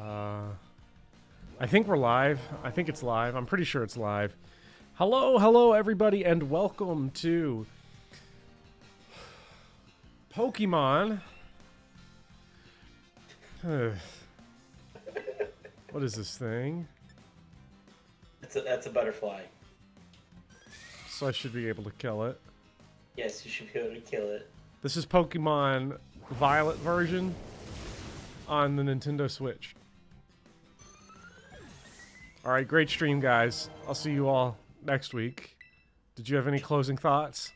I think we're live. I think it's live. I'm pretty sure it's live. Hello everybody, and welcome to Pokemon. What is this thing? That's a butterfly. So I should be able to kill it. Yes, you should be able to kill it. This is Pokemon Violet version on the Nintendo Switch. Alright, great stream, guys. I'll see you all next week. Did you have any closing thoughts?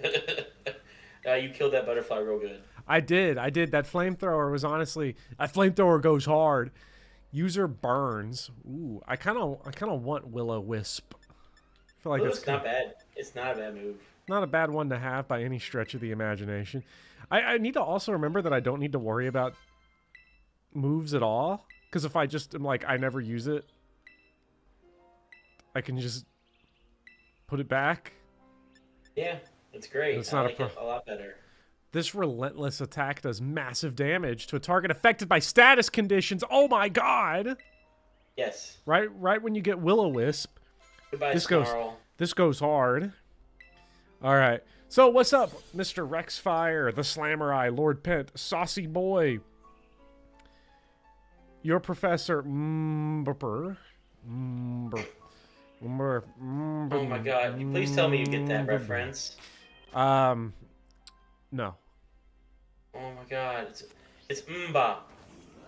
You killed that butterfly real good. I did. That flamethrower was honestly... That flamethrower goes hard. User burns. Ooh, I kind of want Will-O-Wisp. I feel like it's not bad. It's not a bad move. Not a bad one to have by any stretch of the imagination. I need to also remember that I don't need to worry about moves at all. Because if I just am like, I never use it, I can just put it back. Yeah, it's great. It's not I like it a lot better. This relentless attack does massive damage to a target affected by status conditions. Oh my god! Yes. Right when you get Will-O-Wisp. Goodbye, this goes hard. Alright. So what's up, Mr. Rexfire, the Slammerai, Lord Pent, Saucy Boy, your Professor Mberper. Oh my god. Please tell me you get that reference. No. Oh my god. It's Mba.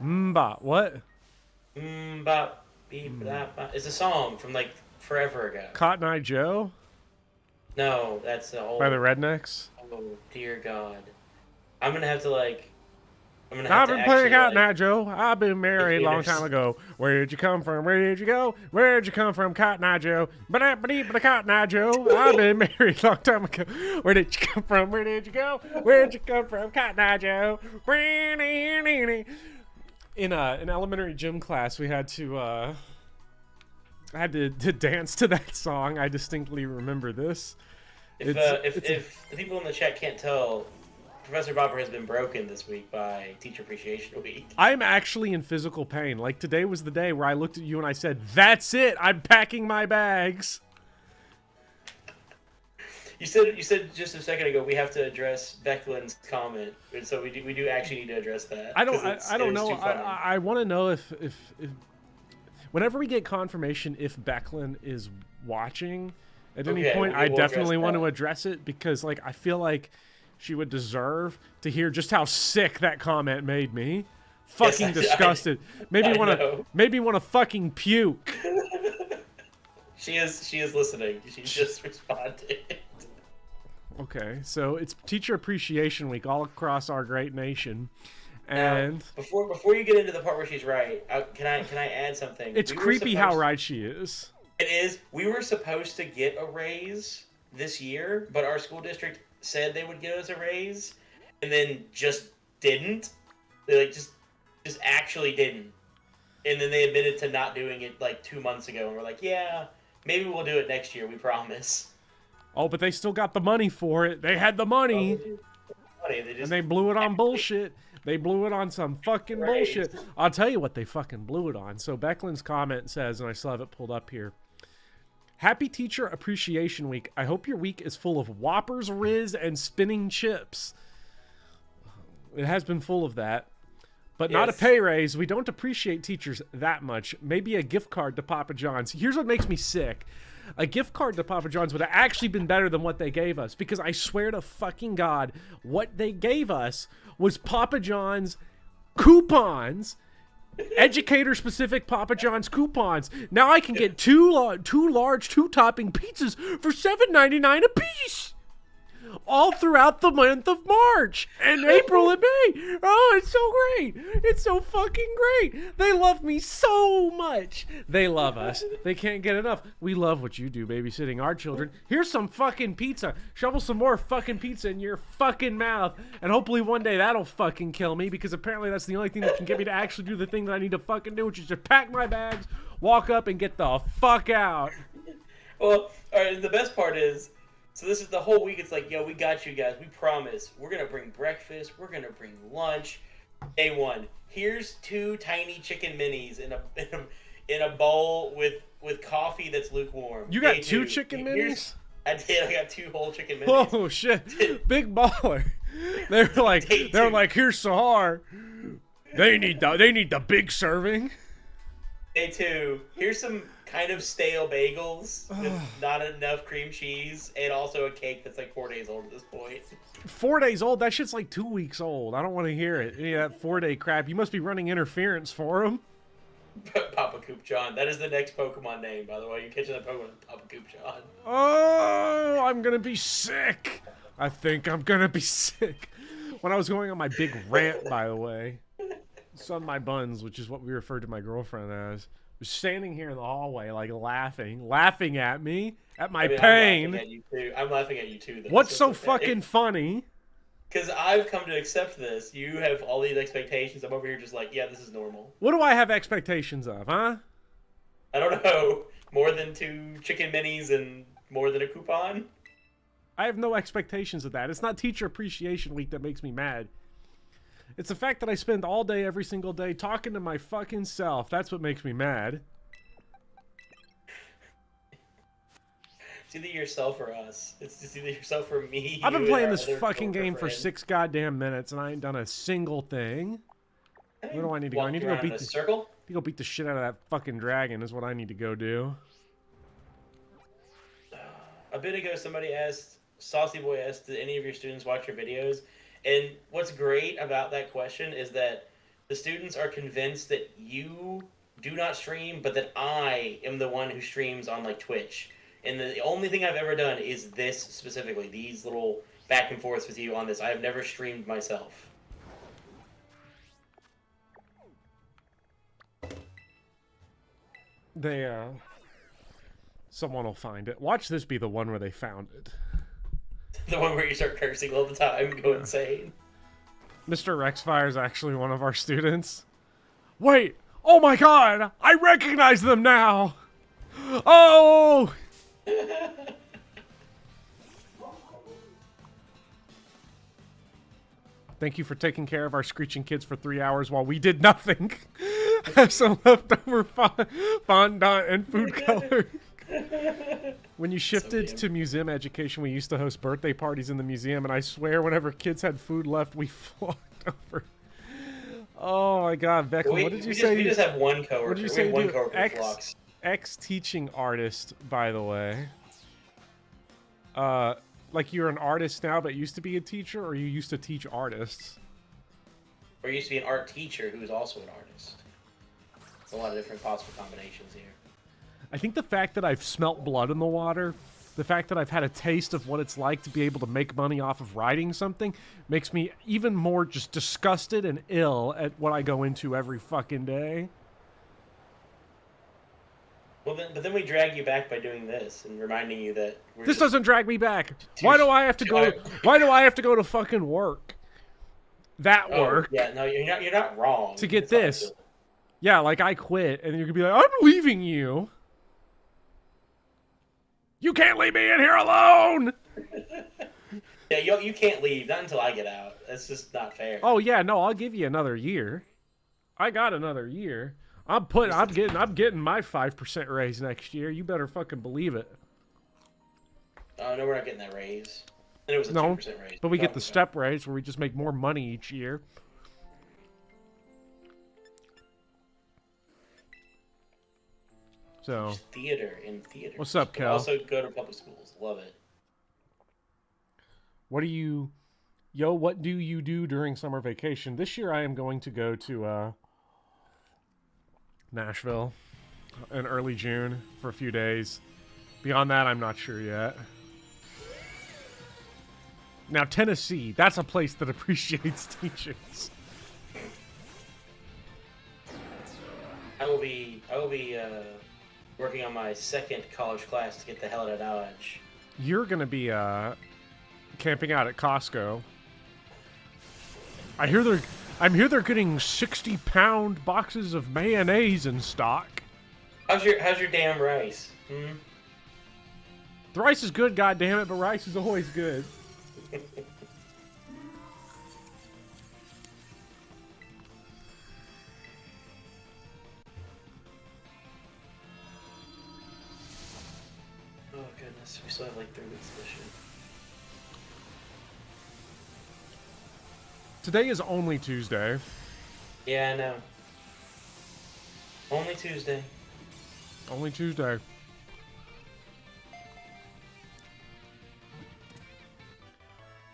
Mba. What? Mba. It's a song from like forever ago. Cotton Eye Joe? No, that's the whole... By the Rednecks? Oh dear god. I'm gonna have to like... I've been playing Cotton Eye Joe. I've been married a long time ago. Where'd you come from? Where did you go? Where'd you come from, Cotton Eye Joe? Cotton Eye Joe. I've been married a long time ago. Where did you come from? Where did you go? Where'd you come from, Cotton Eye Joe? In an elementary gym class, we had to I had to dance to that song. I distinctly remember this. If the people in the chat can't tell, Professor Bopper has been broken this week by Teacher Appreciation Week. I'm actually in physical pain. Like, today was the day where I looked at you and I said, that's it, I'm packing my bags. You said just a second ago we have to address Becklin's comment, and so we do actually need to address that. I don't know. I want to know if whenever we get confirmation if Becklin is watching at any point, I definitely want to address it, because like I feel like she would deserve to hear just how sick that comment made me. Fucking disgusted. Maybe want to fucking puke. She is listening. She just responded. Okay, so it's Teacher Appreciation Week all across our great nation. And now, before you get into the part where she's right, can I add something? It's creepy how right she is. It is. We were supposed to get a raise this year, but our school district said they would give us a raise, and then just didn't. They like just actually didn't. And then they admitted to not doing it like 2 months ago, and we're like, yeah, maybe we'll do it next year. We promise. Oh, but they still got the money for it. They had the money. And they blew it on bullshit. They blew it on some fucking bullshit. I'll tell you what they fucking blew it on. So Becklin's comment says, and I still have it pulled up here, Happy Teacher Appreciation Week. I hope your week is full of Whoppers, Riz, and spinning chips. It has been full of that. But not a pay raise. We don't appreciate teachers that much. Maybe a gift card to Papa John's. Here's what makes me sick. A gift card to Papa John's would have actually been better than what they gave us. Because I swear to fucking God, what they gave us was Papa John's coupons. Educator-specific Papa John's coupons. Now I can get two large, two-topping pizzas for $7.99 a piece. All throughout the month of March and April and May. Oh, it's so great. It's so fucking great. They love me so much. They love us. They can't get enough. We love what you do, babysitting our children. Here's some fucking pizza. Shovel some more fucking pizza in your fucking mouth. And hopefully one day that'll fucking kill me, because apparently that's the only thing that can get me to actually do the thing that I need to fucking do, which is to pack my bags, walk up, and get the fuck out. Well, all right, the best part is, so this is the whole week. It's like, yo, we got you guys. We promise. We're going to bring breakfast. We're going to bring lunch. Day one, here's 2 tiny chicken minis in a bowl with coffee that's lukewarm. You got 2 chicken minis? I did. I got 2 whole chicken minis. Oh shit! Big baller. They were like, here's Sahar. They need the big serving. Day 2. Here's some kind of stale bagels with not enough cream cheese, and also a cake that's like 4 days old at this point. 4 days old? That shit's like 2 weeks old. I don't want to hear it. Any of that 4-day crap. You must be running interference for him. Papa Coop John. That is the next Pokemon name, by the way. You're catching that Pokemon, Papa Coop John. Oh, I'm gonna be sick. I think I'm gonna be sick. When I was going on my big rant, by the way, Sun My Buns, which is what we referred to my girlfriend as, was standing here in the hallway, like laughing at me, at my pain. I'm laughing at you too. Though. What's so fucking funny? Because I've come to accept this. You have all these expectations. I'm over here just like, yeah, this is normal. What do I have expectations of, huh? I don't know. More than 2 chicken minis and more than a coupon? I have no expectations of that. It's not Teacher Appreciation Week that makes me mad. It's the fact that I spend all day, every single day, talking to my fucking self. That's what makes me mad. It's either yourself or us. It's either yourself or me. I've been playing this fucking game for 6 goddamn minutes, and I ain't done a single thing. Where do I need to go? I need to go beat the shit out of that fucking dragon is what I need to go do. A bit ago, somebody asked, Saucy Boy asked, did any of your students watch your videos? And what's great about that question is that the students are convinced that you do not stream, but that I am the one who streams on like Twitch. And the only thing I've ever done is this specifically, these little back and forths with you on this. I have never streamed myself. Someone will find it. Watch this be the one where they found it. The one where you start cursing all the time, go insane. Mr. Rexfire is actually one of our students. Wait! Oh my god! I recognize them now! Oh! Thank you for taking care of our screeching kids for 3 hours while we did nothing. Have some leftover fondant and food color. When you shifted to museum education, we used to host birthday parties in the museum, and I swear whenever kids had food left, we flocked over. Oh my god, Beckham, what did you say? We just have one coworker. What did you say? One coworker Ex-teaching artist, by the way. Like you're an artist now, but used to be a teacher, or you used to teach artists? Or used to be an art teacher who's also an artist. There's a lot of different possible combinations here. I think the fact that I've smelt blood in the water, the fact that I've had a taste of what it's like to be able to make money off of writing something, makes me even more just disgusted and ill at what I go into every fucking day. Well, but then we drag you back by doing this and reminding you that this doesn't drag me back. Why do I have to go? Why do I have to go to fucking work? That work. Yeah, no, you're not wrong. To get this. Yeah, like I quit, and you're gonna be like, I'm leaving you. You can't leave me in here alone! Yeah, you can't leave, not until I get out. That's just not fair. Oh yeah, no, I'll give you another year. I got another year. I'm getting my 5% raise next year. You better fucking believe it. Oh no, we're not getting that raise. And it was a 2% raise. But we get the step raise where we just make more money each year. So theater in theater. What's up, Kel? Also go to public schools. Love it. What do you do during summer vacation? This year I am going to go to Nashville in early June for a few days. Beyond that, I'm not sure yet. Now, Tennessee, that's a place that appreciates teachers. I will be working on my second college class to get the hell out of Dodge. You're going to be camping out at Costco. I'm here they're getting 60-pound boxes of mayonnaise in stock. How's your damn rice? The rice is good, goddammit, but rice is always good. So we still have like 3 weeks of this shit. Today is only Tuesday. Yeah, I know. Only Tuesday. Only Tuesday.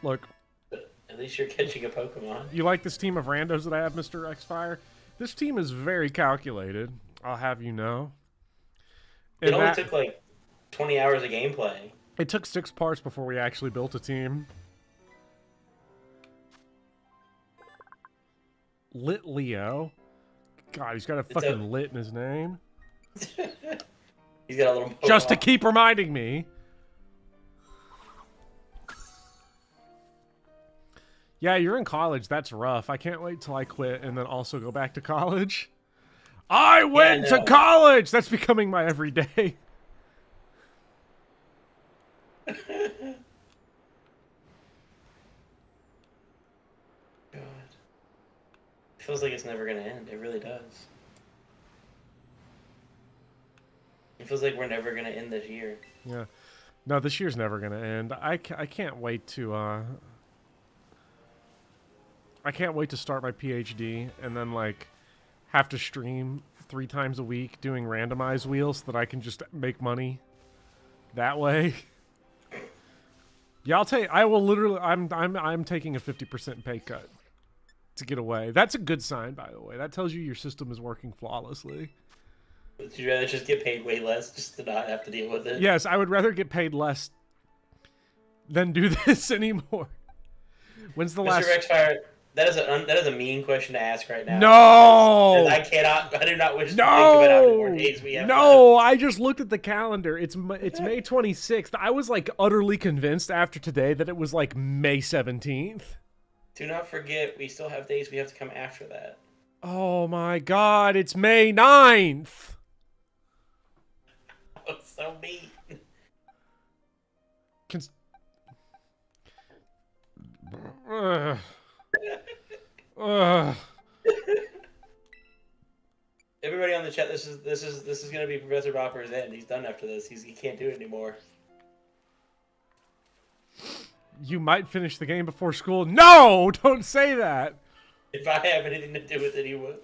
Look. At least you're catching a Pokemon. You like this team of randos that I have, Mr. Xfire? This team is very calculated, I'll have you know. It only took like 20 hours of gameplay. It took 6 parts before we actually built a team. Lit Leo. God, he's got a fucking lit in his name. He's got a little Pokemon. Just to keep reminding me. Yeah, you're in college. That's rough. I can't wait till I quit and then also go back to college. I went to college! That's becoming my everyday. God. It feels like it's never gonna end. It really does. It feels like we're never gonna end this year. Yeah. No, this year's never gonna end. I can't wait to, I can't wait to start my PhD and then, like, have to stream 3 times a week doing randomized wheels so that I can just make money that way. Yeah, I'll tell you, I will literally, I'm taking a 50% pay cut to get away. That's a good sign, by the way. That tells you your system is working flawlessly. Would you rather just get paid way less just to not have to deal with it? Yes, I would rather get paid less than do this anymore. When's the last... Mr. Rexfire, that is a mean question to ask right now. No! I do not wish to think about how many more days we have left. I just looked at the calendar. It's May 26th. I was like utterly convinced after today that it was like May 17th. Do not forget, we still have days we have to come after that. Oh my god, it's May 9th. That was so mean. Everybody on the chat, this is gonna be Professor Bopper's end. He's done after this. He can't do it anymore. You might finish the game before school. No! Don't say that! If I have anything to do with it, he would.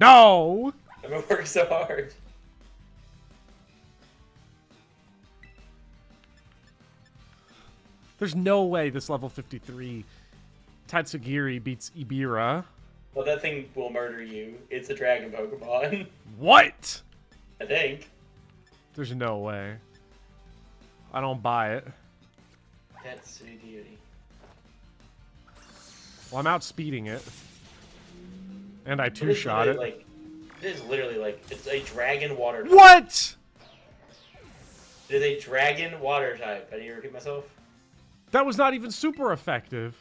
No! I've been working so hard. There's no way this level 53 Tatsugiri beats Ibira. Well, that thing will murder you. It's a dragon Pokemon. What? I think. There's no way. I don't buy it. That's a beauty. Well, I'm outspeeding it. And I two-shot it. Like, it is literally like, it's a dragon water type. What?! It is a dragon water type. I need to repeat myself. That was not even super effective.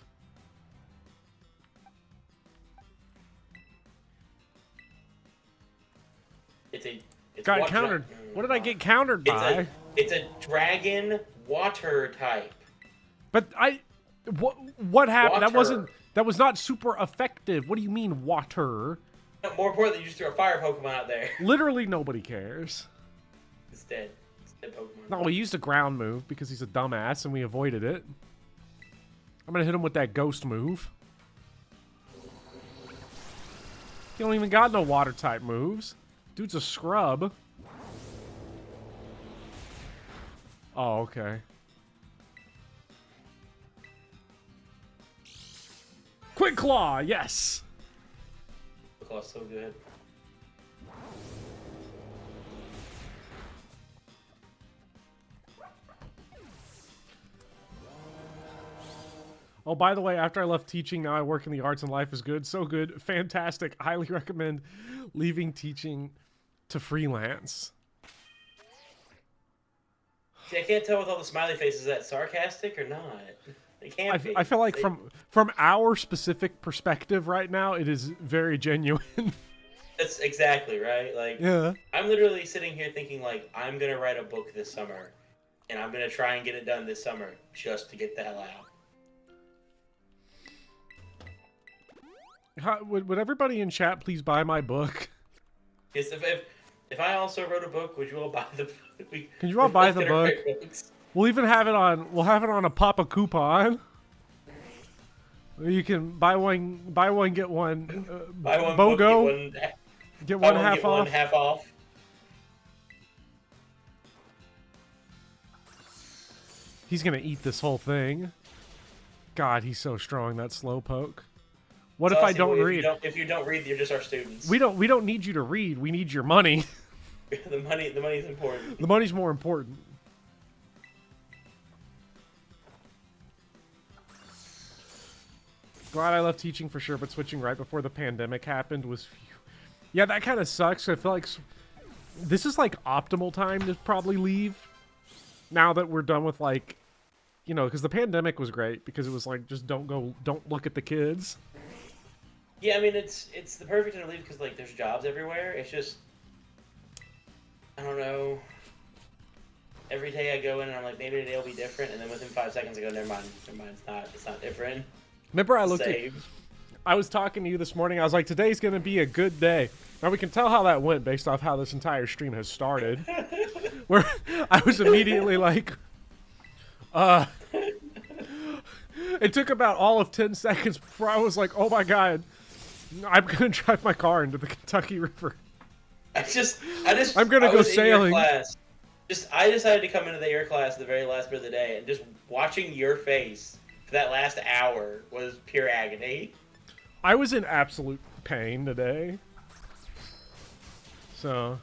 It's got countered. What did I get countered by? It's a dragon water type. But what happened? Water. That was not super effective. What do you mean water? More importantly, you just threw a fire Pokemon out there. Literally nobody cares. It's dead. It's dead Pokemon. No, we used a ground move because he's a dumbass and we avoided it. I'm gonna hit him with that ghost move. He don't even got no water type moves. Dude's a scrub. Oh, okay. Quick Claw, yes! Quick Claw's so good. Oh, by the way, after I left teaching, now I work in the arts and life is good. So good. Fantastic. Highly recommend leaving teaching to freelance. See, I can't tell with all the smiley faces, is that sarcastic or not? It can't be. I feel like from our specific perspective right now, it is very genuine. That's exactly right. Like, yeah. I'm literally sitting here thinking, like, I'm going to write a book this summer. And I'm going to try and get it done this summer just to get the hell out. Would everybody in chat please buy my book? Yes, if I also wrote a book, would you all buy the book? Can you all buy the book? We'll even have it on. We'll have it on a Papa coupon. You can buy one, get one. Buy one, BOGO. Get one half off. One half off. He's gonna eat this whole thing. God, he's so strong. That slowpoke. What if I don't read? If you don't read, you're just our students. We don't need you to read. We need your money. the money's important. The money's more important. Glad I left teaching for sure, but switching right before the pandemic happened was... Yeah, that kind of sucks. I feel like this is like optimal time to probably leave. Now that we're done with like, you know, because the pandemic was great because it was like, just don't look at the kids. Yeah, I mean, it's the perfect time to leave because like there's jobs everywhere. It's just, I don't know. Every day I go in and I'm like, maybe today will be different, and then within 5 seconds I go, never mind, it's not different. Remember, I was talking to you this morning. I was like, today's going to be a good day. Now, we can tell how that went based off how this entire stream has started. Where I was immediately like, it took about all of 10 seconds before I was like, oh my God, I'm going to drive my car into the Kentucky River. I'm going to go sailing. I decided to come into the air class the very last bit of the day, and just watching your face that last hour was pure agony. I was in absolute pain today. So,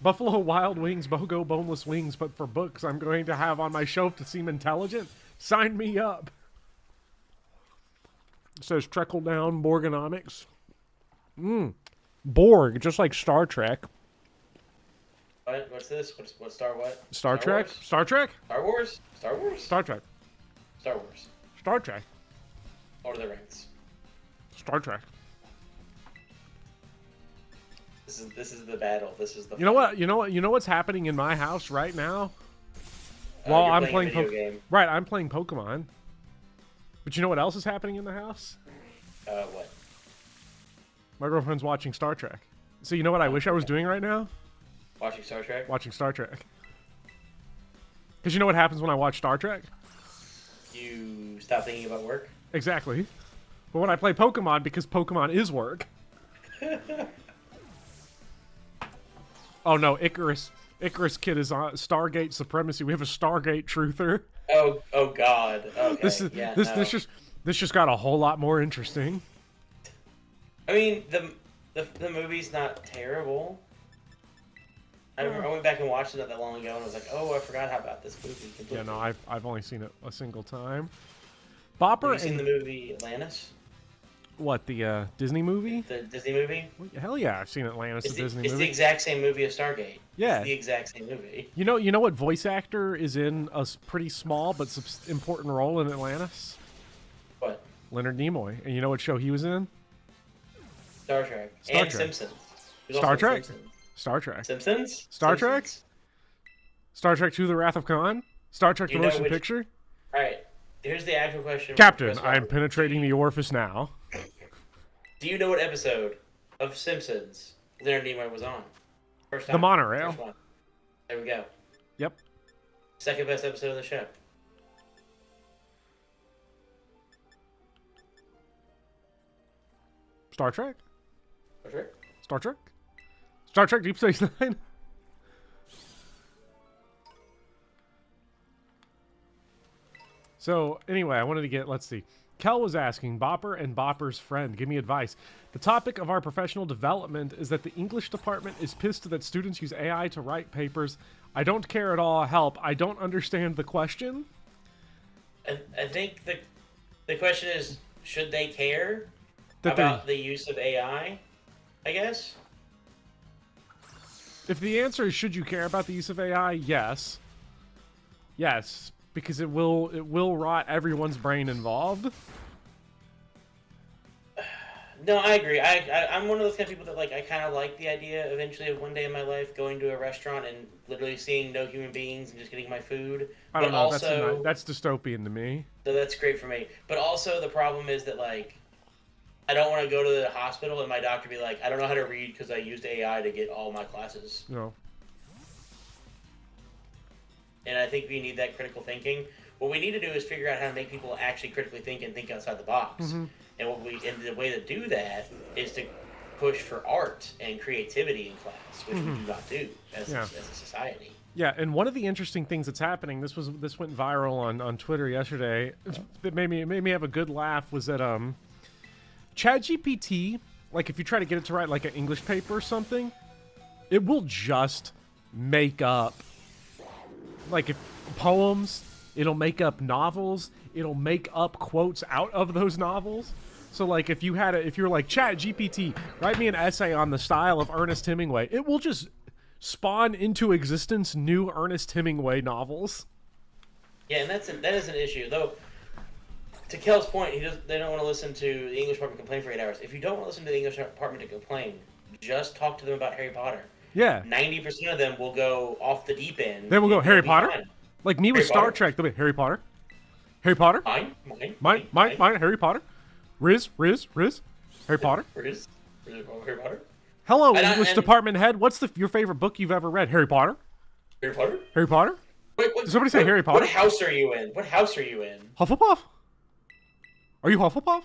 Buffalo Wild Wings, BOGO boneless wings, but for books I'm going to have on my shelf to seem intelligent. Sign me up. It says Trickle Down Borgonomics. Borg, just like Star Trek. What? What's this? What Star what? Star Trek? Wars? Star Trek? Star Wars? Star Wars? Star Trek. Star Wars. Star Trek. Lord of the Rings. Star Trek. This is the battle. This is the You know what's happening in my house right now? While I'm playing Right, I'm playing Pokemon. But you know what else is happening in the house? What? My girlfriend's watching Star Trek. So you know what I wish I was doing right now? Watching Star Trek? Watching Star Trek. Because you know what happens when I watch Star Trek? You stop thinking about work? Exactly. But when I play Pokemon, because Pokemon is work. Oh no, Icarus Kid is on Stargate Supremacy. We have a Stargate truther. Oh God. Okay. This just got a whole lot more interesting. I mean, the movie's not terrible. I went back and watched it not that long ago, and I was like, oh, I forgot about this movie completely. Yeah, no, I've only seen it a single time. Bopper. Have you seen the movie Atlantis? What, the Disney movie? The Disney movie? Hell yeah, I've seen Atlantis, the Disney movie. It's the exact same movie as Stargate. Yeah. It's the exact same movie. You know what voice actor is in a pretty small but important role in Atlantis? What? Leonard Nimoy. And you know what show he was in? Star Trek. Star and Trek. Simpsons. Star Trek? Simpsons. Star Trek. Simpsons? Star Trek? Simpsons. Star Trek 2: The Wrath of Khan? Star Trek: The Motion Picture? Alright, here's the actual question. Captain, I am penetrating the orifice now. Do you know what episode of Simpsons Leonard Nimoy was on? First time. The monorail. First one. There we go. Yep. Second best episode of the show. Star Trek? Star Trek? Star Trek? Star Trek Deep Space Nine? So, anyway, I wanted to get, let's see. Kel was asking, Bopper and Bopper's friend, give me advice. The topic of our professional development is that the English department is pissed that students use AI to write papers. I don't care at all. Help. I don't understand the question. I think the question is, should they care about the use of AI, I guess? If the answer is, should you care about the use of AI? Yes. Yes. Because it will rot everyone's brain involved. No, I agree. I'm one of those kind of people that I kind of like the idea eventually of one day in my life going to a restaurant and literally seeing no human beings and just getting my food. I don't know. That's dystopian to me. So that's great for me. But also the problem is that I don't want to go to the hospital and my doctor be like, I don't know how to read because I used AI to get all my classes. No. and I think we need that critical thinking. What we need to do is figure out how to make people actually critically think and think outside the box. And the way to do that is to push for art and creativity in class, which we do not do as a society. Yeah, and one of the interesting things that's happening, this went viral on Twitter yesterday, that made me have a good laugh, was that ChatGPT, like if you try to get it to write like an English paper or something, it will just make up like poems, it'll make up novels, it'll make up quotes out of those novels. So like if you're like, ChatGPT, write me an essay on the style of Ernest Hemingway, it will just spawn into existence new Ernest Hemingway novels. Yeah, and that is an issue. Though, to Kel's point, they don't want to listen to the English department complain for 8 hours. If you don't want to listen to the English department to complain, just talk to them about Harry Potter. Yeah. 90% of them will go off the deep end. They will go, Harry Potter? Fine. Like me with Star Trek, they'll be, Harry Potter? Harry Potter? Mine, Harry Potter? Riz? Harry Potter? Riz? Harry Potter? Hello, English department head. What's your favorite book you've ever read? Harry Potter? Harry Potter? Harry Potter? Wait, Did somebody say Harry Potter? What house are you in? Hufflepuff? Are you Hufflepuff?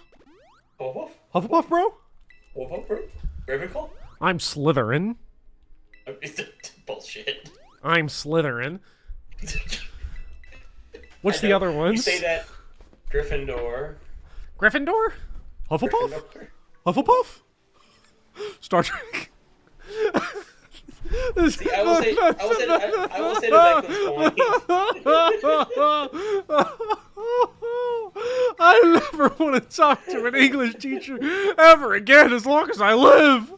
Hufflepuff? Hufflepuff, bro? Hufflepuff, bro? Ravenclaw? I'm Slytherin. Bullshit. I'm Slytherin. What's the other ones? You say that. Gryffindor. Gryffindor? Hufflepuff? Hufflepuff? Star Trek? See, I will say to Beckman's point. I never want to talk to an English teacher ever again as long as I live.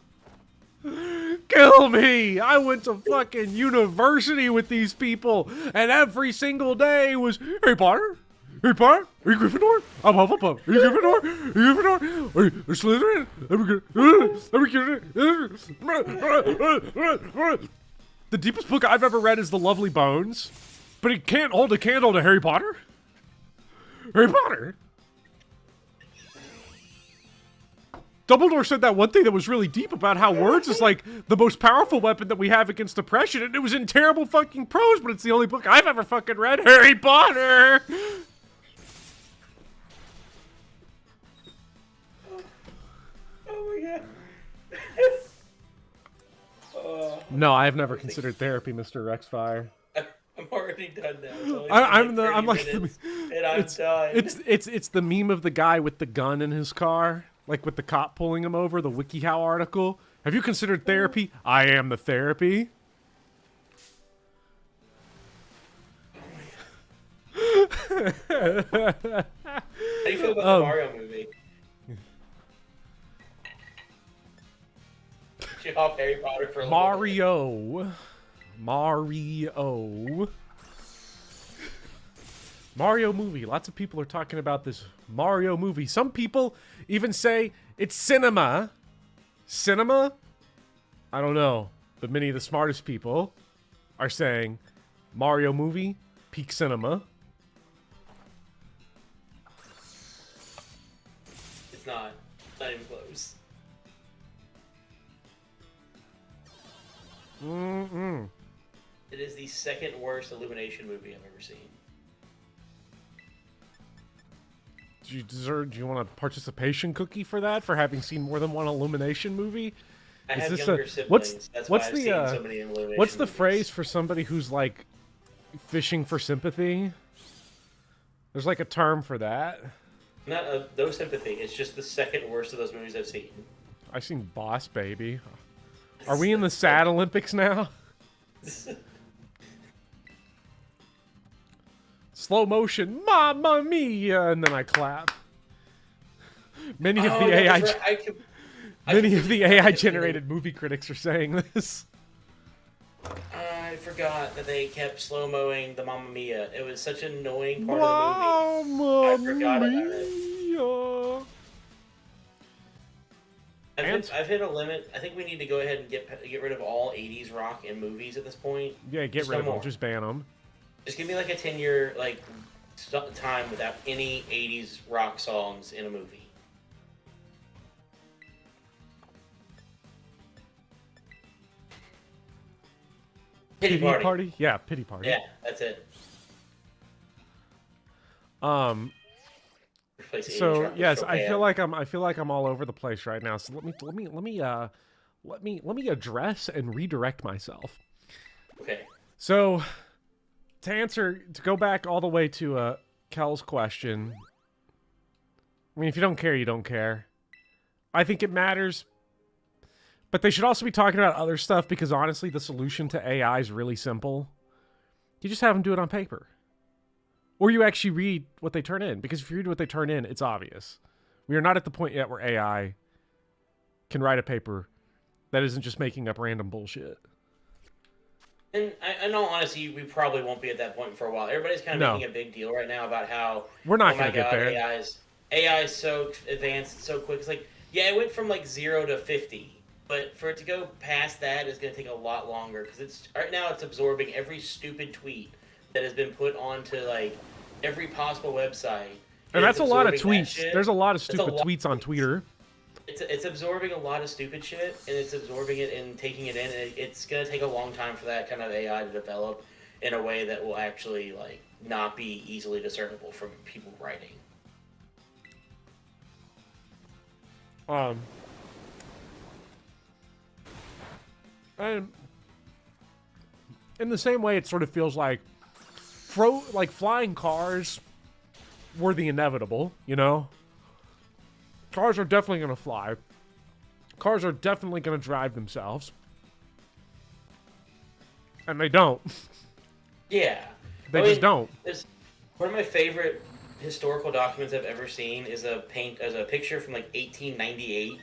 Kill me! I went to fucking university with these people, and every single day was Harry Potter? Harry Potter? Are you Gryffindor? I'm Hufflepuff. Are you Gryffindor? Are you Gryffindor? Are you Slytherin? The deepest book I've ever read is The Lovely Bones, but it can't hold a candle to Harry Potter? Harry Potter? Dumbledore said that one thing that was really deep about how words is like the most powerful weapon that we have against oppression, and it was in terrible fucking prose, but it's the only book I've ever fucking read. Harry Potter! Oh my god. No, I have never considered therapy, Mr. Rexfire. I'm already done now. I'm like and I'm done. It's the meme of the guy with the gun in his car, like with the cop pulling him over, the WikiHow article. Have you considered therapy? I am the therapy. How do you feel about the Mario movie? Shit off Harry Potter for a little bit. Mario movie. Lots of people are talking about this Mario movie. Some people even say it's cinema. Cinema? I don't know. But many of the smartest people are saying Mario movie, peak cinema. It's not. It's not even close. It is the second worst Illumination movie I've ever seen. Do you want a participation cookie for that, for having seen more than one Illumination movie? I have younger siblings. That's why I've seen so many Illumination what's the movies. phrase for somebody who's like fishing for sympathy? There's like a term for that. No sympathy. It's just the second worst of those movies I've seen. I've seen Boss Baby. Are we in the sad Olympics now? Slow motion, Mamma Mia, and then I clap. Many of the AI generated movie critics are saying this. I forgot that they kept slow-moing the Mamma Mia. It was such an annoying part of the movie. I forgot about it. I've hit a limit. I think we need to go ahead and get rid of all 80s rock in movies at this point. Yeah, get rid of them. Just ban them. Just give me like a 10-year time without any 80s rock songs in a movie. Pity party. Yeah, pity party. Yeah, that's it. So yes, I feel like I'm all over the place right now. So let me address and redirect myself. Okay. So to go back all the way to Kel's question. I mean, if you don't care, you don't care. I think it matters. But they should also be talking about other stuff because honestly, the solution to AI is really simple. You just have them do it on paper. Or you actually read what they turn in. Because if you read what they turn in, it's obvious. We are not at the point yet where AI can write a paper that isn't just making up random bullshit. And in all honesty, we probably won't be at that point for a while. Everybody's kind of making a big deal right now about how we're not going to get there. AI is so advanced so quick. It's like, yeah, it went from like 0 to 50. But for it to go past that is going to take a lot longer. Because right now it's absorbing every stupid tweet that has been put onto like every possible website. And that's a lot of tweets. There's a lot of stupid tweets on Twitter. It's absorbing a lot of stupid shit, and it's absorbing it and taking it in. And it's going to take a long time for that kind of AI to develop in a way that will actually like not be easily discernible from people writing. And in the same way, it sort of feels like flying cars were the inevitable, you know? Cars are definitely going to fly. Cars are definitely going to drive themselves. And they don't. Yeah. They just don't. One of my favorite historical documents I've ever seen is a picture from like 1898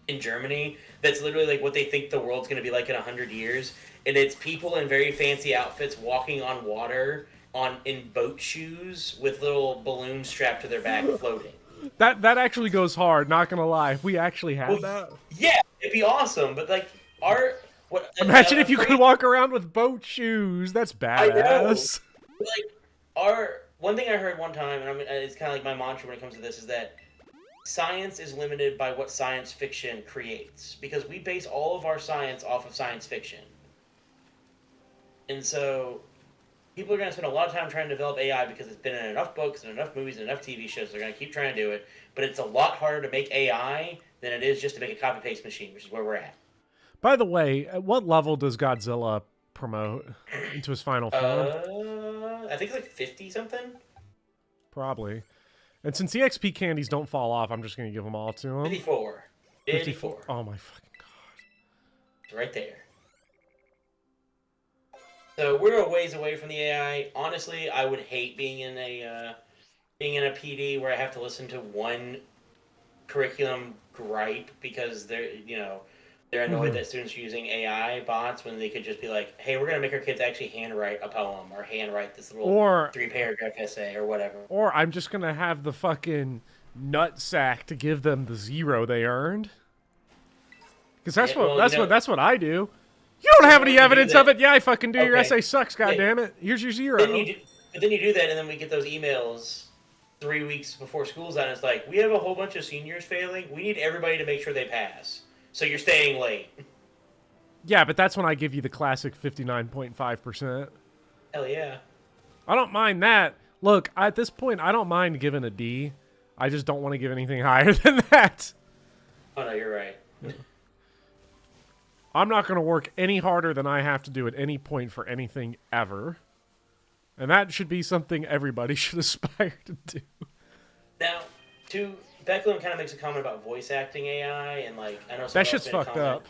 in Germany that's literally like what they think the world's going to be like in 100 years. And it's people in very fancy outfits walking on water in boat shoes with little balloons strapped to their back floating. That actually goes hard, not gonna lie. If we actually had that. Yeah, it'd be awesome. But like imagine if you could walk around with boat shoes. That's badass. I know. Like one thing I heard one time, and it's kind of like my mantra when it comes to this, is that science is limited by what science fiction creates. Because we base all of our science off of science fiction. And so people are going to spend a lot of time trying to develop AI because it's been in enough books and enough movies and enough TV shows. They're going to keep trying to do it. But it's a lot harder to make AI than it is just to make a copy-paste machine, which is where we're at. By the way, at what level does Godzilla promote into his final form? I think it's like 50-something. Probably. And since EXP candies don't fall off, I'm just going to give them all to him. 54. 54. Oh my fucking god. It's right there. So we're a ways away from the AI. Honestly, I would hate being in a PD where I have to listen to one curriculum gripe because they're annoyed that students are using AI bots when they could just be like, hey, we're gonna make our kids actually handwrite a poem or handwrite this little 3-paragraph essay or whatever. Or I'm just gonna have the fucking nutsack to give them the 0 they earned. Because that's what I do. You don't have any evidence of it. Yeah, I fucking do. Okay. Your essay sucks, goddammit. Here's your 0. But then you do that, and then we get those emails 3 weeks before school's out, and it's like, we have a whole bunch of seniors failing. We need everybody to make sure they pass. So you're staying late. Yeah, but that's when I give you the classic 59.5%. Hell yeah. I don't mind that. Look, at this point, I don't mind giving a D. I just don't want to give anything higher than that. Oh, no, you're right. I'm not going to work any harder than I have to do at any point for anything ever. And that should be something everybody should aspire to do. Now, Becklin kind of makes a comment about voice acting AI, and like, I know that shit's fucked up.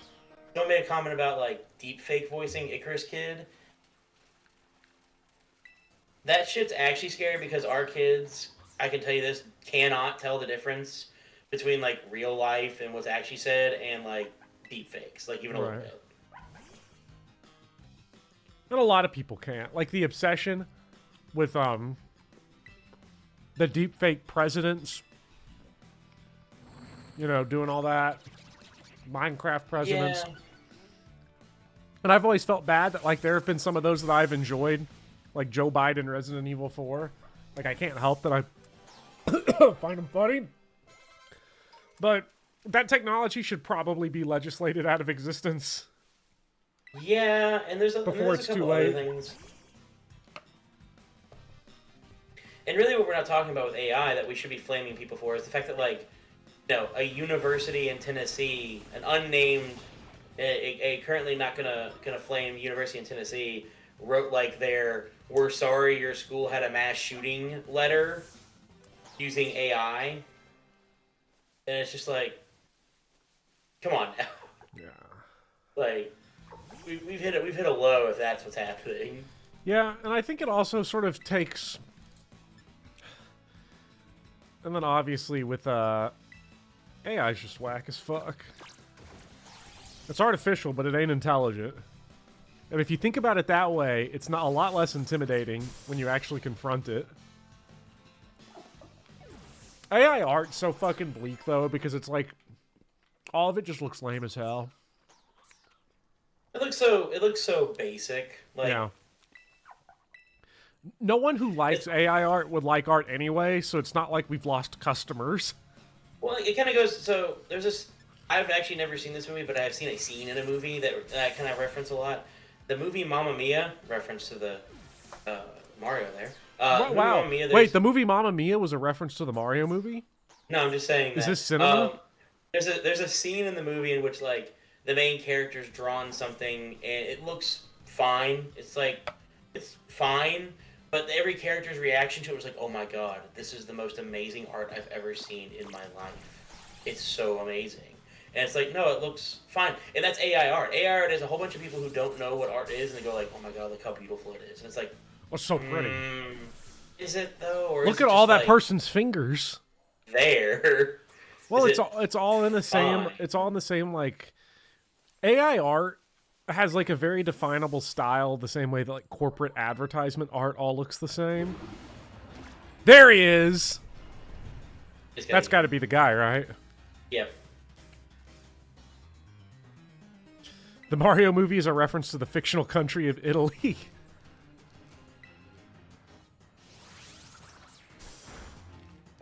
Someone made a comment about like deep fake voicing Icarus Kid. That shit's actually scary because our kids, I can tell you this, cannot tell the difference between like real life and what's actually said and like deep fakes, like even a little bit. And a lot of people can't. Like the obsession with the deep fake presidents, doing all that. Minecraft presidents. Yeah. And I've always felt bad that like there have been some of those that I've enjoyed, like Joe Biden, Resident Evil 4. Like I can't help that I find them funny. But that technology should probably be legislated out of existence. Yeah, and there's a couple other things. And really what we're not talking about with AI that we should be flaming people for is the fact that, like, you know, a university in Tennessee, an unnamed, a currently not gonna flame university in Tennessee, wrote, like, their "We're sorry your school had a mass shooting" letter using AI. And it's just like, come on now. Yeah. Like, we've hit a low if that's what's happening. Yeah, and I think it also sort of takes... And then obviously with AI's just whack as fuck. It's artificial, but it ain't intelligent. And if you think about it that way, it's not a lot less intimidating when you actually confront it. AI art's so fucking bleak though, because it's like all of it just looks lame as hell. It looks so basic. Like, yeah. No one who likes AI art would like art anyway, so it's not like we've lost customers. Well, it kind of goes... So, there's this... I've actually never seen this movie, but I've seen a scene in a movie that I kind of reference a lot. The movie Mamma Mia, reference to the Mario there. Wow. Mia, wait, the movie Mamma Mia was a reference to the Mario movie? No, I'm just saying that. Is this cinema? There's a scene in the movie in which, like, the main character's drawn something, and it looks fine. It's like... It's fine. But every character's reaction to it was like, oh my god, this is the most amazing art I've ever seen in my life. It's so amazing. And it's like, no, it looks fine. And that's AI art. AI art is a whole bunch of people who don't know what art is, and they go like, oh my god, look how beautiful it is. And it's like... What's so pretty? Is it, though? Or look is at it all that like, person's fingers. There. Well, it's all in the same... It's all in the same, like... AI art has like a very definable style, the same way that like corporate advertisement art all looks the same. There he is. That's got to be the guy, right? Yep. The Mario movie is a reference to the fictional country of Italy.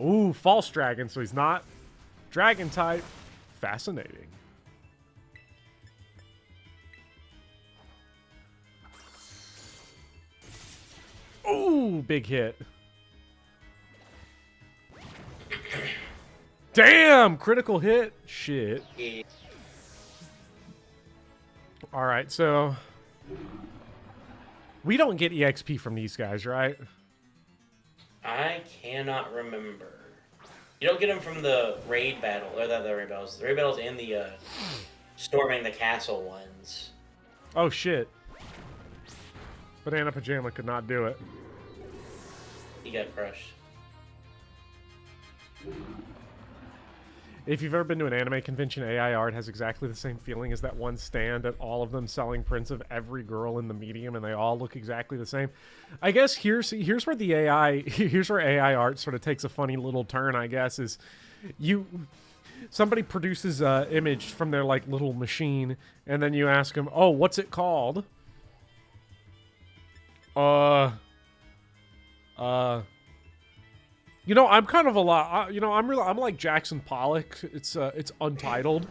Ooh, false dragon, so he's not dragon type. Fascinating. Ooh, big hit. Damn, critical hit. Shit. Yeah. All right, so we don't get EXP from these guys, right? I cannot remember. You don't get them from the raid battle, or the raid battles. The raid battles and the storming the castle ones. Oh shit. Banana Pajama could not do it. He got crushed. If you've ever been to an anime convention, AI art has exactly the same feeling as that one stand at all of them selling prints of every girl in the medium, and they all look exactly the same. I guess here's where the here's where AI art sort of takes a funny little turn, I guess, is somebody produces an image from their like little machine, and then you ask them, oh, what's it called? You know, I'm kind of a lot. You know, I'm like Jackson Pollock. It's untitled.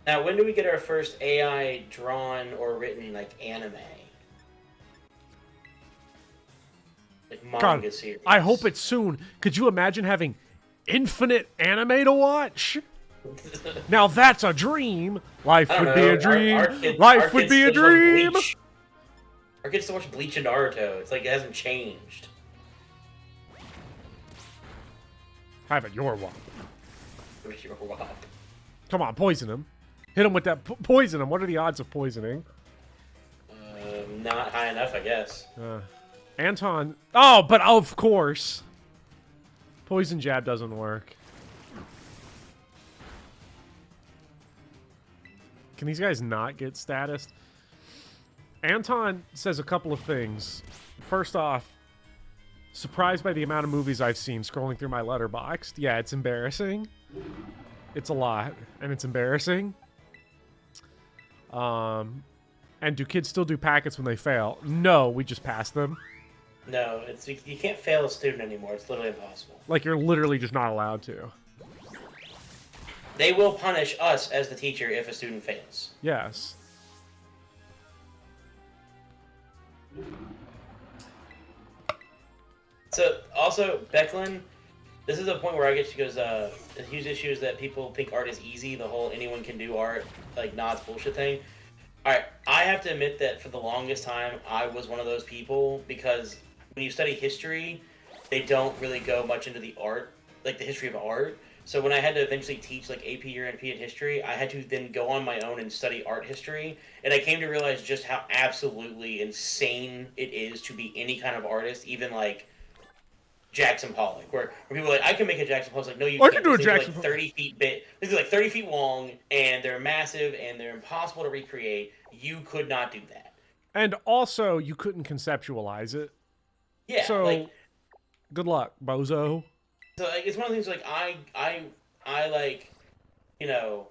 Now, when do we get our first AI drawn or written like anime? Like manga series. I hope it's soon. Could you imagine having infinite anime to watch? Now that's a dream. Life would be a dream. Life would be a dream. Our kids still watch Bleach and Naruto. It's like it hasn't changed. Have it your way. Your wop. Come on, poison him. Hit him with that. Poison him. What are the odds of poisoning? Not high enough, I guess. Anton. Oh, but of course. Poison jab doesn't work. Can these guys not get status? Anton says a couple of things. First off, surprised by the amount of movies I've seen scrolling through my letterboxd. Yeah, it's embarrassing. It's a lot, and it's embarrassing. And do kids still do packets when they fail? No, we just pass them. No, you can't fail a student anymore. It's literally impossible. Like, you're literally just not allowed to. they will punish us as the teacher if a student fails. Yes. So, also, Becklin, this is a point where I get because a huge issue is that people think art is easy, the whole anyone can do art, like, nah, it's bullshit thing. Alright, I have to admit that for the longest time, I was one of those people, because when you study history, they don't really go much into the art, like the history of art. So when I had to eventually teach like AP or NP in history, I had to then go on my own and study art history, and I came to realize just how absolutely insane it is to be any kind of artist, even like Jackson Pollock, where people are like, I can make a Jackson Pollock. Like, no, you can't. I can do a Jackson like 30 feet big. These are like 30 feet long, and they're massive, and they're impossible to recreate. You could not do that. And also, you couldn't conceptualize it. Yeah. So, like, good luck, bozo. so like, it's one of the things like I like, you know,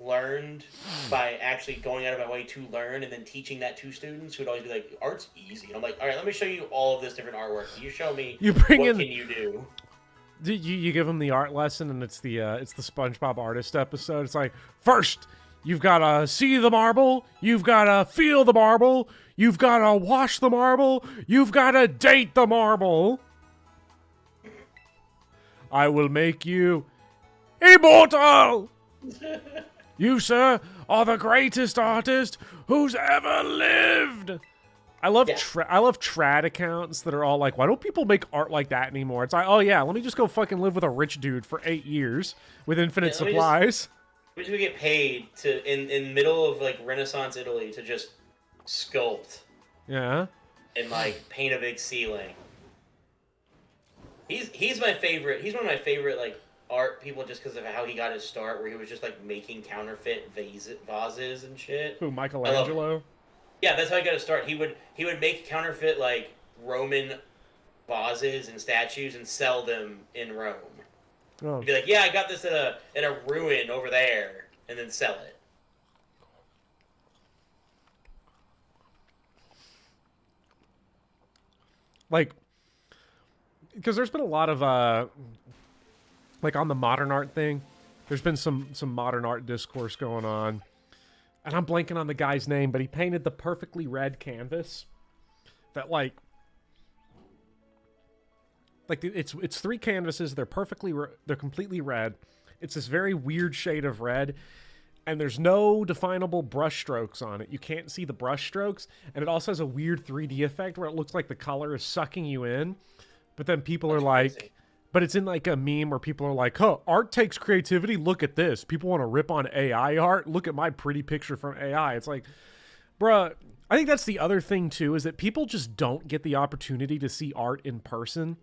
learned by actually going out of my way to learn and then teaching that to students who would always be like, art's easy. And I'm like, all right, let me show you all of this different artwork. You show me what can you do. You give them the art lesson, and it's the SpongeBob artist episode. It's like, first, you've got to see the marble, you've got to feel the marble, you've got to wash the marble, you've got to date the marble. I will make you immortal! You, sir, are the greatest artist who's ever lived! I love trad accounts that are all like, why don't people make art like that anymore? It's like, oh yeah, let me just go fucking live with a rich dude for 8 years with infinite supplies. We just get paid to in middle of like Renaissance Italy to just sculpt. Yeah. And like paint a big ceiling. He's my favorite. He's one of my favorite like art people just because of how he got his start, where he was just like making counterfeit vases and shit. Who, Michelangelo? Yeah, that's how he got his start. He would make counterfeit like Roman vases and statues and sell them in Rome. Oh. He'd be like, yeah, I got this in a ruin over there, and then sell it. Like, because there's been a lot of like on the modern art thing, there's been some modern art discourse going on, and I'm blanking on the guy's name, but he painted the perfectly red canvas that like it's 3 canvases. They're they're completely red. It's this very weird shade of red, and there's no definable brush strokes on it. You can't see the brush strokes, and it also has a weird 3D effect where it looks like the color is sucking you in. But then people are like, crazy. But it's in like a meme where people are like, huh, art takes creativity. Look at this. People want to rip on AI art. Look at my pretty picture from AI. It's like, bruh, I think that's the other thing too, is that people just don't get the opportunity to see art in person.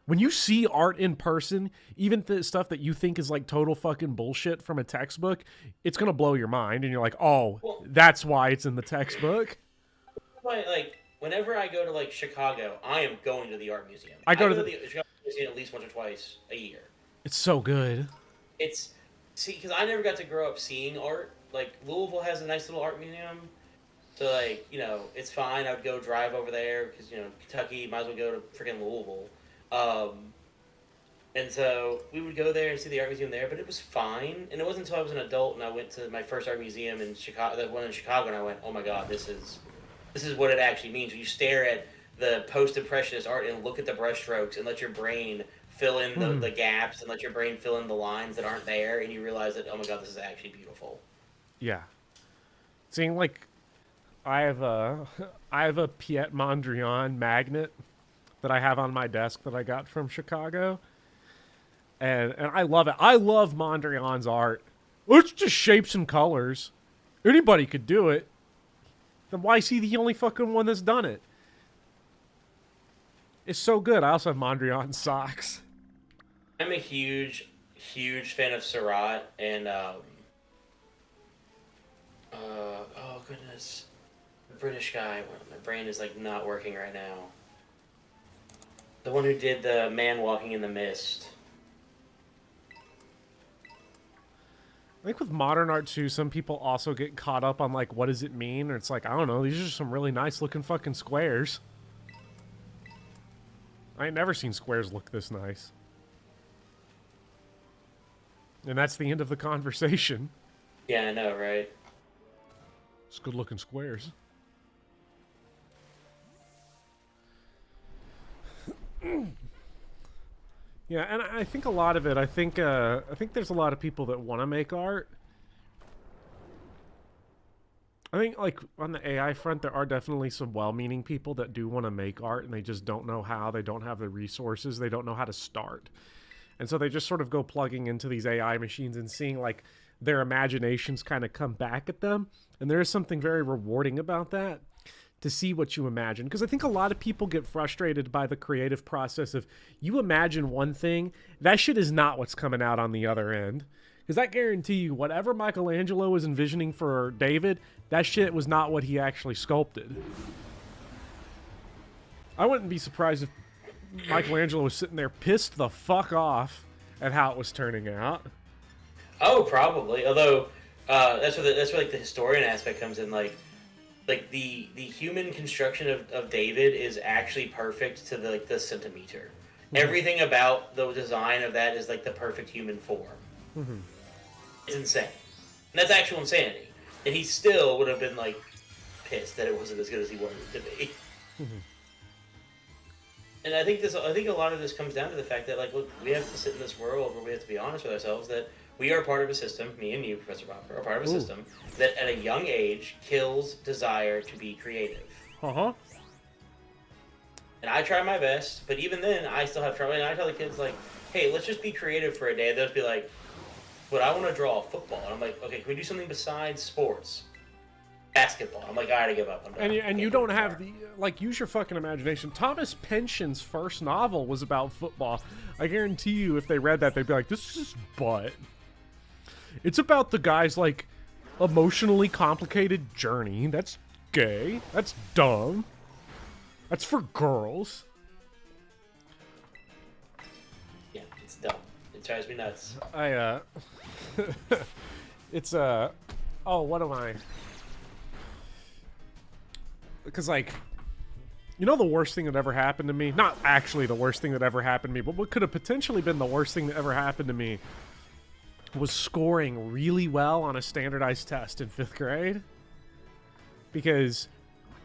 When you see art in person, even the stuff that you think is like total fucking bullshit from a textbook, it's going to blow your mind. And you're like, oh, well, that's why it's in the textbook. Like, whenever I go to like Chicago, I am going to the art museum. I go to the Chicago Museum at least once or twice a year. It's so good. Because I never got to grow up seeing art. Like, Louisville has a nice little art museum. So, like, you know, it's fine. I would go drive over there because, you know, Kentucky, might as well go to freaking Louisville. And so we would go there and see the art museum there, but it was fine. And it wasn't until I was an adult and I went to my first art museum in Chicago, the one in Chicago, and I went, oh my god, this is what it actually means. When you stare at the post-impressionist art and look at the brushstrokes and let your brain fill in the gaps and let your brain fill in the lines that aren't there, and you realize that, oh my god, this is actually beautiful. Yeah. Seeing, like, I have a Piet Mondrian magnet that I have on my desk that I got from Chicago. And I love it. I love Mondrian's art. It's just shapes and colors. Anybody could do it. Then why is he the only fucking one that's done it? It's so good. I also have Mondrian socks. I'm a huge, huge fan of Seurat and oh goodness, the British guy. My brain is like not working right now. The one who did the Man Walking in the Mist. I think with modern art too, some people also get caught up on like, what does it mean? Or it's like, I don't know, these are just some really nice looking fucking squares. I ain't never seen squares look this nice. And that's the end of the conversation. Yeah, I know, right? It's good-looking squares. Yeah, and I think a lot of it, I think there's a lot of people that want to make art. I think, like, on the AI front, there are definitely some well-meaning people that do want to make art, and they just don't know how. They don't have the resources. They don't know how to start. And so they just sort of go plugging into these AI machines and seeing, like, their imaginations kind of come back at them. And there is something very rewarding about that, to see what you imagine. Because I think a lot of people get frustrated by the creative process of, you imagine one thing, that shit is not what's coming out on the other end. Because I guarantee you, whatever Michelangelo was envisioning for David, that shit was not what he actually sculpted. I wouldn't be surprised if Michelangelo was sitting there pissed the fuck off at how it was turning out. Oh, probably. Although that's where like the historian aspect comes in. Like the human construction of David is actually perfect to the centimeter. Mm-hmm. Everything about the design of that is like the perfect human form. Mm-hmm. It's insane, and that's actual insanity. And he still would have been like pissed that it wasn't as good as he wanted it to be. Mm-hmm. And I think a lot of this comes down to the fact that, like, look, we have to sit in this world where we have to be honest with ourselves that we are part of a system. Me and you, Professor Popper, are part of a system that at a young age kills desire to be creative. Uh-huh. And I try my best, but even then, I still have trouble. And I tell the kids, like, hey, let's just be creative for a day. They'll just be like, but I want to draw a football. And I'm like, okay, can we do something besides sports? Basketball. I'm like, I gotta give up. And you don't have the, like, use your fucking imagination. Thomas Pynchon's first novel was about football. I guarantee you, if they read that, they'd be like, this is butt. It's about the guy's, like, emotionally complicated journey. That's gay. That's dumb. That's for girls. Yeah, it's dumb. It drives me nuts. It's, oh, what am I? Because, like, you know the worst thing that ever happened to me? Not actually the worst thing that ever happened to me, but what could have potentially been the worst thing that ever happened to me was scoring really well on a standardized test in 5th grade. Because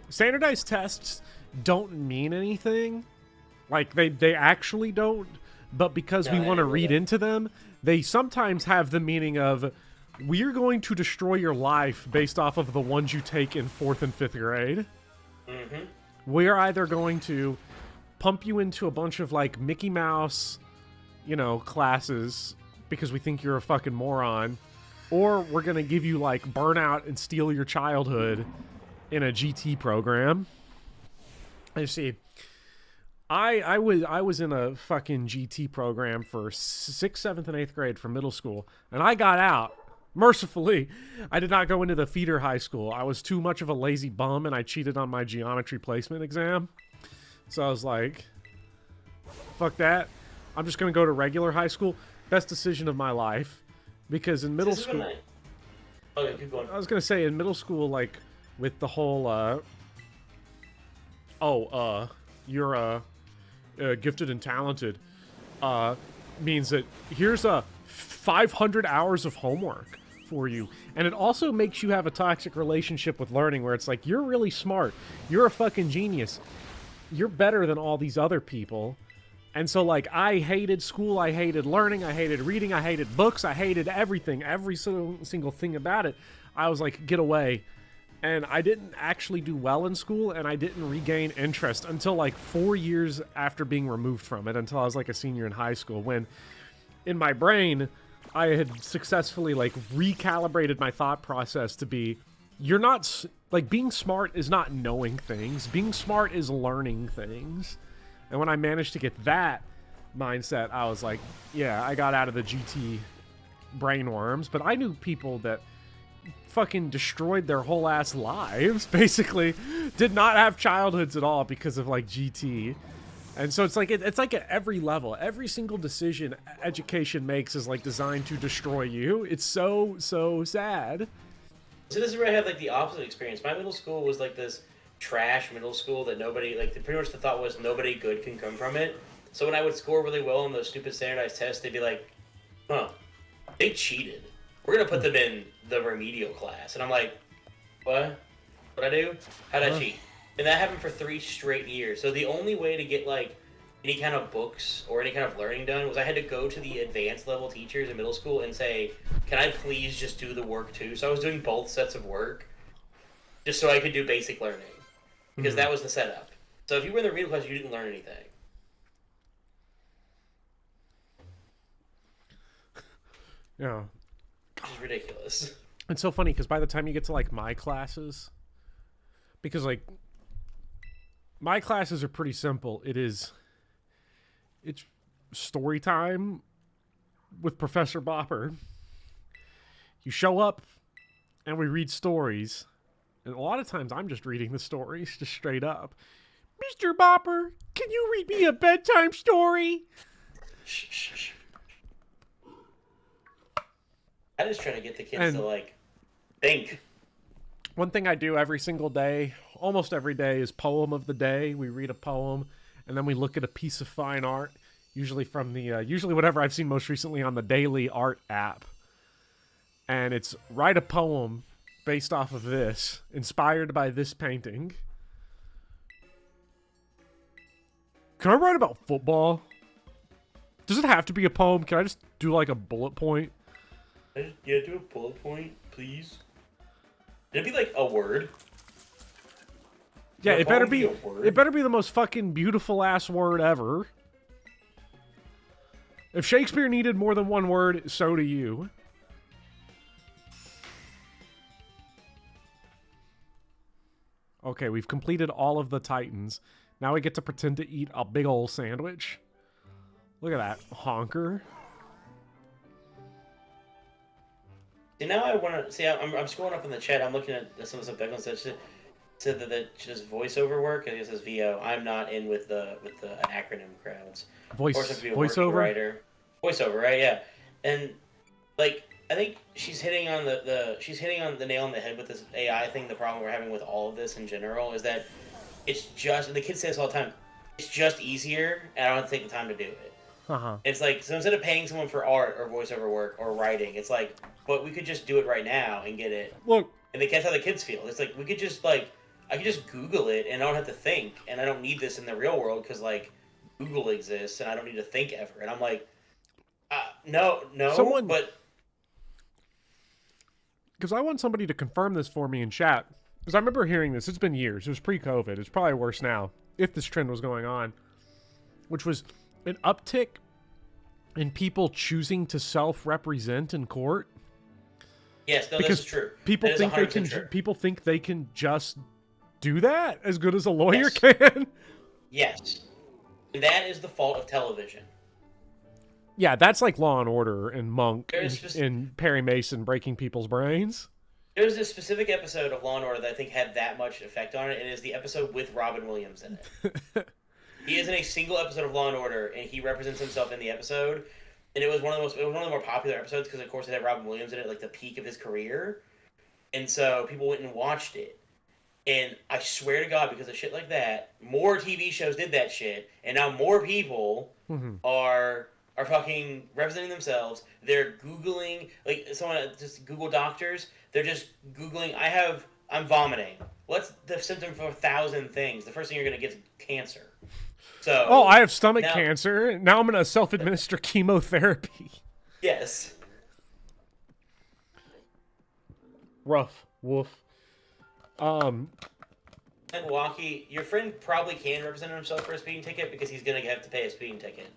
standardized tests don't mean anything. Like, they actually don't. But because we want to read into them, they sometimes have the meaning of, we're going to destroy your life based off of the ones you take in 4th and 5th grade. Mm-hmm. We're either going to pump you into a bunch of, like, Mickey Mouse, you know, classes because we think you're a fucking moron, or we're going to give you, like, burnout and steal your childhood in a GT program. You see, I was in a fucking GT program for 6th, 7th, and 8th grade for middle school, and I got out. Mercifully, I did not go into the feeder high school. I was too much of a lazy bum, and I cheated on my geometry placement exam. So I was like, fuck that. I'm just going to go to regular high school. Best decision of my life. Because in middle school... Okay, keep going. I was going to say, in middle school, like, with the whole, you're, gifted and talented, means that here's 500 hours of homework for you. And it also makes you have a toxic relationship with learning where it's like, you're really smart. You're a fucking genius. You're better than all these other people. And so, like, I hated school. I hated learning. I hated reading. I hated books. I hated everything. Every single thing about it. I was like, get away. And I didn't actually do well in school, and I didn't regain interest until, like, 4 years after being removed from it, until I was, like, a senior in high school, when in my brain, I had successfully, like, recalibrated my thought process to be, you're not, like, being smart is not knowing things. Being smart is learning things. And when I managed to get that mindset, I was like, yeah, I got out of the GT brainworms. But I knew people that fucking destroyed their whole ass lives, basically. Did not have childhoods at all because of, like, GT. And so it's like at every level. Every single decision education makes is, like, designed to destroy you. It's so sad. So this is where I had, like, the opposite experience. My middle school was, like, this trash middle school that nobody, like, pretty much the thought was nobody good can come from it. So when I would score really well on those stupid standardized tests, they'd be like, huh, they cheated. We're going to put them in the remedial class. And I'm like, what? What'd I do? How'd I cheat? And that happened for 3 straight years. So the only way to get, like, any kind of books or any kind of learning done was I had to go to the advanced level teachers in middle school and say, can I please just do the work too? So I was doing both sets of work just so I could do basic learning. Because that was the setup. So if you were in the remedial class, you didn't learn anything. Yeah. Which is ridiculous. It's so funny because by the time you get to like my classes, because like my classes are pretty simple. It's story time with Professor Bopper. You show up and we read stories. And a lot of times I'm just reading the stories just straight up. Mr. Bopper, can you read me a bedtime story? Shh. I'm just trying to get the kids to, like, think. One thing I do every single day, almost every day, is poem of the day. We read a poem, and then we look at a piece of fine art, usually from the, usually whatever I've seen most recently on the Daily Art app. And it's write a poem based off of this, inspired by this painting. Can I write about football? Does it have to be a poem? Can I just do like a bullet point? Yeah, do a bullet point, please. It'd be like a word. Yeah, it better be the most fucking beautiful ass word ever. If Shakespeare needed more than one word, so do you. Okay, we've completed all of the Titans. Now we get to pretend to eat a big ol' sandwich. Look at that honker. See, now I want to see. I'm scrolling up in the chat. I'm looking at some of the Beckham said that just voiceover work. I guess it's VO. I'm not in with the acronym crowds. Voiceover writer. Voiceover, right? Yeah, and like I think she's hitting on the nail on the head with this AI thing. The problem we're having with all of this in general is that it's just, and the kids say this all the time. It's just easier, and I don't have to take the time to do it. It's like, so instead of paying someone for art or voiceover work or writing, it's like, but we could just do it right now and get it. Look, and that's how the kids feel. It's like, we could just like, I could just Google it and I don't have to think, and I don't need this in the real world because like Google exists and I don't need to think ever. And I'm like, no, but because I want somebody to confirm this for me in chat. Because I remember hearing this. It's been years. It was pre-COVID. It's probably worse now, if this trend was going on. Which was an uptick in people choosing to self-represent in court. Yes, no, this is true. People think they can just do that as good as a lawyer can. Yes. And that is the fault of television. Yeah, that's like Law and Order and Monk and Perry Mason breaking people's brains. There's this specific episode of Law and Order that I think had that much effect on it, and it is the episode with Robin Williams in it. He is in a single episode of Law and Order, and he represents himself in the episode. And it was one of the more popular episodes because, of course, it had Robin Williams in it, like the peak of his career. And so people went and watched it. And I swear to God, because of shit like that, more TV shows did that shit, and now more people are fucking representing themselves. They're Googling, like someone just Google doctors. They're just Googling, I'm vomiting. What's the symptom for 1,000 things? The first thing you're going to get is cancer. So, I have stomach cancer. Now I'm going to self-administer chemotherapy. Yes. Rough. Woof. Milwaukee, your friend probably can represent himself for a speeding ticket because he's going to have to pay a speeding ticket.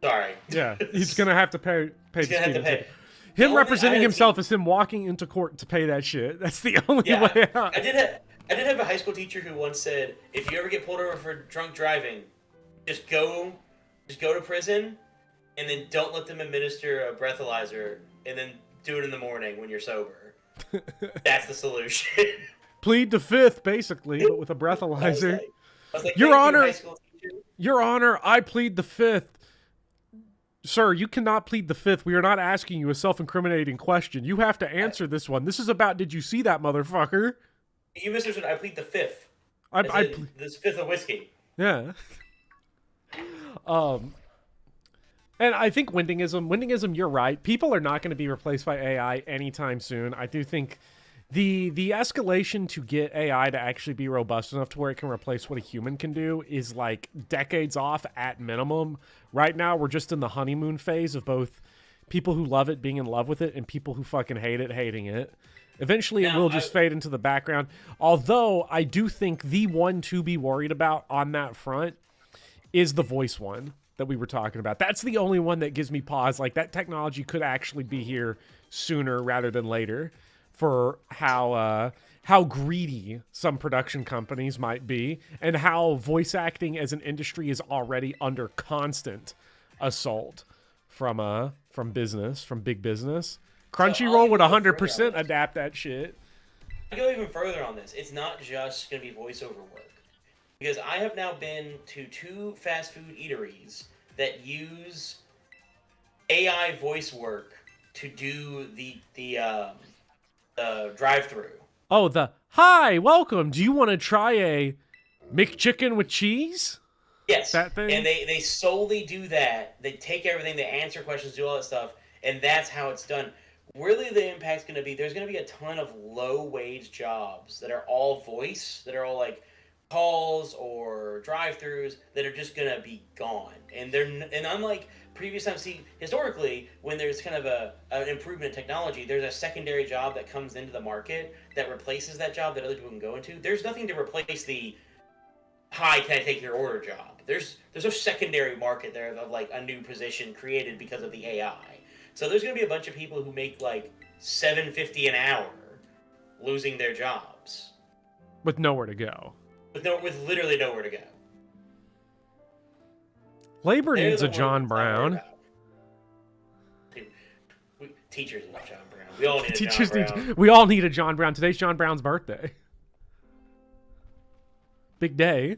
Sorry. Yeah, he's going to have to pay the speeding ticket. Him representing himself is him walking into court to pay that shit. That's the only way out. I did have a high school teacher who once said, if you ever get pulled over for drunk driving, just go to prison, and then don't let them administer a breathalyzer, and then do it in the morning when you're sober. That's the solution. Plead the fifth, basically, but with a breathalyzer. I was like, Your Honor, I plead the fifth. Sir, you cannot plead the fifth. We are not asking you a self-incriminating question. You have to answer this one. This is about, did you see that motherfucker? You misunderstood. I plead the fifth. This fifth of whiskey. Yeah. And I think Windingism, you're right. People are not going to be replaced by AI anytime soon. I do think the escalation to get AI to actually be robust enough to where it can replace what a human can do is like decades off at minimum. Right now, we're just in the honeymoon phase of both people who love it being in love with it and people who fucking hate it hating it. Eventually, it will just fade into the background. Although, I do think the one to be worried about on that front is the voice one that we were talking about. That's the only one that gives me pause. Like, that technology could actually be here sooner rather than later for how greedy some production companies might be and how voice acting as an industry is already under constant assault from big business. Crunchyroll would 100% adapt that shit. I go even further on this. It's not just going to be voiceover work. Because I have now been to 2 fast food eateries that use AI voice work to do the drive-through. Oh, hi, welcome. Do you want to try a McChicken with cheese? Yes. That thing? And they solely do that. They take everything, they answer questions, do all that stuff, and that's how it's done. Really, the impact's going to be, there's going to be a ton of low-wage jobs that are all voice, that are all like calls or drive-thrus that are just gonna be gone, and unlike previous times, see, historically, when there's kind of an improvement in technology, there's a secondary job that comes into the market that replaces that job that other people can go into. There's nothing to replace the "Hi, can I take your order?" job. There's no secondary market there of like a new position created because of the AI. So there's gonna be a bunch of people who make like $7.50 an hour losing their jobs with nowhere to go. With literally nowhere to go. Labor needs a John Brown. Teachers need a John Brown. We all need a John Brown. We all need a John Brown. Today's John Brown's birthday. Big day.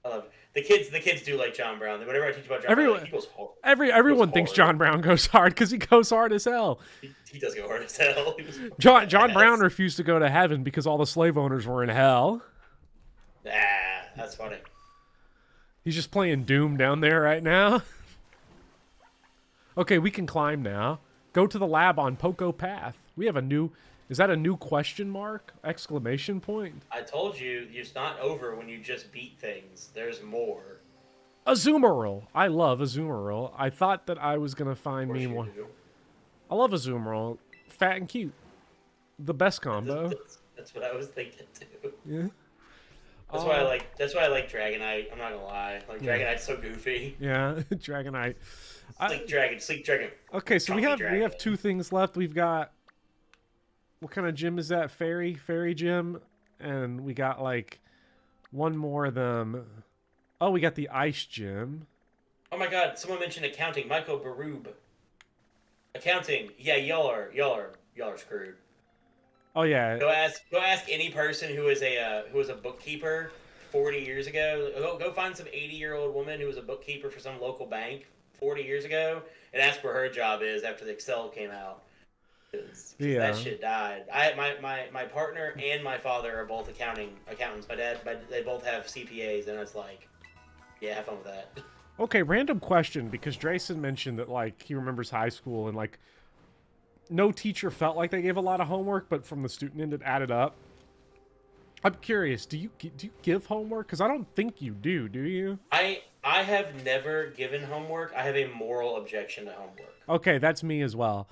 I love it. The kids do like John Brown. Whenever I teach about John Brown, he goes hard. Everyone thinks John Brown goes hard because he goes hard as hell. He does go hard as hell. John Brown refused to go to heaven because all the slave owners were in hell. That's funny. He's just playing Doom down there right now. Okay, we can climb now. Go to the lab on Poco Path. We have a new... Is that a new question mark? Exclamation point? I told you, it's not over when you just beat things. There's more. Azumarill. I love Azumarill. I thought that I was going to find me one. I love Azumarill. Fat and cute. The best combo. That's what I was thinking too. Yeah. That's why I like Dragonite. I'm not gonna lie. Like Dragonite's so goofy. Yeah, Dragonite. Sleek Dragon. Okay, so we have 2 things left. We've got, what kind of gym is that? Fairy gym, and we got like one more of them. Oh, we got the ice gym. Oh my God! Someone mentioned accounting. Michael Baroob. Accounting. Yeah, y'all are screwed. Oh yeah. Go ask any person who was a bookkeeper 40 years ago. Go find some 80-year-old woman who was a bookkeeper for some local bank 40 years ago, and ask where her job is after the Excel came out. Cause that shit died. My partner and my father are both accountants. They both have CPAs, and it's like, yeah, have fun with that. Okay, random question, because Drayson mentioned that like he remembers high school and like no teacher felt like they gave a lot of homework, but from the student end it added up. I'm curious, do you give homework? Because I don't think you do you? I have never given homework. I have a moral objection to homework. Okay, that's me as well.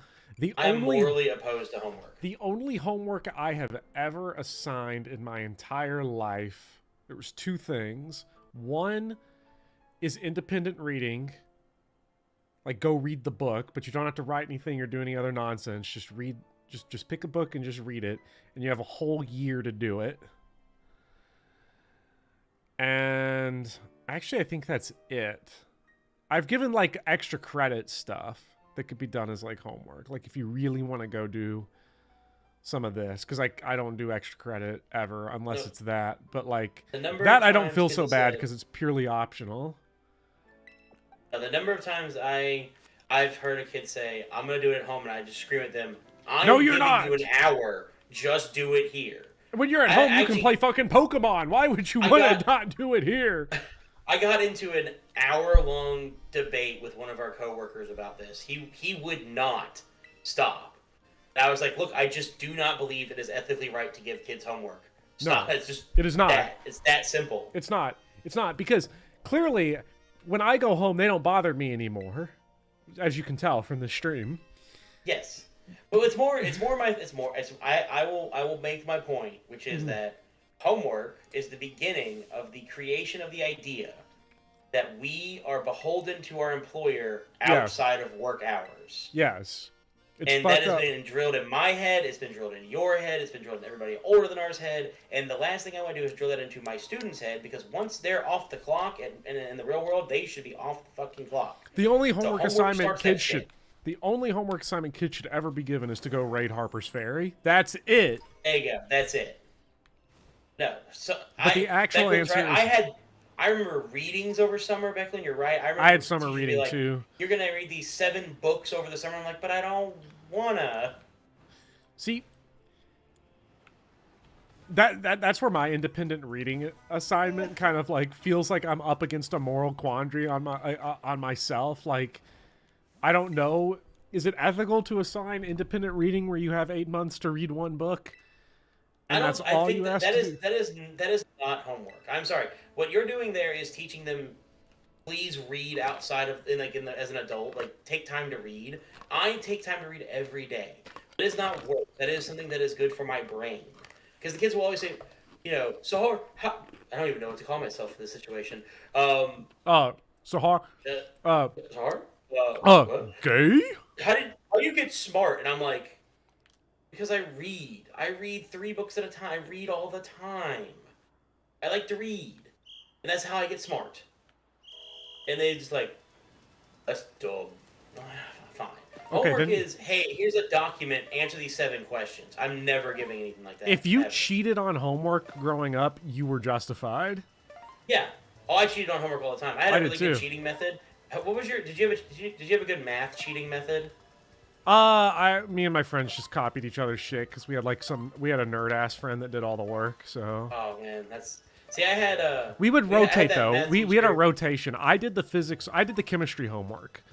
I'm morally opposed to homework. The only homework I have ever assigned in my entire life, there was 2 things. One is independent reading. Like, go read the book, but you don't have to write anything or do any other nonsense. Just read, just pick a book and just read it, and you have a whole year to do it. And actually, I think that's it. I've given like extra credit stuff that could be done as like homework. Like if you really want to go do some of this, because like I don't do extra credit ever unless it's that. But like that, I don't feel so bad because it's purely optional. The number of times I've heard a kid say, "I'm gonna do it at home," and I just scream at them, "No, you're not. You an hour. Just do it here." When you're at home, you can play fucking Pokemon. Why would you want to not do it here? I got into an hour-long debate with one of our coworkers about this. He would not stop. I was like, look, I just do not believe it is ethically right to give kids homework. Stop. No, It's just it is not. It's that simple. It's not. It's not, because clearly when I go home, they don't bother me anymore, as you can tell from the stream. Yes. But I will make my point, which is that homework is the beginning of the creation of the idea that we are beholden to our employer outside of work hours. Yes. And that has been drilled in my head, it's been drilled in your head, it's been drilled in everybody older than ours head, and the last thing I want to do is drill that into my students' head, because once they're off the clock and in the real world, they should be off the fucking clock. The only homework assignment kids should ever be given is to go raid Harper's Ferry. That's it. There you go. That's it. No. So but the actual answer is... I remember readings over summer, Becklin. You're right. I had summer reading too. You're gonna read these 7 books over the summer. I'm like, but I don't wanna. See, that's where my independent reading assignment kind of like feels like I'm up against a moral quandary on myself. Like, I don't know. Is it ethical to assign independent reading where you have 8 months to read one book? And that's all you ask to do? That is not homework. I'm sorry. What you're doing there is teaching them, please read outside of, as an adult. Like, take time to read. I take time to read every day. It is not work. That is something that is good for my brain. Because the kids will always say, Sahar, I don't even know what to call myself in this situation. Sahar. Sahar? Gay? How do you get smart? And I'm like, because I read. I read 3 books at a time. I read all the time. I like to read. And that's how I get smart. And they just like, that's dumb. Fine. Okay, Homework is, hey, here's a document, answer these 7 questions. I'm never giving anything like that. If you cheated on homework growing up, you were justified. Yeah. Oh, I cheated on homework all the time. I had a really good cheating method. What was your, did you have a good math cheating method? Me and my friends just copied each other's shit because we had a nerd ass friend that did all the work. So. Oh man, see, I had we would rotate though. We had a rotation. I did the chemistry homework.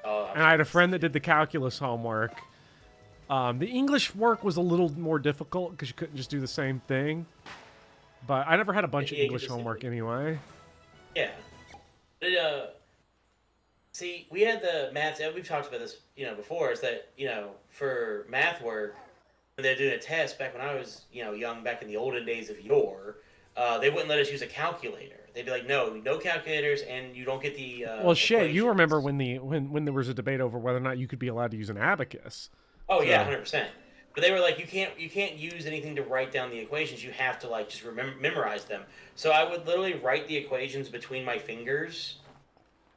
And I had a friend that did the calculus homework. The English work was a little more difficult because you couldn't just do the same thing. But I never had a bunch of English homework anyway. Yeah. See, we had the math, and we've talked about this, before, is that, for math work, when they're doing a test back when I was, young, back in the olden days of yore, they wouldn't let us use a calculator. They'd be like, no calculators, and you don't get the well, shit, equations. You remember when there was a debate over whether or not you could be allowed to use an abacus. Oh, yeah, 100%. But they were like, you can't use anything to write down the equations. You have to, just memorize them. So I would literally write the equations between my fingers.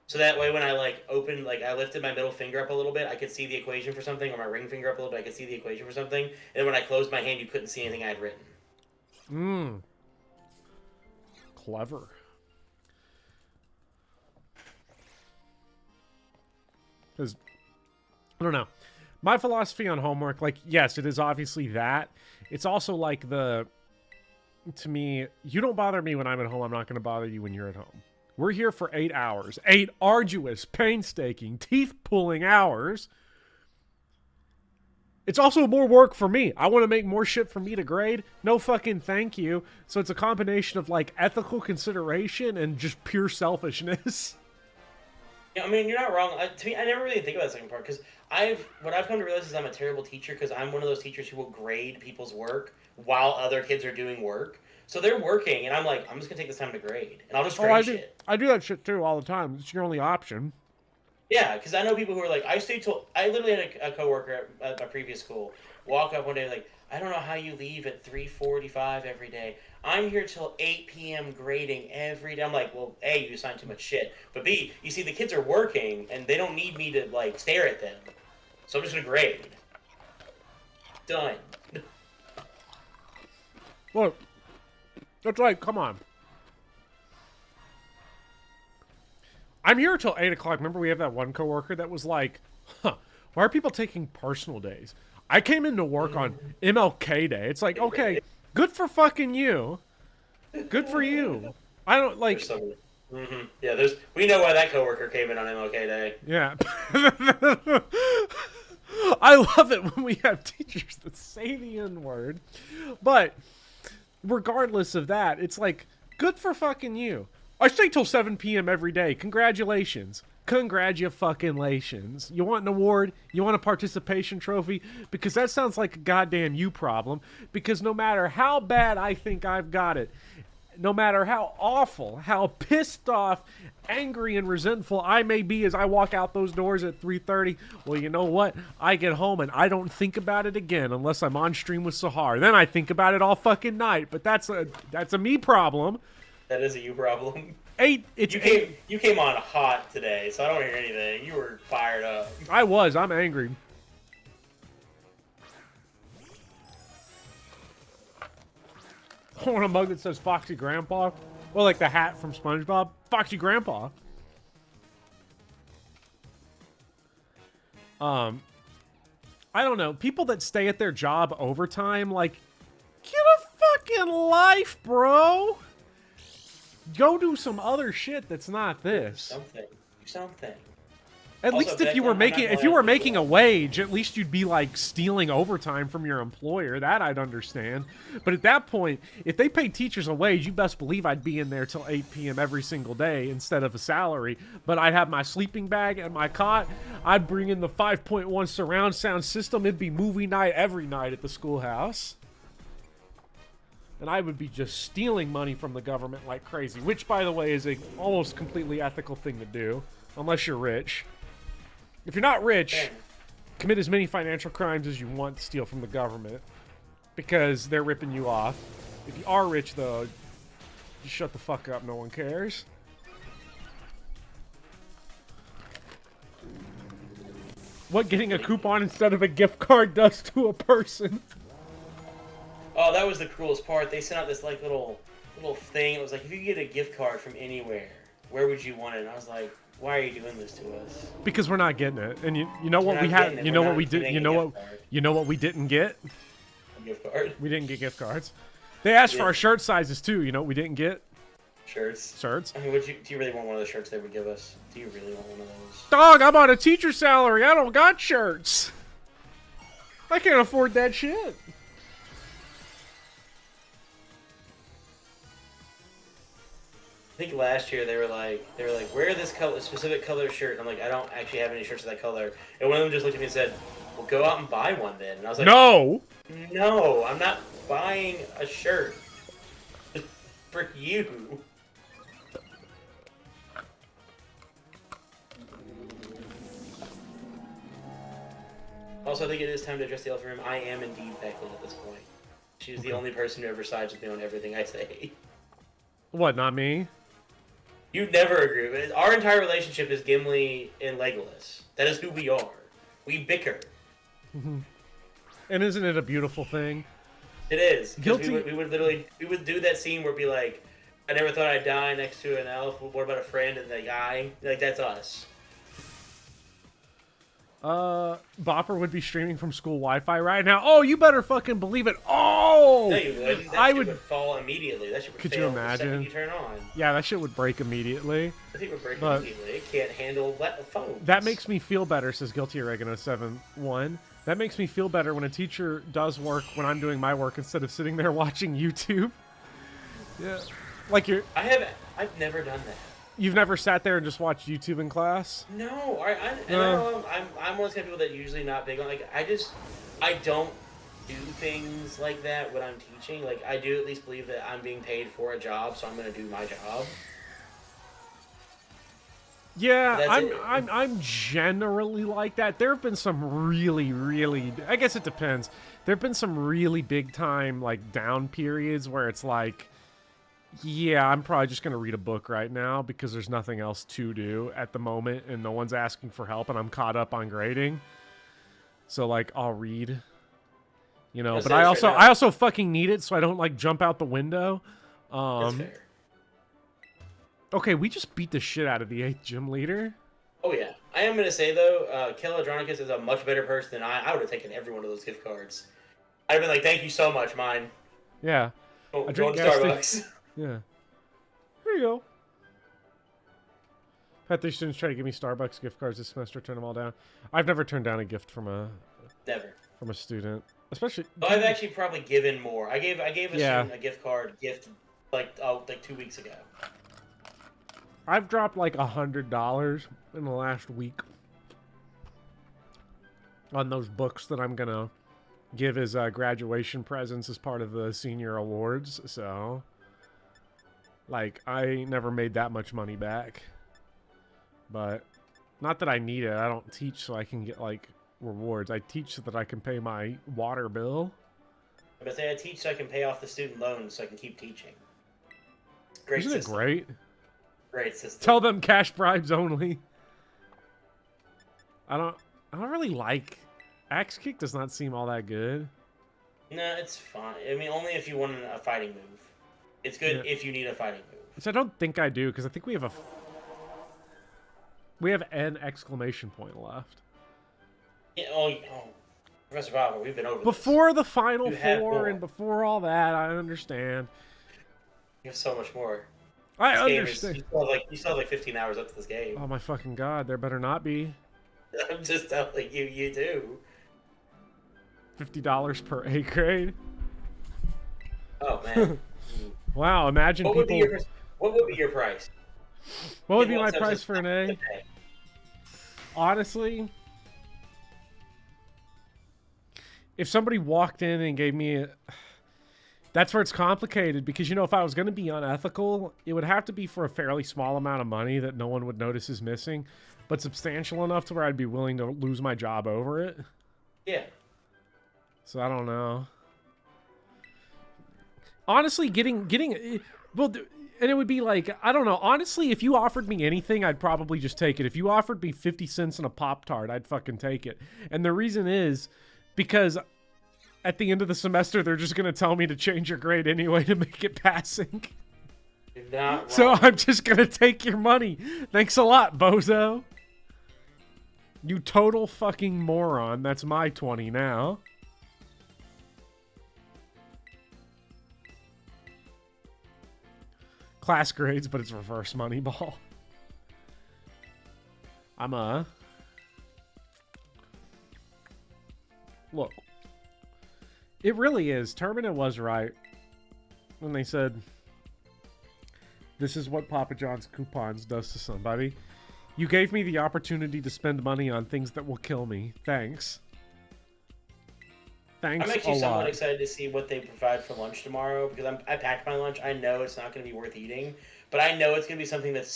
So that way when I, I lifted my middle finger up a little bit, I could see the equation for something, or my ring finger up a little bit, I could see the equation for something. And then when I closed my hand, you couldn't see anything I had written. Clever. Because, I don't know. My philosophy on homework, yes, it is obviously that. It's also to me, you don't bother me when I'm at home, I'm not going to bother you when you're at home. We're here for 8 hours. 8 arduous, painstaking, teeth-pulling hours. It's also more work for me. I want to make more shit for me to grade. No fucking thank you. So it's a combination of, ethical consideration and just pure selfishness. Yeah, I mean, you're not wrong. To me, I never really think about the second part, because what I've come to realize is I'm a terrible teacher, because I'm one of those teachers who will grade people's work while other kids are doing work. So they're working, and I'm like, I'm just going to take this time to grade. And I'll just grade shit. I do that shit, too, all the time. It's your only option. Yeah, because I know people who are like, I literally had a coworker at my previous school walk up one day like, I don't know how you leave at 3:45 every day. I'm here till 8 p.m. grading every day. I'm like, well, A, you assign too much shit. But B, you see, the kids are working, and they don't need me to, stare at them. So I'm just going to grade. Done. Look. That's right, come on. I'm here till 8 o'clock. Remember we have that one coworker that was like, why are people taking personal days? I came into work on MLK Day. It's like, okay, good for fucking you. Good for you. I don't, Yeah, we know why that coworker came in on MLK Day. Yeah. I love it when we have teachers that say the N-word. But regardless of that, it's like, good for fucking you. I stay till 7 p.m. every day. Congratulations. Congratulations. You want an award? You want a participation trophy? Because that sounds like a goddamn you problem. Because no matter how bad I think I've got it, no matter how awful, how pissed off, angry, and resentful I may be as I walk out those doors at 3:30, well, you know what? I get home and I don't think about it again unless I'm on stream with Sahar. Then I think about it all fucking night. But that's a me problem. That is a you problem. You came on hot today, so I don't hear anything. You were fired up. I'm angry. I want a mug that says Foxy Grandpa. Or like the hat from SpongeBob. Foxy Grandpa. I don't know. People that stay at their job overtime, like, get a fucking life, bro. Go do some other shit that's not this. Do something. At least if you were making a wage, at least you'd be like stealing overtime from your employer. That I'd understand. But at that point, if they paid teachers a wage, you best believe I'd be in there till 8 p.m. every single day instead of a salary. But I'd have my sleeping bag and my cot. I'd bring in the 5.1 surround sound system. It'd be movie night every night at the schoolhouse. And I would be just stealing money from the government like crazy. Which, by the way, is a almost completely ethical thing to do. Unless you're rich. If you're not rich, commit as many financial crimes as you want to steal from the government. Because they're ripping you off. If you are rich, though, just shut the fuck up. No one cares. What getting a coupon instead of a gift card does to a person. Oh, that was the cruelest part. They sent out this like little thing. It was like, if you could get a gift card from anywhere, where would you want it? And I was like, why are you doing this to us? Because we're not getting it. And you know what we had? You know what we did? You know what we didn't get? A gift card. We didn't get gift cards. They asked for our shirt sizes too. You know what we didn't get? Shirts. Shirts. I mean, do you really want one of the shirts they would give us? Do you really want one of those? Dog, I'm on a teacher salary. I don't got shirts. I can't afford that shit. I think last year they were like, wear this specific color shirt. And I'm like, I don't actually have any shirts of that color. And one of them just looked at me and said, well, go out and buy one then. And I was like, no, I'm not buying a shirt for you. Also, I think it is time to address the elephant room. I am indeed Becklin at this point. She's the only person who ever sides with me on everything I say. What, not me? You never agree with it. Our entire relationship is Gimli and Legolas. That is who we are. We bicker. And isn't it a beautiful thing? It is. Guilty. We would do that scene where it'd be like, I never thought I'd die next to an elf. What about a friend and the guy? Like, that's us. Bopper would be streaming from school Wi-Fi right now. Oh, you better fucking believe it. Oh! No, you wouldn't. That shit would fall immediately. That shit would Could fail you imagine? the second you turn on. Yeah, that shit would break immediately. I think it would break immediately. It can't handle phones. That makes me feel better, says Guilty Oregano 71. That makes me feel better when a teacher does work when I'm doing my work instead of sitting there watching YouTube. Yeah. Like I've never done that. You've never sat there and just watched YouTube in class? No, I'm one of those kind of people that usually not big on, like, I don't do things like that when I'm teaching. Like, I do at least believe that I'm being paid for a job, so I'm going to do my job. Yeah, I'm generally like that. There have been some really, I guess it depends. There have been some really big time, like, down periods where it's like, yeah, I'm probably just going to read a book right now because there's nothing else to do at the moment and no one's asking for help and I'm caught up on grading. So, like, I'll read, you know, but I also fucking need it so I don't, like, jump out the window. That's fair. Okay, we just beat the shit out of the 8th gym leader. Oh, yeah. I am going to say, though, Keladronicus is a much better person than I would have taken every one of those gift cards. I'd have been like, thank you so much, mine. Yeah. Go to Starbucks. Yeah. Here you go. Had these students try to give me Starbucks gift cards this semester, turn them all down. I've never turned down a gift from a student, especially. Well, I've actually probably given more. I gave a student a gift card like 2 weeks ago. I've dropped like $100 in the last week on those books that I'm gonna give as graduation presents as part of the senior awards. So, like, I never made that much money back. But not that I need it. I don't teach so I can get like rewards. I teach so that I can pay my water bill. I would say I teach so I can pay off the student loans so I can keep teaching. Great Isn't system. it great? Great system. Tell them cash bribes only. I don't really like Axe Kick. Does not seem all that good. No, it's fine. I mean, only if you want a fighting move. It's good if you need a fighting move. Which I don't think I do, because I think we have an exclamation point left. Yeah, oh, Professor Bauer, we've been over before the Final Four and before all that. I understand. You have so much more. I understand. You still have like 15 hours up to this game. Oh my fucking god! There better not be. I'm just telling you, you do. $50 per A grade. Oh man. Wow! Imagine what people. What would be your price? What would be my price for an A? Honestly, if somebody walked in and gave me that's where it's complicated, because, you know, if I was going to be unethical, it would have to be for a fairly small amount of money that no one would notice is missing, but substantial enough to where I'd be willing to lose my job over it. Yeah. So I don't know. Honestly, well, and it would be like, I don't know. Honestly, if you offered me anything, I'd probably just take it. If you offered me 50 cents and a Pop-Tart, I'd fucking take it. And the reason is because at the end of the semester, they're just going to tell me to change your grade anyway to make it passing. You're not wrong. So I'm just going to take your money. Thanks a lot, bozo. You total fucking moron. That's my 20 now. Class grades, but it's reverse Moneyball. Look. It really is. Terminate was right when they said, this is what Papa John's coupons does to somebody. You gave me the opportunity to spend money on things that will kill me. Thanks. Thanks a lot. I'm actually somewhat excited to see what they provide for lunch tomorrow, because I packed my lunch. I know it's not going to be worth eating, but I know it's going to be something that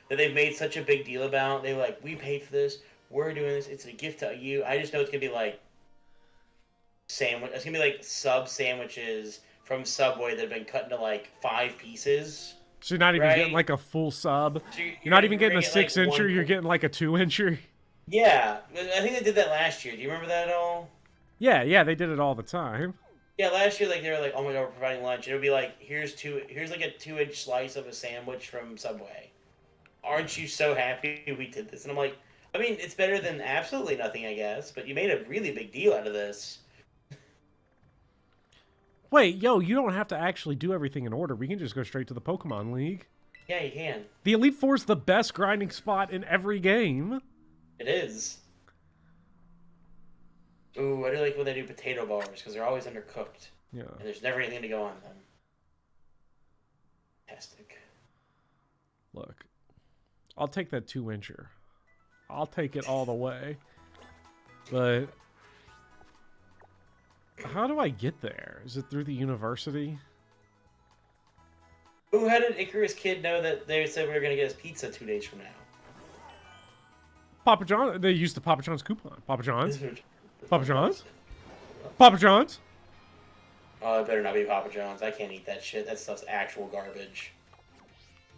they've made such a big deal about. They're like, we paid for this. We're doing this. It's a gift to you. I just know it's going to be like sandwich. It's going to be like sub sandwiches from Subway that have been cut into like 5 pieces. So you're not even getting like a full sub. So you're not even getting a 6-incher. Like you're getting like a 2-incher. Yeah, I think they did that last year. Do you remember that at all? Yeah, they did it all the time. Yeah, last year, like, they were like, oh my god, we're providing lunch. And it would be like, here's like a 2-inch slice of a sandwich from Subway. Aren't you so happy we did this? And I'm like, I mean, it's better than absolutely nothing, I guess, but you made a really big deal out of this. Wait, yo, you don't have to actually do everything in order. We can just go straight to the Pokemon League. Yeah, you can. The Elite Four is the best grinding spot in every game. It is. Ooh, I do like when they do potato bars, because they're always undercooked. Yeah. And there's never anything to go on them. Fantastic. Look, I'll take that 2-incher. I'll take it all the way. But how do I get there? Is it through the university? Ooh, how did Icarus Kid know that they said we were going to get us pizza 2 days from now? Papa John. They used the Papa John's coupon. Papa John's? Papa John's? Papa John's? Oh, it better not be Papa John's. I can't eat that shit. That stuff's actual garbage.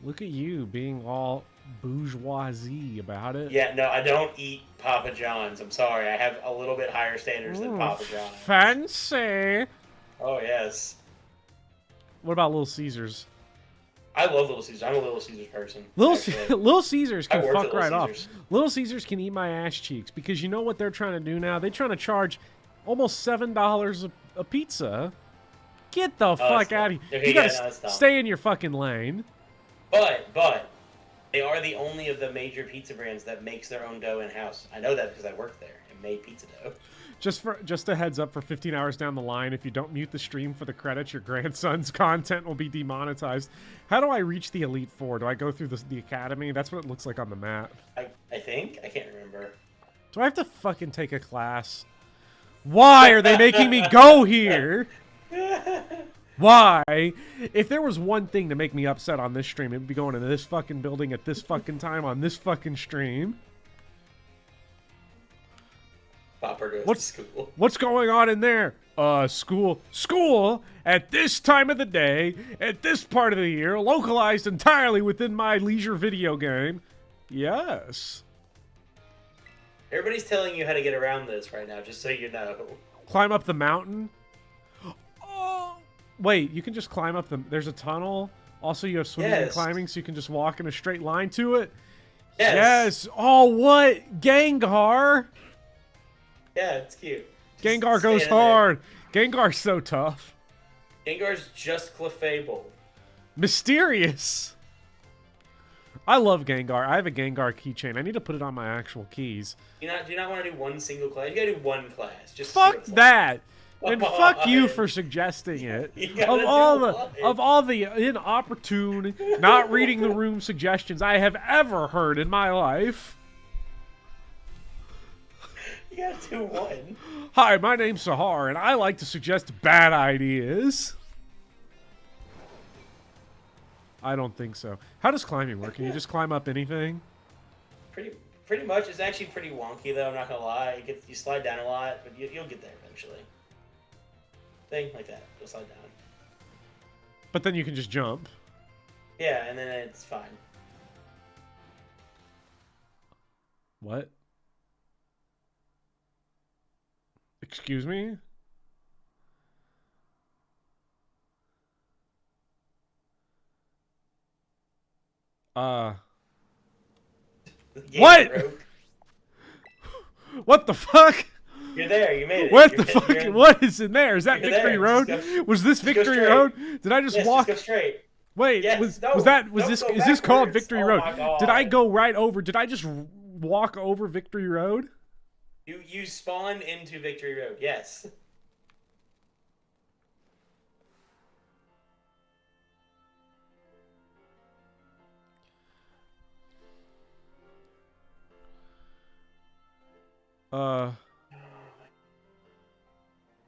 Look at you being all bourgeoisie about it. Yeah, no, I don't eat Papa John's. I'm sorry. I have a little bit higher standards than Papa John's. Fancy. Oh, yes. What about Little Caesars? I love Little Caesars. I'm a Little Caesars person. Little Caesars can fuck right off. Caesars. Little Caesars can eat my ass cheeks, because you know what they're trying to do now? They're trying to charge almost $7 a pizza. Get the fuck out of here. Okay, You gotta stay in your fucking lane. But They are the only of the major pizza brands that makes their own dough in-house. I know that because I worked there and made pizza dough. Just a heads up for 15 hours down the line, if you don't mute the stream for the credits, your grandson's content will be demonetized. How do I reach the Elite Four? Do I go through the academy? That's what it looks like on the map. I think? I can't remember. Do I have to fucking take a class? Why are they making me go here? Why? If there was one thing to make me upset on this stream, it would be going to this fucking building at this fucking time on this fucking stream. Popper goes to school. What's going on in there? School. School at this time of the day, at this part of the year, localized entirely within my leisure video game. Yes. Everybody's telling you how to get around this right now, just so you know. Climb up the mountain. Oh, wait, you can just climb up the... There's a tunnel. Also, you have swimming and climbing, so you can just walk in a straight line to it. Yes. Oh, what? Gengar. Yeah, it's cute. Gengar goes hard. Gengar's so tough. Gengar's just Clefable. Mysterious. I love Gengar. I have a Gengar keychain. I need to put it on my actual keys. Do you not want to do one single class? You gotta do one class. Just fuck that. And fuck you for suggesting it. Of all the inopportune, not reading the room suggestions I have ever heard in my life. You gotta do one. Hi, my name's Sahar, and I like to suggest bad ideas. I don't think so. How does climbing work? Can you just climb up anything? Pretty much. It's actually pretty wonky, though. I'm not gonna lie. You slide down a lot, but you'll get there eventually. Thing like that. You'll slide down. But then you can just jump. Yeah, and then it's fine. What? Excuse me? What? What the fuck? You're there. You made it. What the fuck? What is in there? Is that Victory Road? Was this Victory Road? Did I just walk? Just go straight. Wait, yes, is this called Victory Road? Did I go right over? Did I just walk over Victory Road? You spawned into Victory Road. Yes.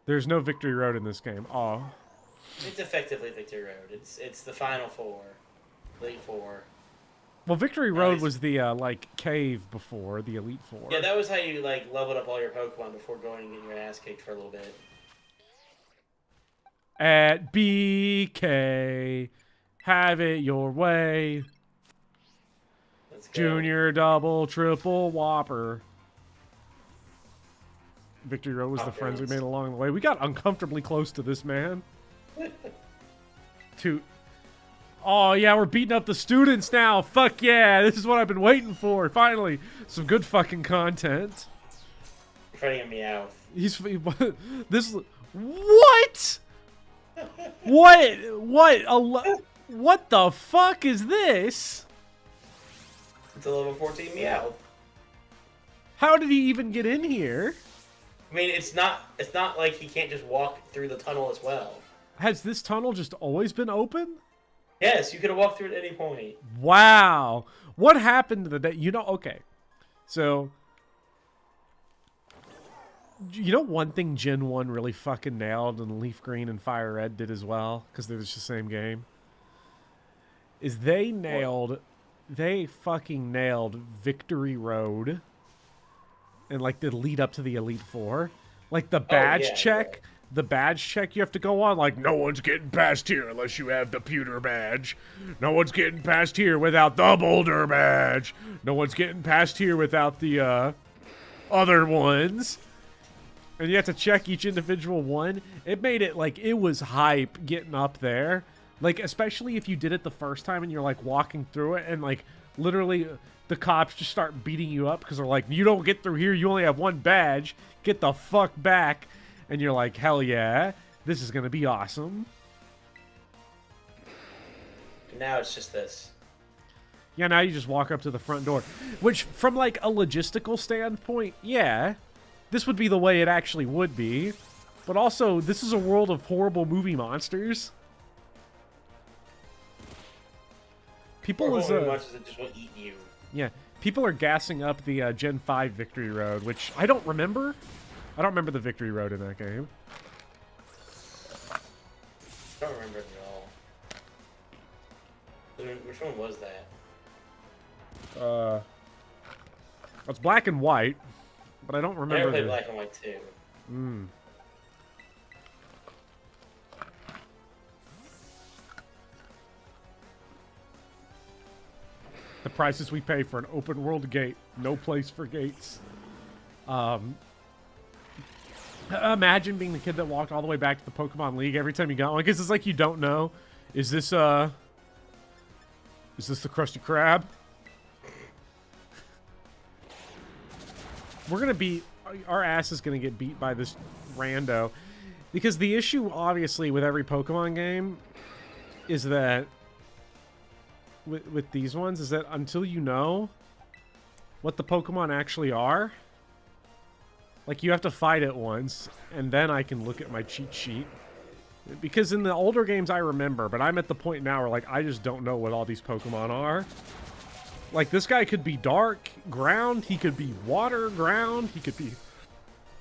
There's no Victory Road in this game. Oh. It's effectively Victory Road. It's the final four. Elite Four. Well, Victory Road was the, like, cave before, the Elite Four. Yeah, that was how you, like, leveled up all your Pokemon before going and getting your ass kicked for a little bit. At BK, have it your way. Let's go. Junior, double, triple, whopper. Victory Road was the friends we made along the way. We got uncomfortably close to this man. Oh, yeah, we're beating up the students now. Fuck yeah, this is what I've been waiting for. Finally, some good fucking content. You're fighting a Meowth. What? What the fuck is this? It's a level 14 Meowth. How did he even get in here? I mean, it's not like he can't just walk through the tunnel as well. Has this tunnel just always been open? Yes, you could have walked through it at any point. Wow. What happened to the day? You know, okay. So, you know one thing Gen 1 really fucking nailed and Leaf Green and Fire Red did as well? Because they're just the same game. Is they fucking nailed Victory Road. And, like, the lead up to the Elite Four. Like, the badge check. Yeah. The badge check you have to go on. Like, no one's getting past here unless you have the pewter badge. No one's getting past here without the boulder badge. No one's getting past here without the, other ones. And you have to check each individual one. It made it, like, it was hype getting up there. Like, especially if you did it the first time and you're, like, walking through it and, like, literally the cops just start beating you up because they're like, you don't get through here, you only have one badge. Get the fuck back. And you're like, hell yeah, this is going to be awesome. Now it's just this. Yeah, now you just walk up to the front door. Which, from like a logistical standpoint, yeah, this would be the way it actually would be. But also, this is a world of horrible movie monsters. People monsters that just want to eat you. Yeah, people are gassing up the Gen 5 Victory Road, which I don't remember. I don't remember the Victory Road in that game. I don't remember it at all. Which one was that? It's black and white, but I don't remember. I never played black and white too. The prices we pay for an open world gate. No place for gates. Imagine being the kid that walked all the way back to the Pokemon League every time you got one, because it's like you don't know. Is this the Krusty Krab? We're gonna be, our ass is gonna get beat by this rando, because the issue obviously with every Pokemon game is that with these ones is that until you know what the Pokemon actually are, like, you have to fight it once, and then I can look at my cheat sheet. Because in the older games I remember, but I'm at the point now where, like, I just don't know what all these Pokemon are. Like, this guy could be dark, ground, he could be water, ground, he could be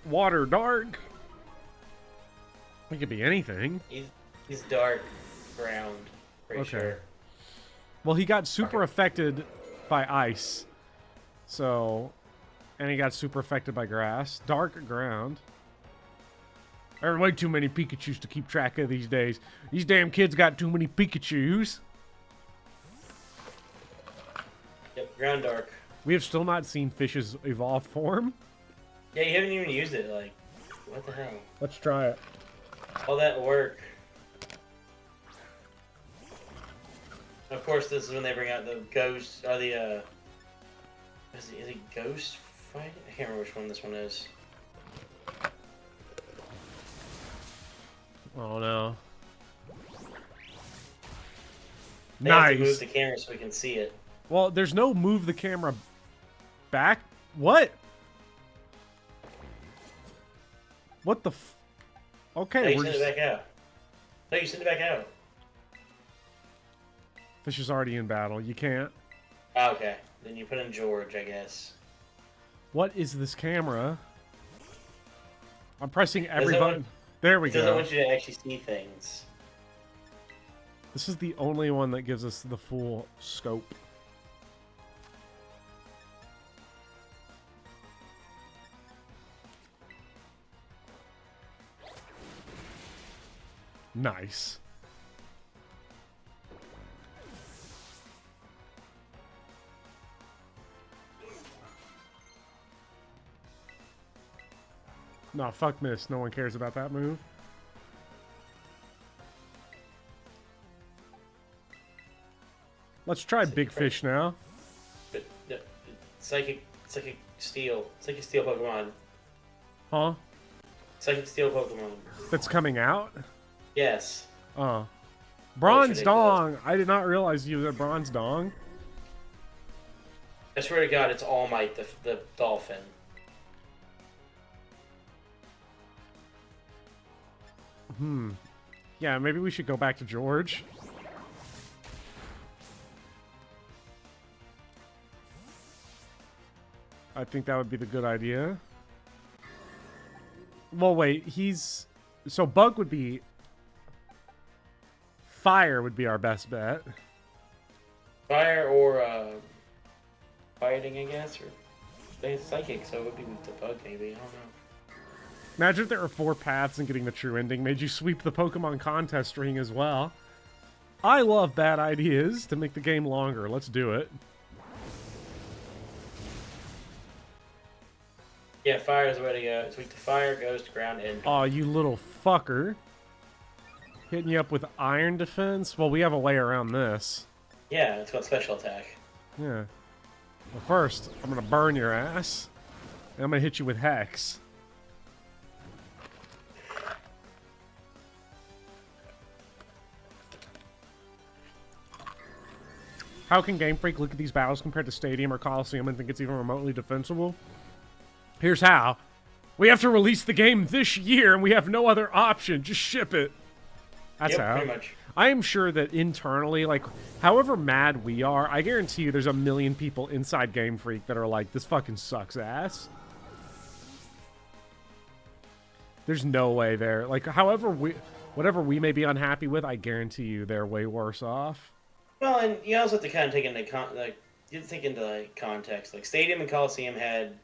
water, dark. He could be anything. He's dark, ground, pretty sure. Well, he got super affected by ice. So, and he got super affected by grass. Dark ground. There are way too many Pikachus to keep track of these days. These damn kids got too many Pikachus. Yep, ground dark. We have still not seen Fish's evolved form. Yeah, you haven't even used it. Like, what the hell? Let's try it. All that work. Of course, this is when they bring out the ghost, or the, is it ghost fight? I can't remember which one this one is. Oh no. They have to move the camera so we can see it. Well, there's no move the camera back. What? What the f... Okay, no, you send it back out. No, you send it back out. Fish is already in battle. You can't. Oh, okay. Then you put in George, I guess. What is this camera? I'm pressing every button. There we go. It doesn't want you to actually see things. This is the only one that gives us the full scope. Nice. No, fuck Miss. No one cares about that move. Let's try Big Fish now. Psychic Steel. Psychic Steel Pokemon. Huh? Psychic Steel Pokemon. That's coming out? Yes. Bronze Dong! I did not realize you was a Bronze Dong. I swear to God, it's All Might, the dolphin. Yeah, maybe we should go back to George. I think that would be the good idea. Well, wait, he's... So Bug would be... Fire would be our best bet. Fire or, fighting, I guess, or... It's psychic, so it would be with the Bug, maybe. I don't know. Imagine if there were 4 paths and getting the true ending made you sweep the Pokemon contest ring as well. I love bad ideas to make the game longer. Let's do it. Yeah, fire is the way to go. It's weak to fire, ghost, ground, and... Aw, you little fucker. Hitting you up with iron defense? Well, we have a way around this. Yeah, it's called special attack. Yeah. Well, first, I'm gonna burn your ass. And I'm gonna hit you with Hex. How can Game Freak look at these battles compared to Stadium or Coliseum and think it's even remotely defensible? Here's how. We have to release the game this year, and we have no other option. Just ship it. That's how. Pretty much. I am sure that internally, like, however mad we are, I guarantee you there's a million people inside Game Freak that are like, this fucking sucks ass. There's no way they're, like, whatever we may be unhappy with, I guarantee you they're way worse off. Well, and you also have to kind of take into context. Like, Stadium and Coliseum had,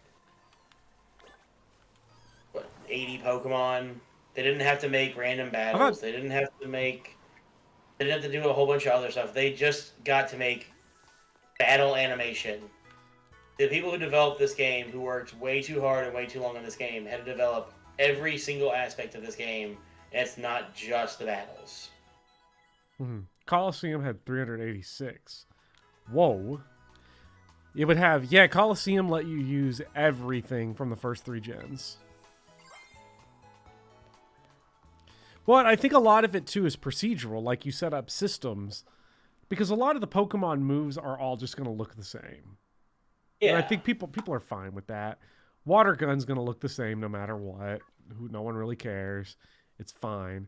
what, 80 Pokemon? They didn't have to make random battles. They didn't have to do a whole bunch of other stuff. They just got to make battle animation. The people who developed this game, who worked way too hard and way too long on this game, had to develop every single aspect of this game, and it's not just the battles. Coliseum had 386. Whoa. It would have, Coliseum let you use everything from the first 3 gens. But I think a lot of it, too, is procedural. Like, you set up systems. Because a lot of the Pokemon moves are all just going to look the same. Yeah. And I think people are fine with that. Water Gun's going to look the same no matter what. No one really cares. It's fine.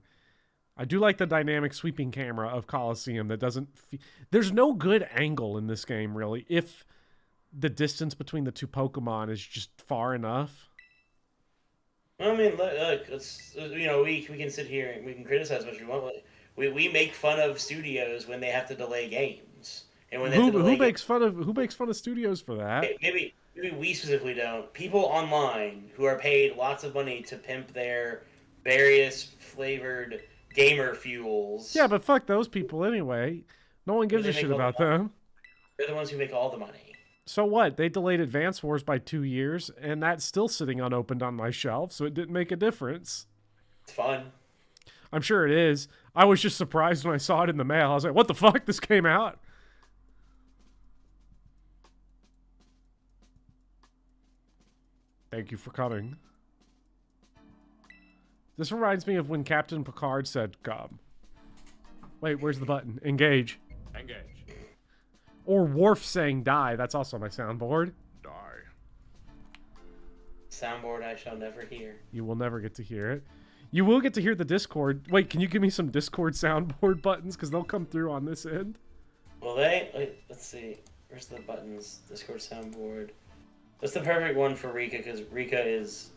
I do like the dynamic sweeping camera of Coliseum that doesn't... There's no good angle in this game, really, if the distance between the 2 Pokemon is just far enough. I mean, look, it's, we can sit here and we can criticize as much as we want. We make fun of studios when they have to delay games, and when who makes fun of studios for that? Maybe we specifically don't. People online who are paid lots of money to pimp their various flavored gamer fuels. Yeah, but fuck those people anyway. No one gives a shit about them. They're the ones who make all the money. So what? They delayed Advance Wars by 2 years, and that's still sitting unopened on my shelf, so it didn't make a difference. It's fun. I'm sure it is. I was just surprised when I saw it in the mail. I was like, what the fuck? This came out? Thank you for coming. This reminds me of when Captain Picard said, come. Wait, where's the button? Engage. Engage. Or Worf saying die. That's also my soundboard. Die. Soundboard I shall never hear. You will never get to hear it. You will get to hear the Discord. Wait, can you give me some Discord soundboard buttons? Because they'll come through on this end. Well, let's see. Where's the buttons? Discord soundboard. That's the perfect one for Rika, because Rika is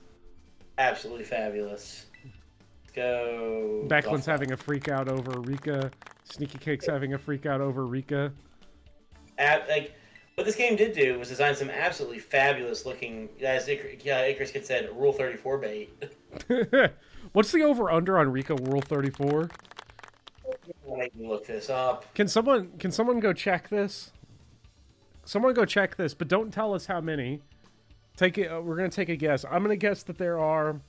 absolutely fabulous. Let's go. Becklin's having a freak out over Rika. Sneaky Cake's having a freak out over Rika. What this game did do was design some absolutely fabulous looking, as Icarus Kid said, Rule 34 bait. What's the over-under on Rika Rule 34? I can look this up. Can someone go check this? Someone go check this, but don't tell us how many. Take it. We're gonna take a guess. I'm gonna guess that there are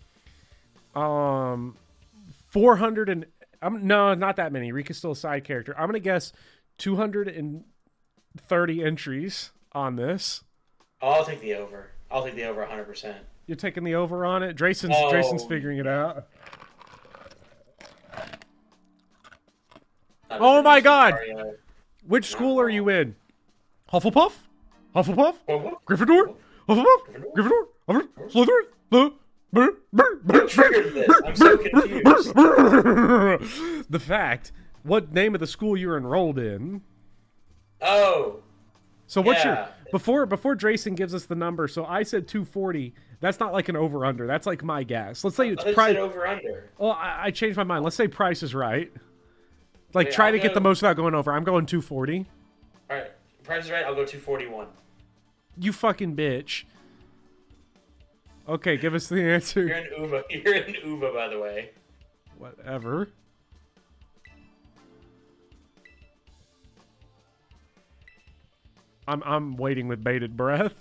400 and no, not that many. Rika's still a side character. I'm gonna guess 230 entries on this. Oh, I'll take the over. I'll take the over 100%. You're taking the over on it? Drayson's figuring it out. Oh my god! Which school are you in? Hufflepuff? Hufflepuff? Gryffindor? Hufflepuff? Gryffindor? Slytherin? What triggered this? I'm so confused. The fact. What name of the school you're enrolled in? Oh. So what's your... Before Drayson gives us the number, so I said 240. That's not like an over-under. That's like my guess. Let's say it's Price... over-under. Well, I changed my mind. Let's say Price is right. Like, try to get the most without going over. I'm going 240. All right. Price is right. I'll go 241. You fucking bitch. Okay, give us the answer. You're in Uva. You're in Uva, by the way. Whatever. I'm waiting with bated breath.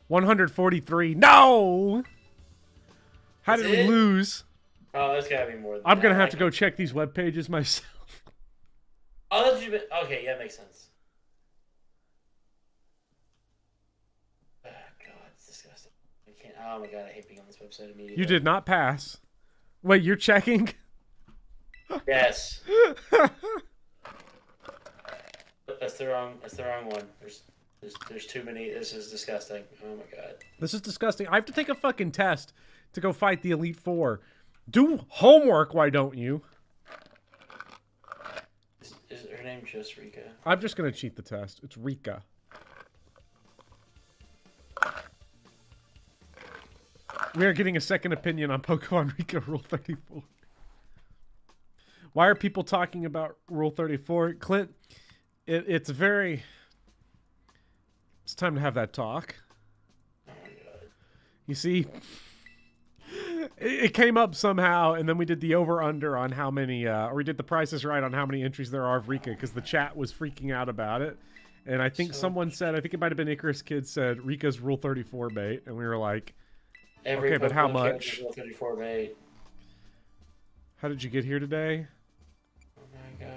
143. No! How did we lose? Oh, that's gotta be more than I'm gonna have to go check these web pages myself. Oh, that's even... Okay, yeah, that makes sense. Oh, God, it's disgusting. I can't... Oh my God, I hate being on this website immediately. You did not pass. Wait, you're checking? Yes. That's the wrong one. There's too many. This is disgusting. Oh my god. This is disgusting. I have to take a fucking test to go fight the Elite Four. Do homework, why don't you? Is her name just Rika? I'm just gonna cheat the test. It's Rika. We are getting a second opinion on Pokemon Rika Rule 34. Why are people talking about Rule 34? Clint, it's very... It's time to have that talk. Oh my god. You see, it came up somehow, and then we did the over-under on how many, or we did the prices right on how many entries there are of Rika, because the chat was freaking out about it. And I think someone said, I think it might have been Icarus Kid said, Rika's Rule 34 bait, and we were like, Every okay, but how much? Rule 34 bait. How did you get here today? Oh my god.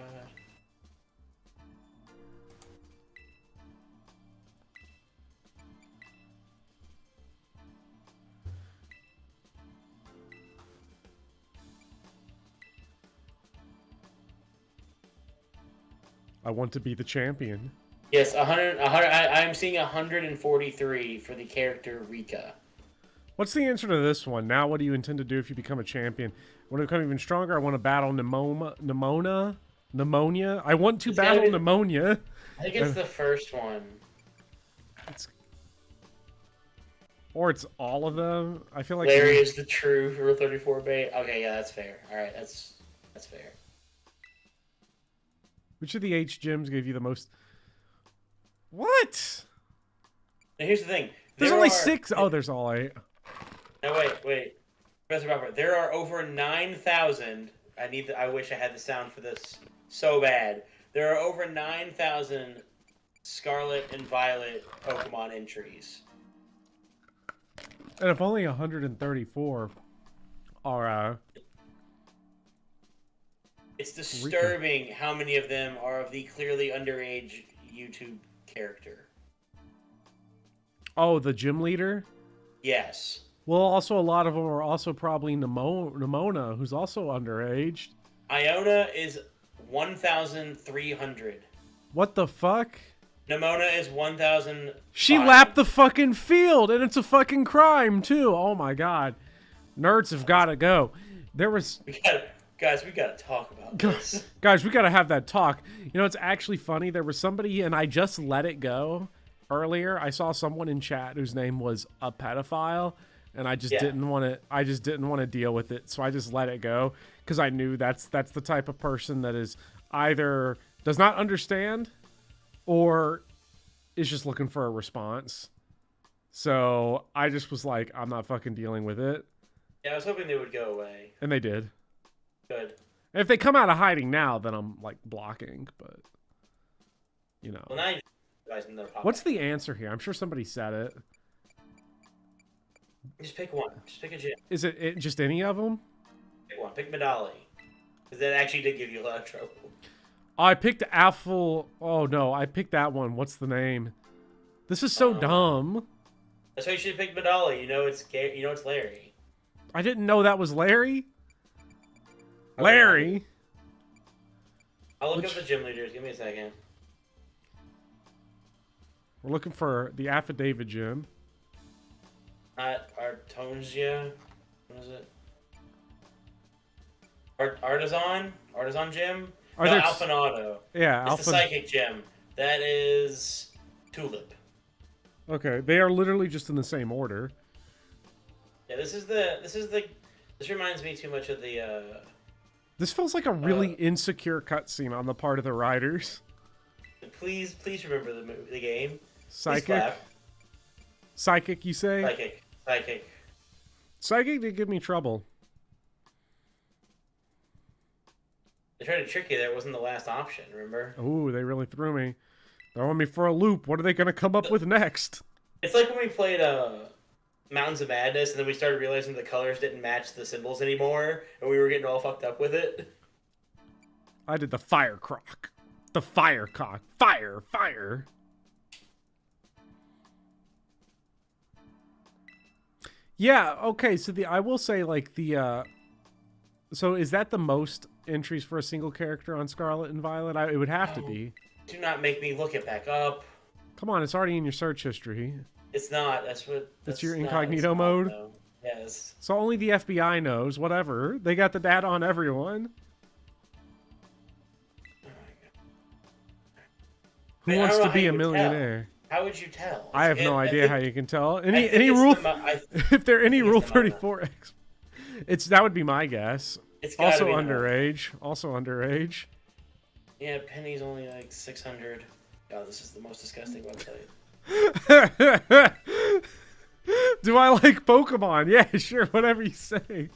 I want to be the champion. Yes, 100. I'm seeing 143 for the character Rika. What's the answer to this one? Now, what do you intend to do if you become a champion? Want to become even stronger? I want to battle pneumonia. I want to battle pneumonia. I think it's the first one. Or it's all of them. I feel like Larry is the true Rule 34 bait. Okay, yeah, that's fair. All right, that's fair. Which of the H gyms gave you the most? What? Now here's the thing. There's only 6. Oh, there's all 8. No, wait. Professor Robert, there are over 9,000. I wish I had the sound for this so bad. There are over 9,000 Scarlet and Violet Pokemon entries. And if only 134 are It's disturbing how many of them are of the clearly underage YouTube character. Oh, the gym leader? Yes. Well, also a lot of them are also probably Nimona, who's also underage. Iona is 1,300. What the fuck? Nimona is 1,000. She lapped the fucking field, and it's a fucking crime, too. Oh my god. Nerds have got to go. There was... Guys, we gotta talk about this. Guys, we gotta have that talk. You know, it's actually funny. There was somebody, and I just let it go earlier. I saw someone in chat whose name was a pedophile, and I just didn't want to. I just didn't want to deal with it, so I just let it go because I knew that's the type of person that is either does not understand or is just looking for a response. So I just was like, I'm not fucking dealing with it. Yeah, I was hoping they would go away. And they did. Good. If they come out of hiding now, then I'm like blocking, but you know. Well, now you guys know. What's the answer here? I'm sure somebody said it. Just pick one. Just pick a gym. Is it just any of them? Pick one. Pick Medali. Because that actually did give you a lot of trouble. I picked Apple. Oh no, I picked that one. What's the name? This is so dumb. That's why you should pick Medali. You know it's Larry. I didn't know that was Larry. Okay. Larry. I'll look up the gym leaders. Give me a second. We're looking for the affidavit gym. Artonsia. What is it? Artisan gym? Alphanauto. Yeah, it's the psychic gym. That is Tulip. Okay, they are literally just in the same order. Yeah, this reminds me too much of the This feels like a really insecure cutscene on the part of the writers. Please remember the game. Psychic. Psychic, you say? Psychic. Psychic did give me trouble. They tried to trick you. That wasn't the last option. Remember? Ooh, they really threw me. Throwing me for a loop. What are they gonna come up with next? It's like when we played Mountains of Madness, and then we started realizing the colors didn't match the symbols anymore, and we were getting all fucked up with it. I did the fire croc. The fire cock. Fire. Yeah, okay, so I will say, like, so is that the most entries for a single character on Scarlet and Violet? It would have to be. Do not make me look it back up. Come on, it's already in your search history. It's not. That's your incognito mode? Though. Yes. So only the FBI knows. Whatever. They got the data on everyone. Who wants to be a millionaire? How would you tell? I have no idea how you can tell. Any rule? If there are any Rule 34, that would be my guess. It's also underage. Also underage. Yeah, Penny's only like 600. God, this is the most disgusting website. Do I like Pokemon? Yeah, sure. Whatever you say.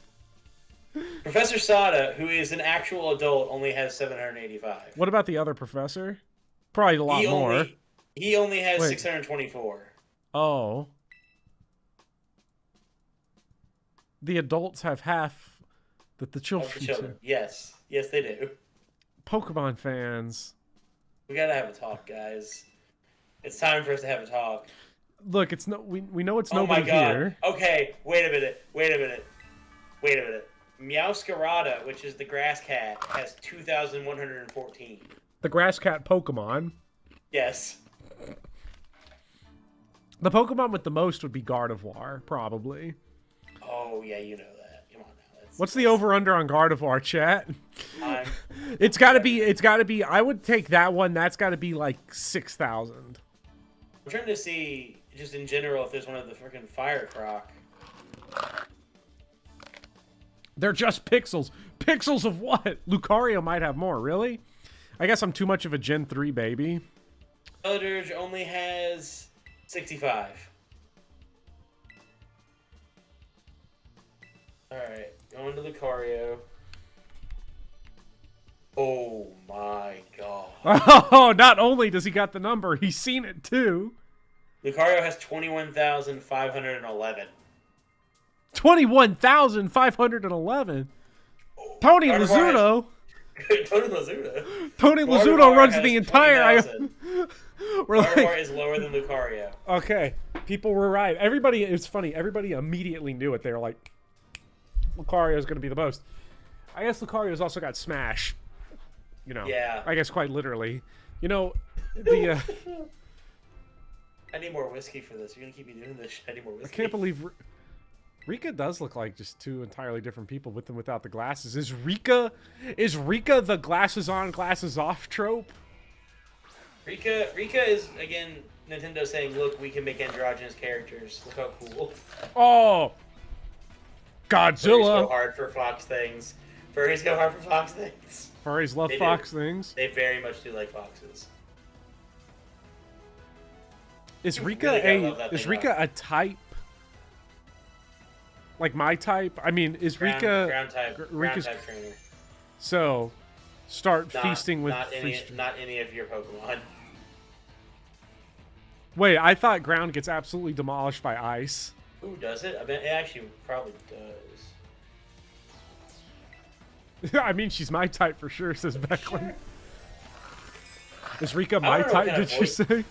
Professor Sada, who is an actual adult, only has 785. What about the other professor? Probably a lot more. He only has 624. Oh. The adults have half that the children do. Yes. Yes, they do. Pokemon fans. We gotta have a talk, guys. It's time for us to have a talk. Look, it's no. We know it's nobody here. Okay, wait a minute. Meowscarada, which is the grass cat, has 2,114. The grass cat Pokemon. Yes. The Pokemon with the most would be Gardevoir, probably. Oh yeah, you know that. Come on now. What's the over/under on Gardevoir, chat? It's got to be. I would take that one. That's got to be like 6,000. I'm trying to see, just in general, if there's one of the freaking Fire Croc. They're just pixels. Pixels of what? Lucario might have more. Really? I guess I'm too much of a Gen 3 baby. Eldritch only has 65. Alright, going to Lucario. Oh my god. Oh, not only does he got the number, he's seen it too. Lucario has 21,511. 21,511? Tony Lazzuto? Tony Lazzuto runs the entire... Gardevoir is lower than Lucario. Okay, people were right. Everybody, it's funny, everybody immediately knew it. They were like, Lucario's going to be the most. I guess Lucario's also got Smash. You know, yeah. I guess quite literally. You know, the... I need more whiskey for this. You're going to keep me doing this. I need more whiskey. I can't believe... Rika does look like just two entirely different people with and without the glasses. Is Rika the glasses on, glasses off trope? Rika is, again, Nintendo saying, look, we can make androgynous characters. Look how cool. Oh! Godzilla! Furries go hard for fox things. Furries go hard for fox things. Furries love fox things. They very much do like foxes. Is Rika a type? Like my type? I mean, is Rika... Ground type trainer. So, start feasting with... Not any of your Pokemon. Wait, I thought ground gets absolutely demolished by ice. Ooh, does it? I mean, it actually probably does. I mean, she's my type for sure, says Becklin. Is Rika my type, did she say?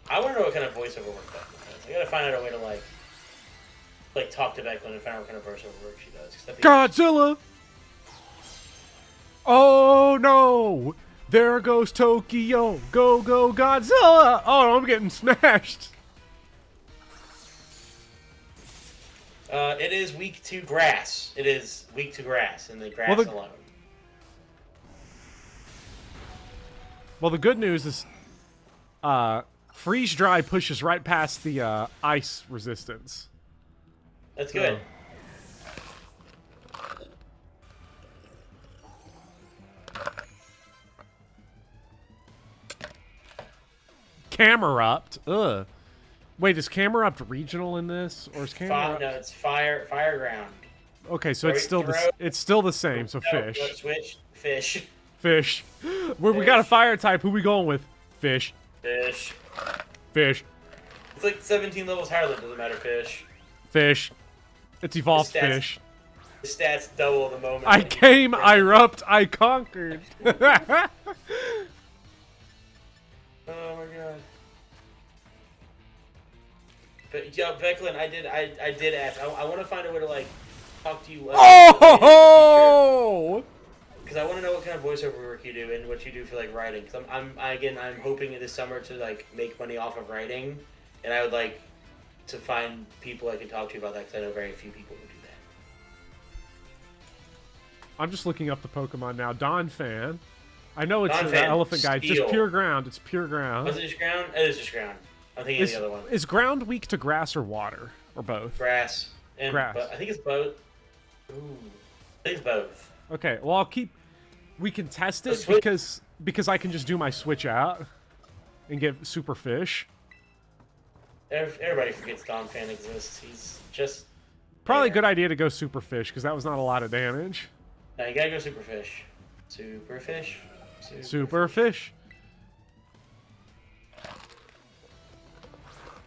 I want to know what kind of voiceover work Becklin does. I gotta find out a way to, like talk to Becklin and find out what kind of voiceover work she does. Godzilla! Oh, no! There goes Tokyo! Go, go, Godzilla! Oh, I'm getting smashed! It is weak to grass. It is weak to grass, and the grass alone. Well, the good news is, freeze dry pushes right past the ice resistance. That's good. Camerupt. Ugh. Wait, is Camerupt regional in this, or is Camerupt? No, it's fire ground. Okay, so it's still the same. So fish. Switch fish. Fish. We got a fire type. Who we going with? Fish. Fish. Fish. It's like 17 levels higher than doesn't matter. Fish. Fish. It's evolved fish. The stats double the moment. I came, I erupt, I conquered. Oh my god. But yo, Becklin, I did ask. I want to find a way to like talk to you. Oh! Because I want to know what kind of of voiceover work you do and what you do for like writing. Cause I'm hoping this summer to like make money off of writing, and I would like to find people I can talk to about that because I know very few people who do that. I'm just looking up the Pokemon now. Don Fan. I know it's an Fan, elephant guy. It's just Steel. pure ground. It's pure ground. Was it just ground? It is just ground. I'm thinking of the other one. Is ground weak to grass or water? Or both? Grass. Grass. I think it's both. Ooh. I think it's both. Okay, well I'll keep... We can test it because I can just do my switch out and get Super Fish. Everybody forgets Don Fan exists. He's just... Probably a good idea to go Super Fish because that was not a lot of damage. No, you gotta go Super Fish. Super Fish. Super Fish.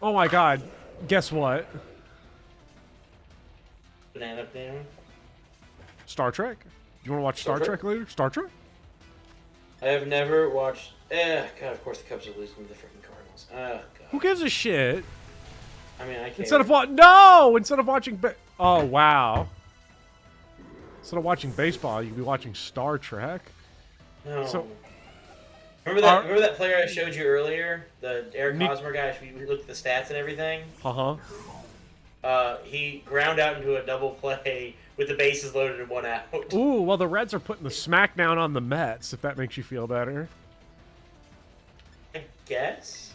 Oh my god. Guess what? Banana. Star Trek? You want to watch Star Trek later? Star Trek? I have never watched... God, of course the Cubs are losing to the freaking Cardinals. God. Who gives a shit? I mean, I can't... Instead of watching... Oh, wow. Instead of watching baseball, you could be watching Star Trek. No. So, remember that player I showed you earlier? The Eric Hosmer guy? We looked at the stats and everything? Uh-huh. He ground out into a double play with the bases loaded and 1 out. Ooh, well, the Reds are putting the smackdown on the Mets, if that makes you feel better. I guess.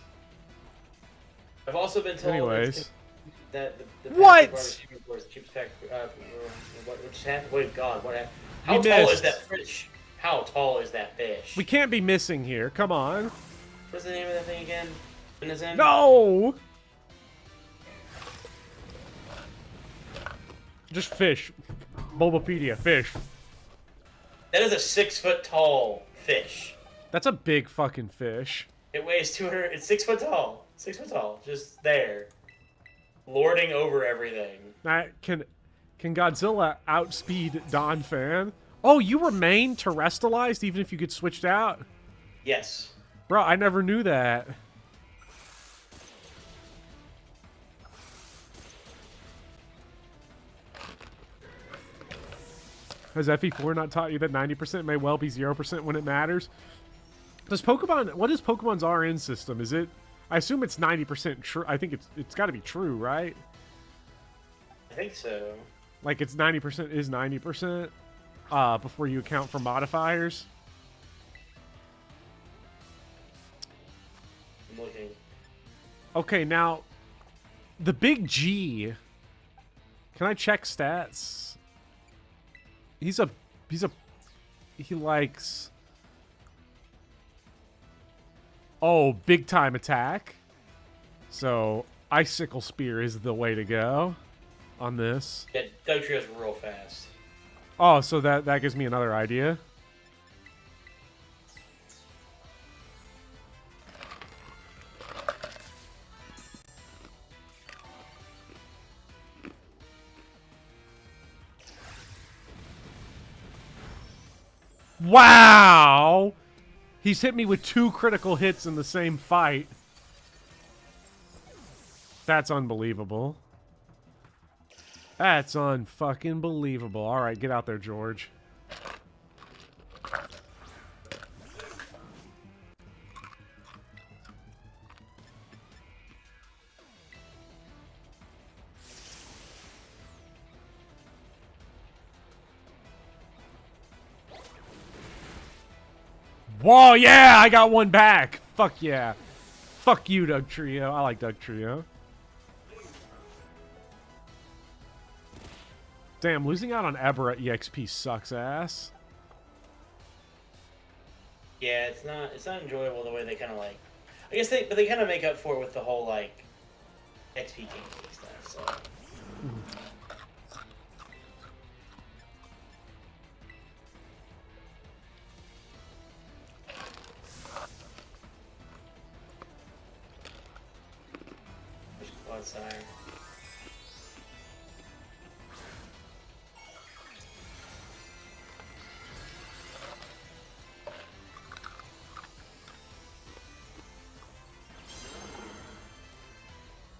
I've also been told... Anyways. That the what? What just happened? Wait, God, what happened? How tall is that fish? How tall is that fish? We can't be missing here. Come on. What's the name of that thing again? No! Just fish. Bulbapedia, fish. That is a 6 foot tall fish. That's a big fucking fish. It weighs 200. It's 6 foot tall. 6 foot tall. Just there. Lording over everything. Can Godzilla outspeed Don Fan? Oh, you remain terrestrialized even if you get switched out? Yes. Bro, I never knew that. Has FE4 not taught you that 90% may well be 0% when it matters? Does Pokemon... What is Pokemon's RN system? Is it... I assume it's 90% true. I think it's got to be true, right? I think so. Like it's 90% is 90% before you account for modifiers. I'm looking. Okay, now the big G. Can I check stats? He likes... Oh, big time attack. So, Icicle Spear is the way to go on this. Yeah, Dugtrio's real fast. Oh, so that gives me another idea. Wow! He's hit me with 2 critical hits in the same fight. That's unbelievable. That's unfucking believable. All right, get out there, George. Whoa, yeah, I got one back. Fuck yeah. Fuck you, Doug Trio. I like Doug Trio. Damn, losing out on Ebra EXP sucks ass. Yeah, it's not enjoyable the way they kind of like. I guess they kind of make up for it with the whole like XP gameplay stuff. So. Sire.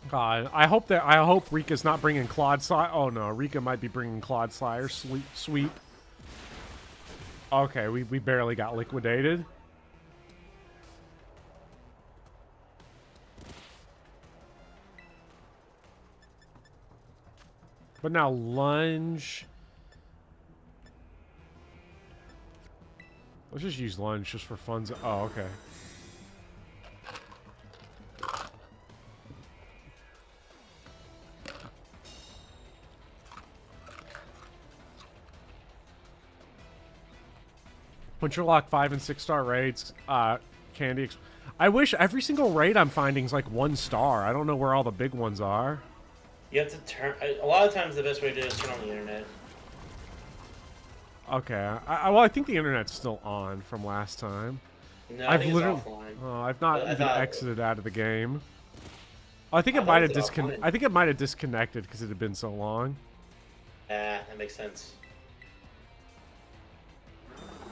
God, I hope Rika's not bringing Clodsire. Oh no, Rika might be bringing Clodsire sweep. Okay, we barely got liquidated. But now lunge. Let's just use lunge just for fun. Oh, okay. Winterlock 5 and 6-star raids, candy. I wish every single raid I'm finding is like 1 star. I don't know where all the big ones are. You have to turn. A lot of times, the best way to do it is turn on the internet. Okay. Well, I think the internet's still on from last time. No, I think it's offline. Oh, I've not even exited out of the game. Oh, I think it I might have offline. I think it might have disconnected because it had been so long. That makes sense.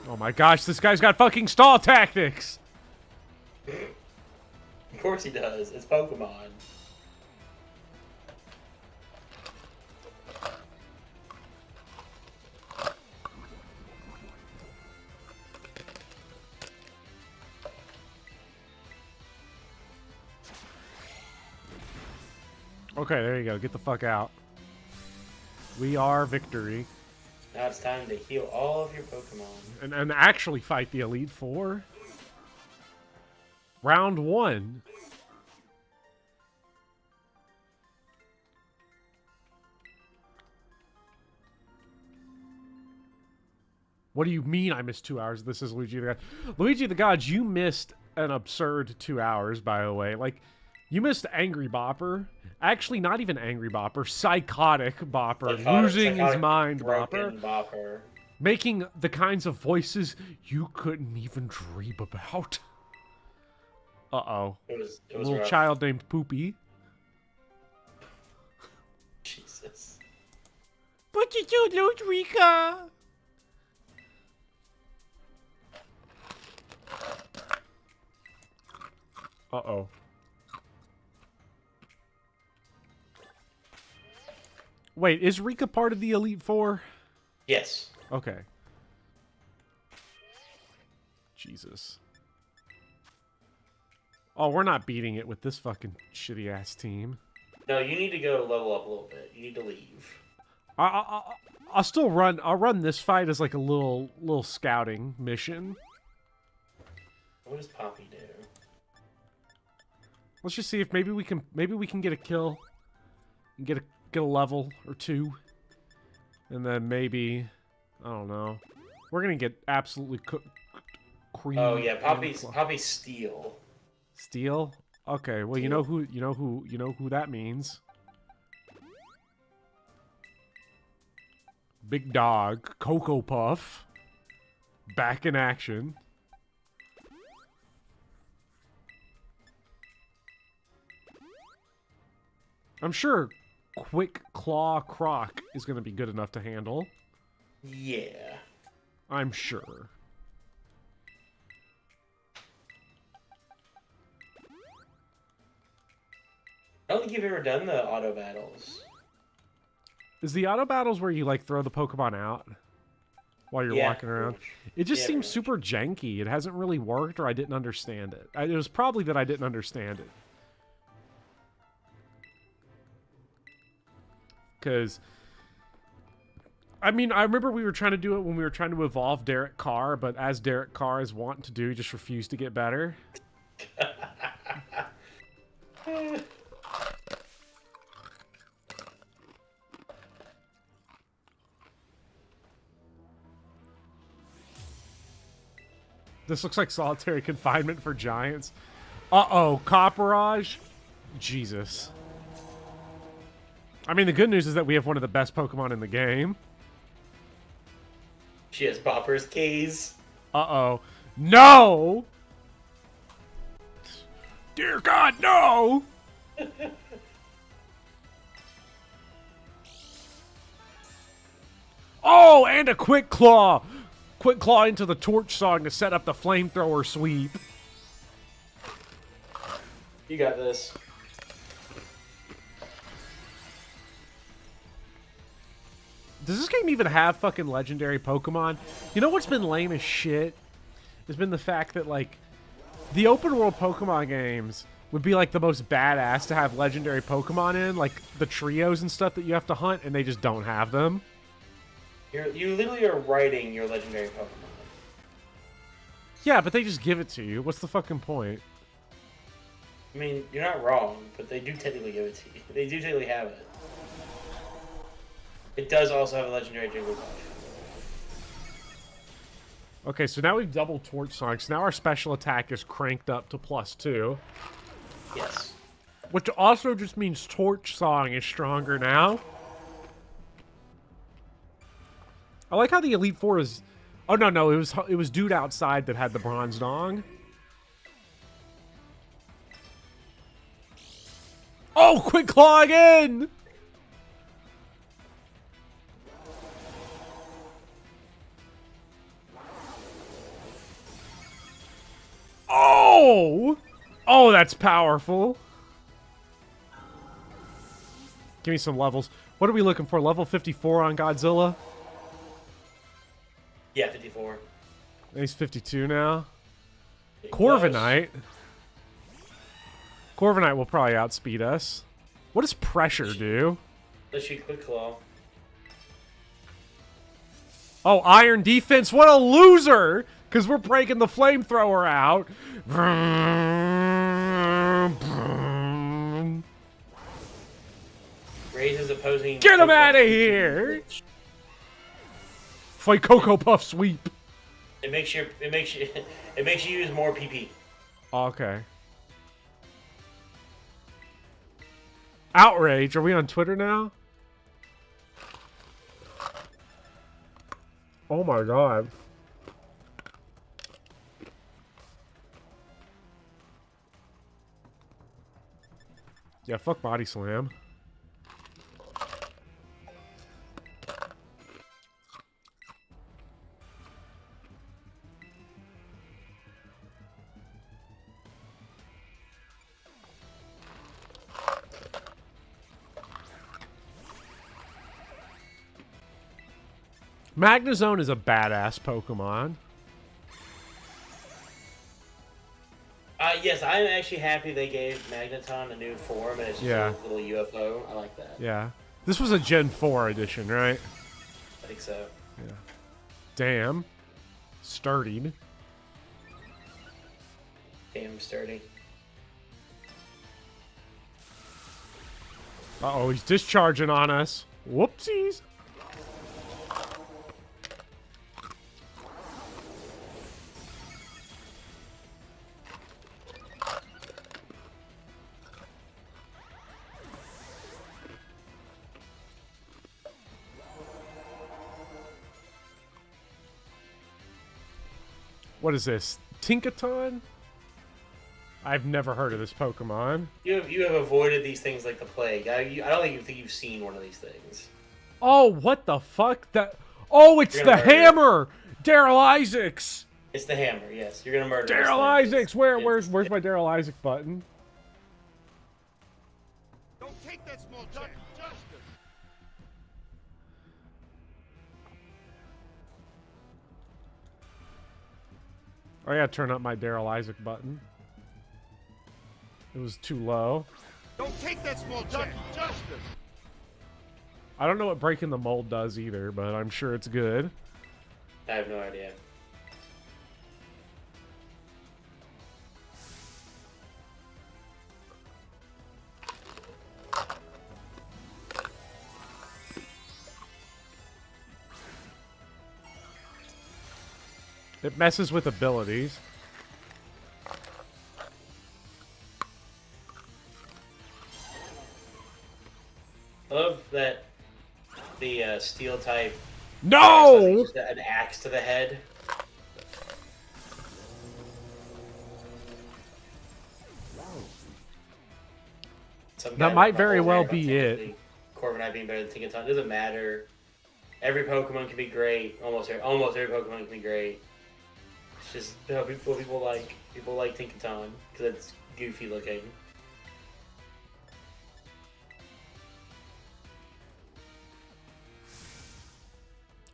Oh my gosh, this guy's got fucking stall tactics! Of course he does. It's Pokemon. Okay, there you go. Get the fuck out. We are victory. Now it's time to heal all of your Pokemon. And actually fight the Elite Four. Round 1. What do you mean I missed 2 hours? This is Luigi the God. Luigi the Gods, you missed an absurd 2 hours, by the way. Like, you missed Angry Bopper. Actually, not even Angry Bopper. Psychotic Bopper. Losing his mind Bopper. Making the kinds of voices you couldn't even dream about. Uh-oh. It was a little rough. child named Poopy. Jesus. What you do, Ludwika? Uh-oh. Wait, is Rika part of the Elite Four? Yes. Okay. Jesus. Oh, we're not beating it with this fucking shitty-ass team. No, you need to go level up a little bit. You need to leave. I'll still run. I'll run this fight as like a little scouting mission. What does Poppy do? Let's just see if maybe we can get a kill and get a level or 2, and then maybe I don't know. We're gonna get absolutely cream. Oh yeah, Poppy's Steel. Steel. Okay, well you know who that means. Big Dog, Cocoa Puff, back in action. I'm sure Quick Claw Croc is going to be good enough to handle. Yeah. I'm sure. I don't think you've ever done the auto battles. Is the auto battles where you like throw the Pokemon out while you're walking around? It just seems super janky. It hasn't really worked, or I didn't understand it. It was probably that I didn't understand it. Because, I mean, I remember we were trying to do it when we were trying to evolve Derek Carr, but as Derek Carr is wont to do, he just refused to get better. This looks like solitary confinement for giants. Uh-oh, Copperage? Jesus. I mean, the good news is that we have one of the best Pokemon in the game. She has Bopper's keys. Uh-oh. No! Dear God, no! Oh, and a Quick Claw! Quick Claw into the Torch Song to set up the Flamethrower sweep. You got this. Does this game even have fucking legendary Pokemon? You know what's been lame as shit? Has been the fact that, like, the open world Pokemon games would be, like, the most badass to have legendary Pokemon in, like the trios and stuff that you have to hunt, and they just don't have them. You literally are writing your legendary Pokemon. Yeah, but they just give it to you. What's the fucking point? I mean, you're not wrong, but they do technically give it to you. They do technically have it. It does also have a legendary Jigglypuff. Okay, so now we've doubled Torch Song, so now our special attack is cranked up to +2. Yes. Which also just means Torch Song is stronger now. I like how the Elite Four is... Oh, no, it was dude outside that had the Bronze Dong. Oh, Quick Claw again! Oh! Oh, that's powerful. Give me some levels. What are we looking for? Level 54 on Godzilla? Yeah, 54. He's 52 now. Corviknight. Corviknight will probably outspeed us. What does pressure do? Let's shoot Quick Claw. Oh, Iron Defense. What a loser! Because we're breaking the flamethrower out. Raises opposing... Get him out of here! Fight Cocoa Puff Sweep. It makes you use more PP. Okay. Outrage. Are we on Twitter now? Oh my god. Yeah, fuck Body Slam. Magnezone is a badass Pokemon. Yes, I'm actually happy they gave Magneton a new form, and it's just a little UFO. I like that. Yeah. This was a Gen 4 edition, right? I think so. Yeah. Damn. Sturdied. Damn sturdy. Uh-oh, he's discharging on us. Whoopsies. What is this? Tinkaton? I've never heard of this Pokemon. You have avoided these things like the plague. I don't think you've seen one of these things. Oh, what the fuck? Oh, it's the hammer! Daryl Isaacs! It's the hammer, yes. You're gonna murder Daryl Isaacs! Where's my Daryl Isaac button? Don't take that small chance. Justice. I gotta turn up my Daryl Isaac button. It was too low. Don't take that small chance. Justice. I don't know what breaking the mold does either, but I'm sure it's good. I have no idea. It messes with abilities. I love that the steel type. No! Just an axe to the head. That might very well be it. Corviknight being better than Tinkaton doesn't matter. Every Pokemon can be great. Almost every Pokemon can be great. It's just people like Tinkaton because it's goofy looking.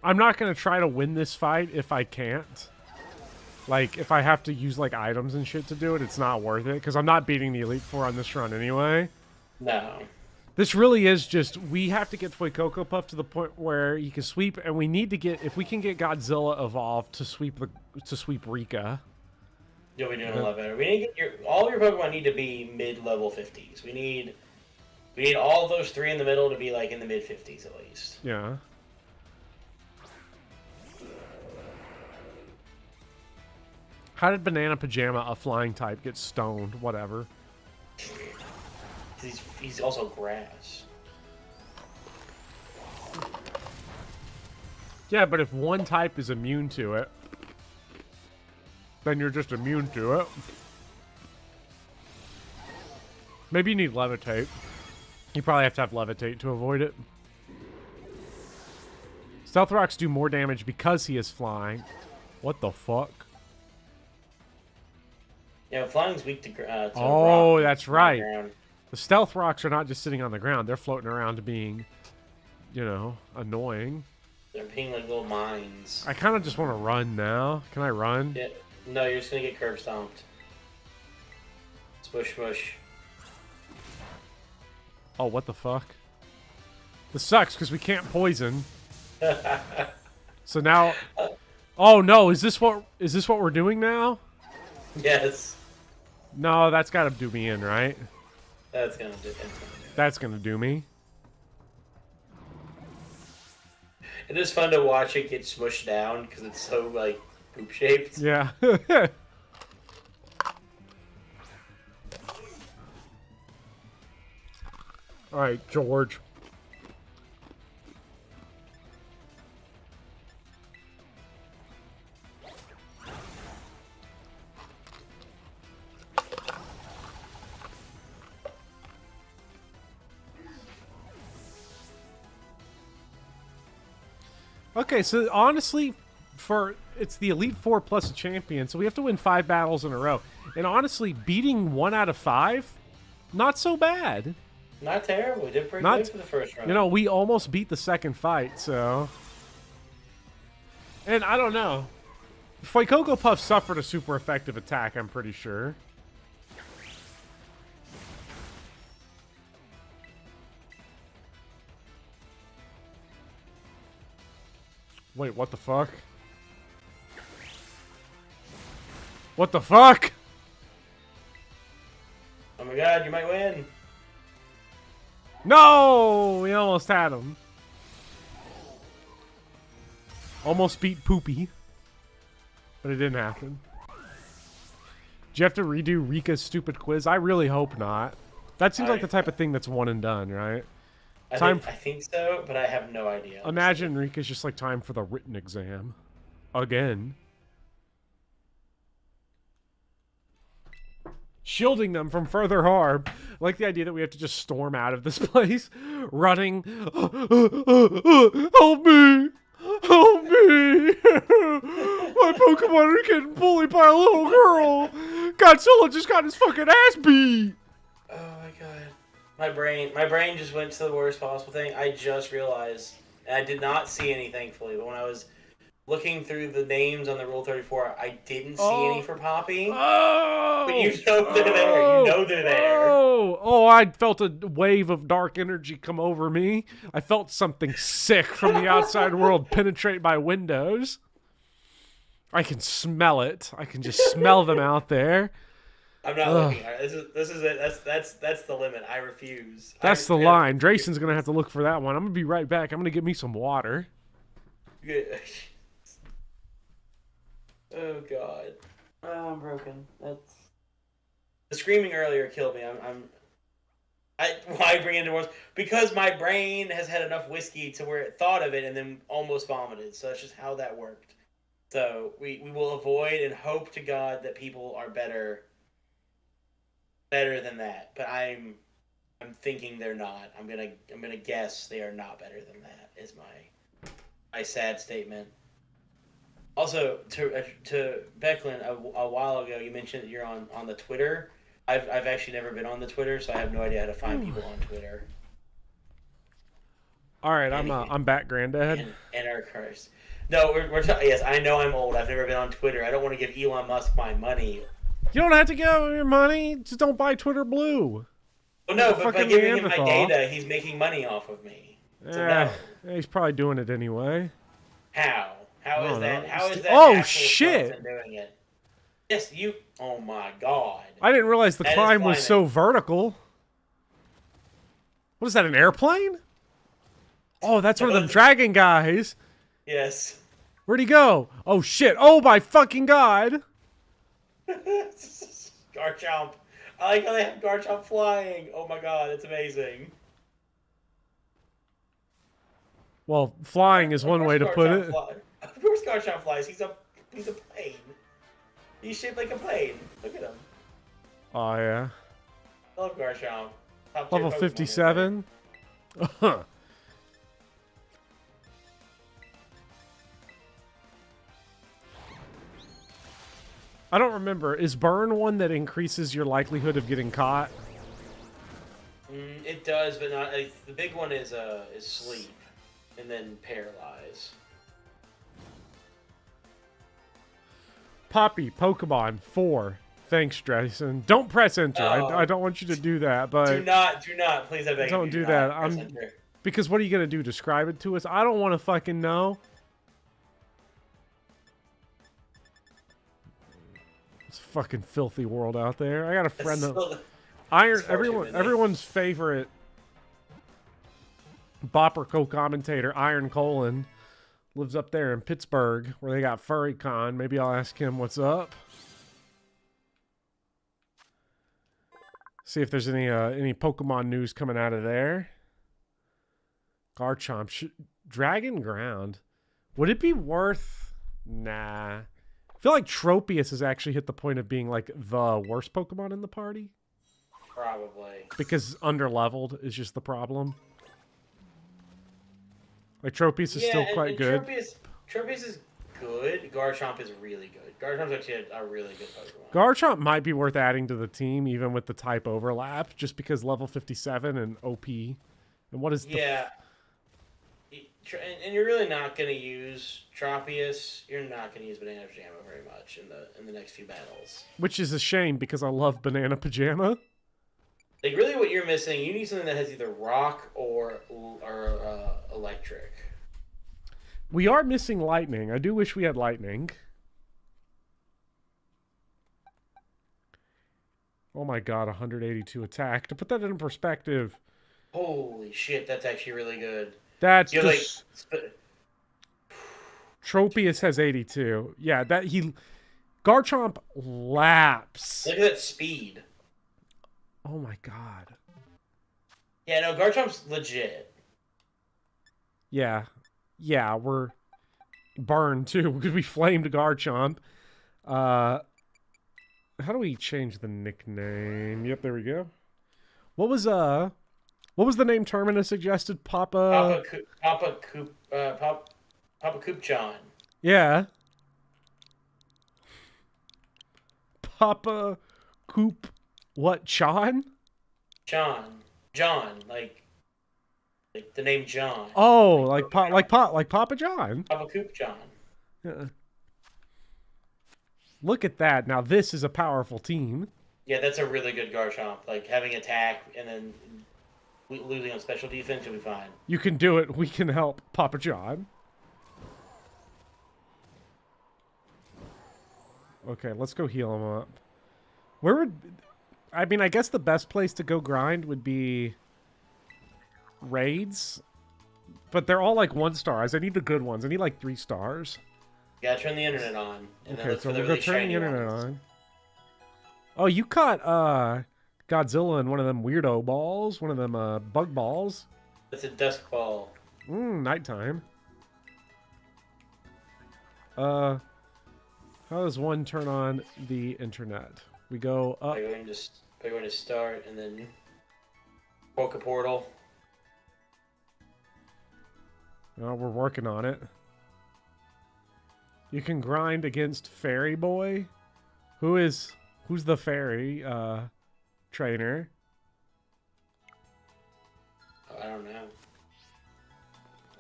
I'm not gonna try to win this fight if I can't. Like, if I have to use, like, items and shit to do it, it's not worth it. Because I'm not beating the Elite Four on this run anyway. No. This really is just, we have to get Cocoa to the point where he can sweep, and we need to get, if we can get Godzilla evolved to sweep Rika. You'll be doing a lot better. We need to get all your Pokemon need to be mid-level 50s. We need all of those three in the middle to be like in the mid-50s at least. Yeah. How did Banana Pajama, a flying type, get stoned? Whatever. He's also grass. Yeah, but if one type is immune to it, then you're just immune to it. Maybe you need Levitate. You probably have to have Levitate to avoid it. Stealth Rocks do more damage because he is flying. What the fuck? Yeah, flying's weak to oh, rock, that's right. Ground. The Stealth Rocks are not just sitting on the ground. They're floating around being, you know, annoying. They're being like little mines. I kind of just want to run now. Can I run? Yeah. No, you're just going to get curb stomped. Smush, smush. Oh, what the fuck? This sucks because we can't poison. So now... Oh, no. Is this what we're doing now? Yes. No, that's got to do me in, right? That's gonna do it. That's gonna do me. It is fun to watch it get smushed down because it's so like poop shaped. Yeah. All right, George. Okay, so honestly, it's the Elite Four plus a champion, so we have to win 5 battles in a row. And honestly, beating 1 out of 5, not so bad. Not terrible. We did pretty good for the first round. You know, we almost beat the second fight, so... And I don't know. Fuecoco suffered a super effective attack, I'm pretty sure. Wait, what the fuck? What the fuck? Oh my god, you might win. No! We almost had him. Almost beat Poopy. But it didn't happen. Do you have to redo Rika's stupid quiz? I really hope not. That seems like the type of thing that's one and done, right? I think so, but I have no idea. Imagine Rika's just like time for the written exam. Again. Shielding them from further harm. I like the idea that we have to just storm out of this place. Running. Help me! Help me! My Pokemon are getting bullied by a little girl! Godzilla just got his fucking ass beat! Oh my god. My brain just went to the worst possible thing. I just realized, and I did not see any, thankfully, but when I was looking through the names on the Rule 34, I didn't see any for Poppy. Oh! But you know they're there. You know they're there. Oh, I felt a wave of dark energy come over me. I felt something sick from the outside world penetrate my windows. I can smell it. I can just smell them out there. I'm not looking. This is it. That's the limit. I refuse. That's the line. Drayson's gonna have to look for that one. I'm gonna be right back. I'm gonna get me some water. Oh god. Oh, I'm broken. The screaming earlier killed me. Why bring it into words? Because my brain has had enough whiskey to where it thought of it and then almost vomited. So that's just how that worked. So we will avoid and hope to God that people are better than that. But I'm thinking they're not. I'm gonna guess they are not better than that. Is my sad statement. Also, to Becklin, a while ago you mentioned that you're on the Twitter. I've actually never been on the Twitter, so I have no idea how to find people on Twitter. All right, I'm back, Granddad. And our curse. No, we're yes, I know I'm old. I've never been on Twitter. I don't want to give Elon Musk my money. You don't have to give him your money. Just don't buy Twitter Blue. Well, no, but by giving him my data, he's making money off of me. So no. He's probably doing it anyway. How? How is that? How is that? Oh shit! Doing it? Yes, you. Oh my god! I didn't realize the climb was so vertical. What is that? An airplane? Oh, that's one of them dragon guys. Yes. Where'd he go? Oh shit! Oh my fucking god! Garchomp. I like how they have Garchomp flying. Oh my god, it's amazing. Well, flying is one way to put it. Of course Garchomp flies. He's a plane. He's shaped like a plane. Look at him. Oh yeah. I love Garchomp. Level 57. I don't remember. Is burn one that increases your likelihood of getting caught? It does, but not. The big one is sleep, and then paralyze. Poppy, Pokemon 4. Thanks, Jason. Don't press enter. I don't want you to do that, but do not, please. I beg you. Don't do that. Because what are you gonna do? Describe it to us? I don't want to fucking know. It's a fucking filthy world out there. I got a friend that everyone's favorite Bopper co-commentator, Iron Colon, lives up there in Pittsburgh where they got FurryCon. Maybe I'll ask him what's up. See if there's any Pokemon news coming out of there. Garchomp. Dragon Ground. Would it be worth... Nah. I feel like Tropius has actually hit the point of being like the worst Pokemon in the party. Probably. Because underleveled is just the problem. Like Tropius is still quite good. Tropius is good. Garchomp is really good. Garchomp's actually a really good Pokemon. Garchomp might be worth adding to the team, even with the type overlap, just because level 57 and OP. And what is and you're really not going to use Tropius. You're not going to use Banana Pajama very much in the next few battles. Which is a shame because I love Banana Pajama. Like really, what you're missing, you need something that has either rock or electric. We are missing lightning. I do wish we had lightning. Oh my god, 182 attack. To put that in perspective. Holy shit, that's actually really good. That's just... Tropius has 82. Yeah, Garchomp laps. Look at that speed. Oh my god. Yeah, no, Garchomp's legit. Yeah. Yeah, we're burned too because we flamed Garchomp. How do we change the nickname? Yep, there we go. What was the name Terminus suggested? Papa Koopchan. Yeah. Papa Coop what Chan? John, like the name John. Oh, like Papa John. Papa Koopchan. Yeah. Look at that. Now this is a powerful team. Yeah, that's a really good Garchomp. Like having attack and then losing on special defense, you'll be fine. You can do it. We can help Papa John. Okay, let's go heal him up. I guess the best place to go grind would be raids. But they're all like 1 stars. I need the good ones. I need like 3 stars. Yeah, turn the internet on. And okay, so we'll go turn the internet on. Oh, you caught Godzilla in one of them weirdo balls. One of them bug balls. It's a dusk ball. Nighttime. How does one turn on the internet? We go up. By going to start and then Poke Portal. Oh, we're working on it. You can grind against Fairy Boy. Who's the fairy trainer? I don't know.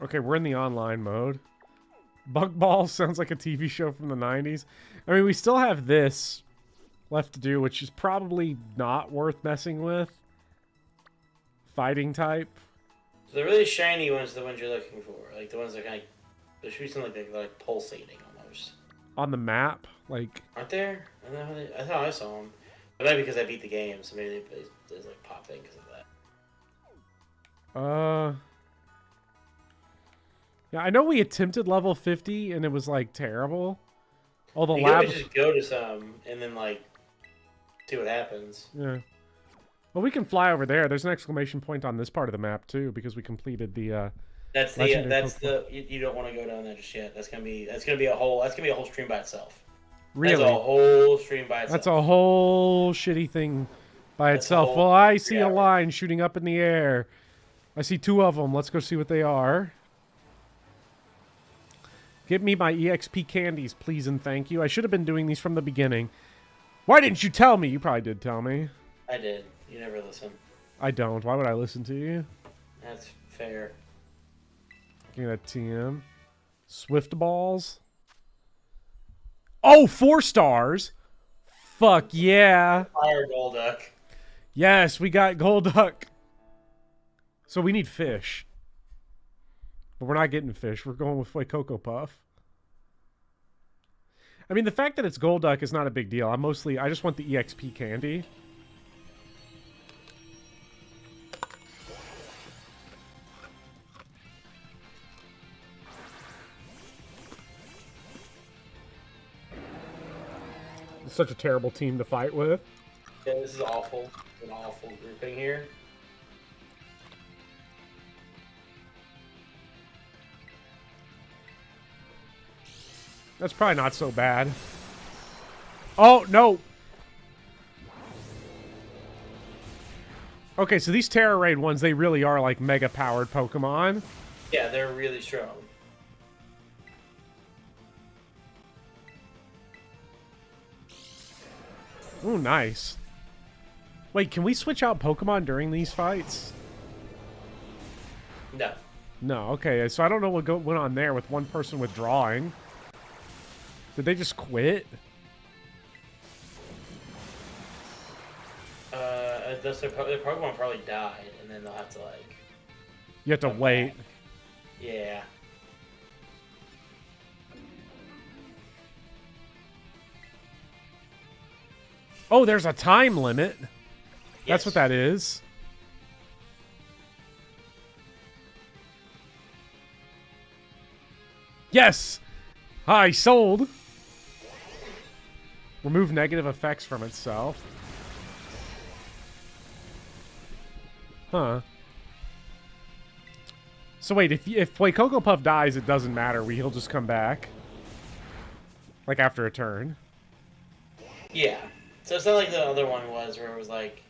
Okay, we're in the online mode. Bug Ball sounds like a TV show from the 90s. I mean, we still have this left to do, which is probably not worth messing with. Fighting type. So the really shiny ones are the ones you're looking for. Like the ones that kind of... There should be something they're like pulsating almost. On the map? Like... Aren't there? I don't know how they... I thought I saw them. But maybe because I beat the game, so maybe they just like pop in because of that. Yeah, I know we attempted level 50 and it was like terrible. Oh, the you lab. You just go to some and then like see what happens. Yeah. Well, we can fly over there. There's an exclamation point on this part of the map too because we completed the. That's the. You don't want to go down there just yet. That's gonna be a whole stream by itself. Really? That's a whole stream by itself. That's a whole shitty thing by itself. Well, I see a line shooting up in the air. I see 2 of them. Let's go see what they are. Give me my EXP candies, please and thank you. I should have been doing these from the beginning. Why didn't you tell me? You probably did tell me. I did. You never listen. I don't. Why would I listen to you? That's fair. Give me that TM. Swift balls. Oh, 4 stars. Fuck yeah. Fire Golduck. Yes, we got Golduck. So we need fish. But we're not getting fish. We're going with Cocoa Puff. I mean, the fact that it's Golduck is not a big deal. I just want the EXP candy. It's such a terrible team to fight with. Yeah, this is awful. An awful grouping here. That's probably not so bad. Oh, no. Okay, so these Terra Raid ones, they really are like mega powered Pokemon. Yeah, they're really strong. Oh, nice. Wait, can we switch out Pokemon during these fights? No. No, okay, so I don't know what went on there with one person withdrawing. Did they just quit? Their Pokemon probably died, and then they'll have to, like... You have to wait. Back. Yeah. Oh, there's a time limit. Yes. That's what that is. Yes! Hi, sold! Remove negative effects from itself. Huh. So wait, if Cocoa Puff dies, it doesn't matter. He'll just come back. Like after a turn. Yeah. So it's not like the other one was, where it was like,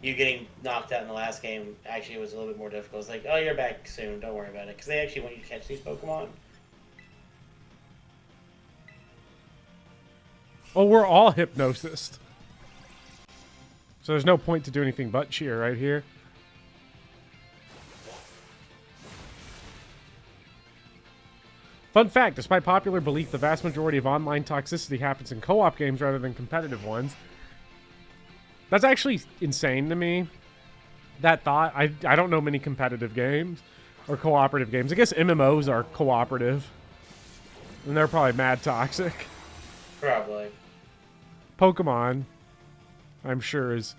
you getting knocked out in the last game actually was a little bit more difficult. It's like, oh, you're back soon, don't worry about it. Because they actually want you to catch these Pokemon. Oh, we're all hypnosist. So there's no point to do anything but cheer right here. Fun fact, despite popular belief, the vast majority of online toxicity happens in co-op games rather than competitive ones. That's actually insane to me. That thought. I don't know many competitive games or cooperative games. I guess MMOs are cooperative. And they're probably mad toxic. Probably. Pokemon, I'm sure, is...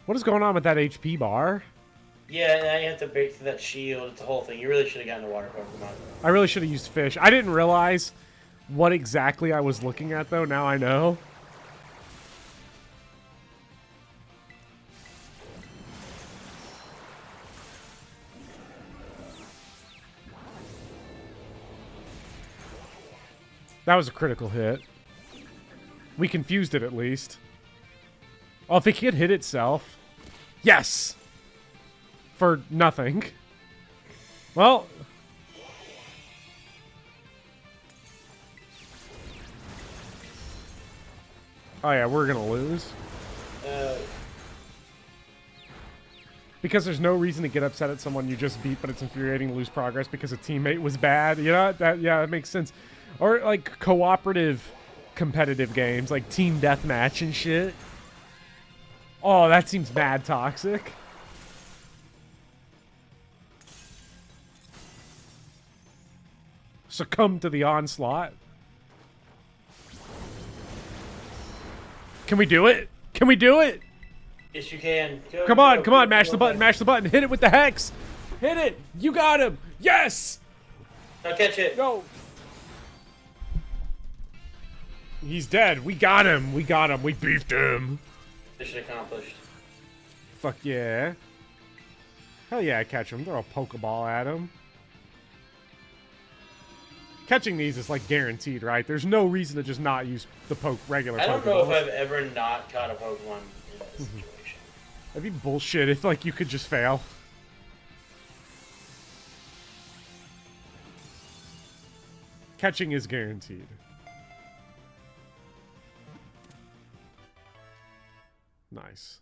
What is going on with that HP bar? Yeah, now you have to break through that shield. It's the whole thing. You really should have gotten a water Pokemon. I really should have used fish. I didn't realize what exactly I was looking at, though. Now I know. That was a critical hit. We confused it, at least. Oh, if it could hit itself. Yes! For nothing. Well... Oh yeah, we're gonna lose. Because there's no reason to get upset at someone you just beat, but it's infuriating to lose progress because a teammate was bad. You know, that makes sense. Or like cooperative competitive games, like team deathmatch and shit. Oh, that seems mad toxic. Succumb to the onslaught. Can we do it? Can we do it? Yes, you can. Come on, come on, mash the button, mash the button. Hit it with the hex. Hit it. You got him. Yes. I'll catch it. Go. He's dead. We got him. We got him. We beefed him. Mission accomplished. Fuck yeah. Hell yeah, I catch him. Throw a Pokeball at him. Catching these is like guaranteed, right? There's no reason to just not use the regular Pokeball. I don't know if I've ever not caught a Pokemon in this situation. That'd be bullshit if like you could just fail. Catching is guaranteed. Nice.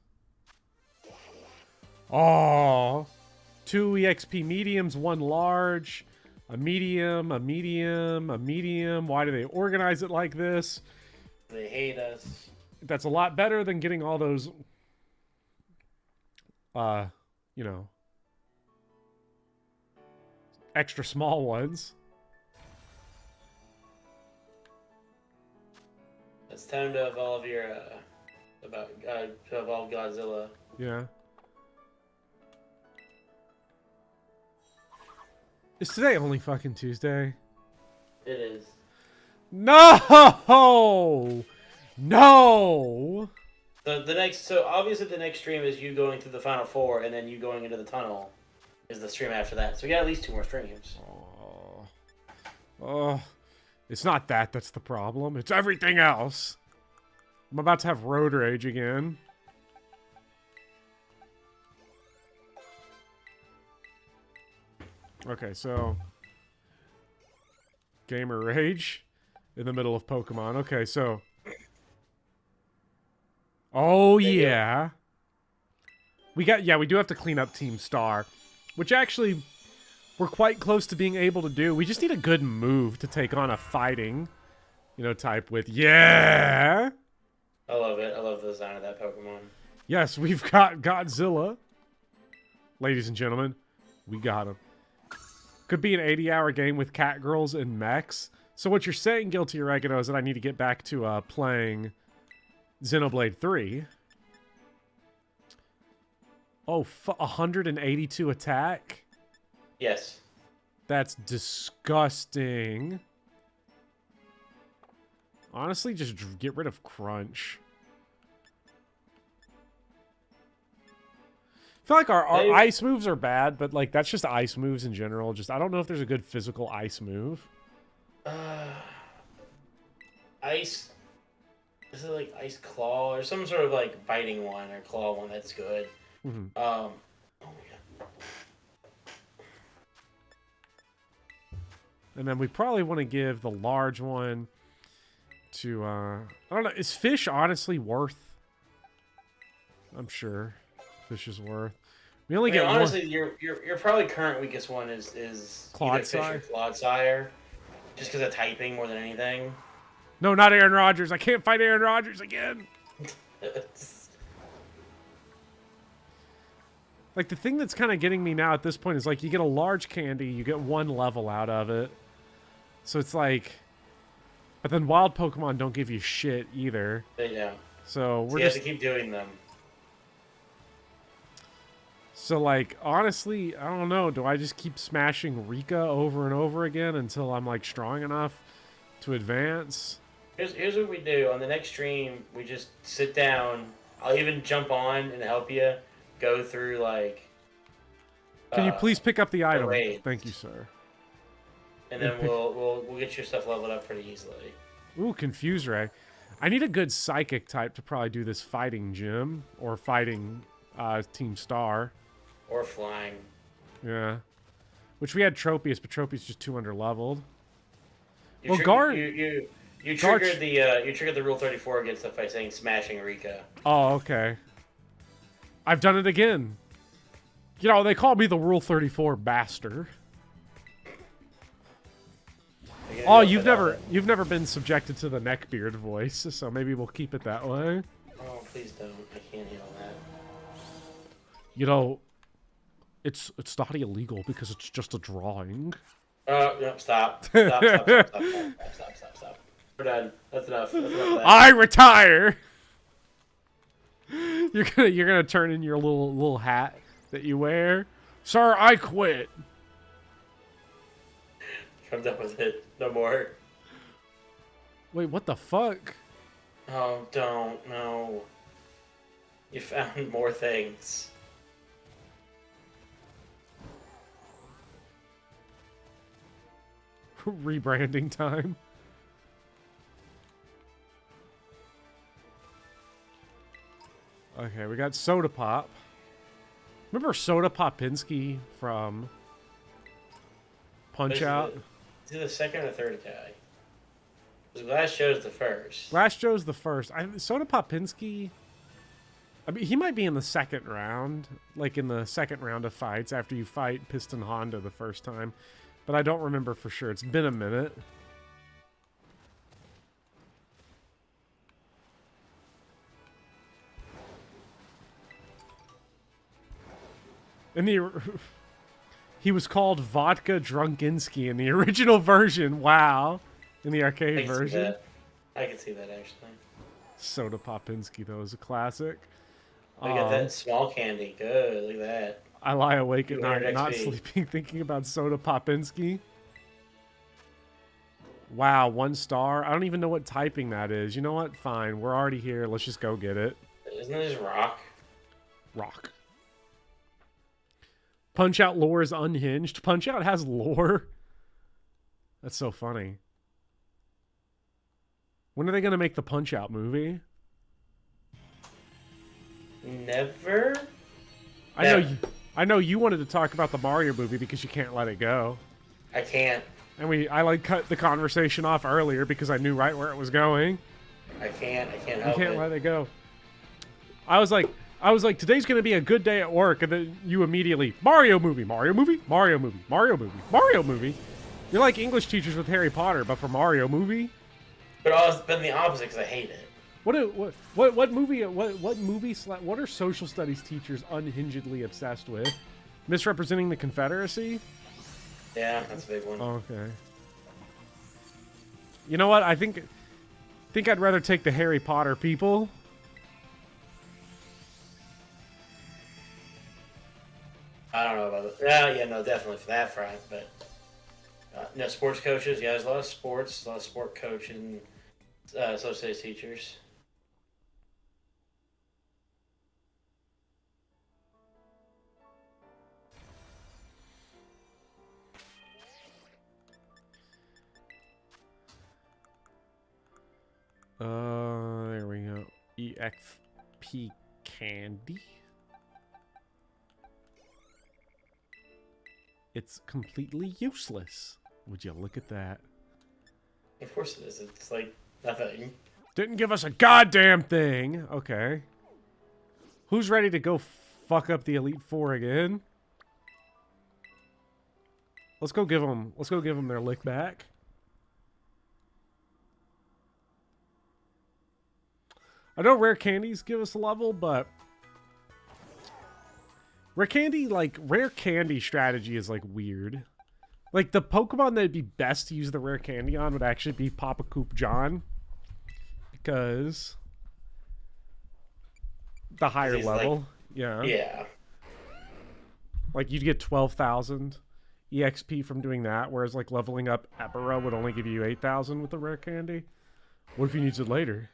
Oh, 2 EXP mediums, 1 large, a medium, a medium, a medium. Why do they organize it like this? They hate us. That's a lot better than getting all those, you know, extra small ones. It's time to evolve your, to evolve Godzilla. Yeah. Is today only fucking Tuesday? It is. No! No! So obviously the next stream is you going through the Final Four, and then you going into the tunnel is the stream after that. So we got at least 2 more streams. Oh, it's not that that's the problem. It's everything else. I'm about to have road rage again. Okay, so gamer rage in the middle of Pokemon. Okay, so oh yeah. We do have to clean up Team Star, which actually we're quite close to being able to do. We just need a good move to take on a fighting, you know, type with yeah. I love it. I love the design of that Pokemon. Yes, we've got Godzilla. Ladies and gentlemen, we got him. Could be an 80-hour game with cat girls and mechs. So what you're saying, Guilty Oregano, is that I need to get back to playing Xenoblade 3. Oh, 182 attack? Yes. That's disgusting. Honestly, just get rid of Crunch. I feel like our ice moves are bad, but like that's just ice moves in general. Just I don't know if there's a good physical ice move. Ice. Is it like Ice Claw or some sort of like biting one or claw one that's good? Mm-hmm. Oh my god. And then we probably want to give the large one to I don't know. Is Fish honestly worth? I'm sure Fish is worth. We only get honestly, your probably current weakest one is Clodsire. Clodsire, just because of typing more than anything. No, not Aaron Rodgers. I can't fight Aaron Rodgers again. Like the thing that's kind of getting me now at this point is like you get a large candy, you get 1 level out of it, so it's like, but then wild Pokemon don't give you shit either. Yeah. So we're you just have to keep doing them. So, like, honestly, I don't know. Do I just keep smashing Rika over and over again until I'm, like, strong enough to advance? Here's what we do. On the next stream, we just sit down. I'll even jump on and help you go through, like... Can you please pick up the item? raids. Thank you, sir. And then we'll get your stuff leveled up pretty easily. Ooh, Confuse Ray. I need a good Psychic type to probably do this fighting gym. Or fighting Team Star. Or flying. Yeah. Which we had Tropius, but Tropius is just too under-leveled. You triggered the Rule 34 against stuff by saying smashing Rika. Oh, okay. I've done it again. You know, they call me the Rule 34 master. Oh, you've never been subjected to the neckbeard voice, so maybe we'll keep it that way. Oh, please don't. I can't handle that. You know, it's not illegal because it's just a drawing. Oh, no, stop. Stop. We're done. That's enough. That's enough of that. I retire. You're gonna turn in your little hat that you wear. Sir, I quit. I'm done with it. No more. Wait, what the fuck? Oh, don't. No. You found more things. Rebranding time. Okay, we got Soda Pop. Remember Soda Popinski from Punch Out? Is he the second or third guy? Because Glass Joe's the first. Glass Joe's the first. Soda Popinski, I mean, he might be in the second round. Like in the second round of fights after you fight Piston Honda the first time. But I don't remember for sure. It's been a minute. He was called Vodka Drunkinski in the original version. Wow. In the arcade version. I can see that actually. Soda Popinski, though, is a classic. We got that small candy. Good. Look at that. I lie awake at night, not XP. sleeping, thinking about Soda Popinski. Wow, 1 star. I don't even know what typing that is. You know what? Fine. We're already here. Let's just go get it. Isn't this rock? Rock. Punch Out lore is unhinged. Punch Out has lore. That's so funny. When are they going to make the Punch Out movie? Never? I know you wanted to talk about the Mario movie because you can't let it go. I can't. And I like cut the conversation off earlier because I knew right where it was going. I can't help it. You can't let it go. I was like, today's gonna be a good day at work, and then you immediately Mario movie, Mario movie, Mario movie, Mario movie, Mario movie. You're like English teachers with Harry Potter, but for Mario movie. But it's been the opposite because I hate it. What movie? What are social studies teachers unhingedly obsessed with? Misrepresenting the Confederacy? Yeah, that's a big one. Okay. You know what? I think I'd rather take the Harry Potter people. I don't know about it. Yeah, no, definitely for that front. But no, sports coaches. Yeah, there's a lot of sports, a lot of sport coaching, social studies teachers. There we go. EXP candy. It's completely useless. Would you look at that? Of course it is. It's like nothing. Didn't give us a goddamn thing. Okay. Who's ready to go fuck up the Elite Four again? Let's go give them their lick back. I know rare candies give us a level, but rare candy strategy is like weird. Like the Pokemon that'd be best to use the rare candy on would actually be Papa Coop John, because the higher level, like, yeah, like you'd get 12,000 EXP from doing that, whereas like leveling up Ebera would only give you 8,000 with the rare candy. What if he needs it later?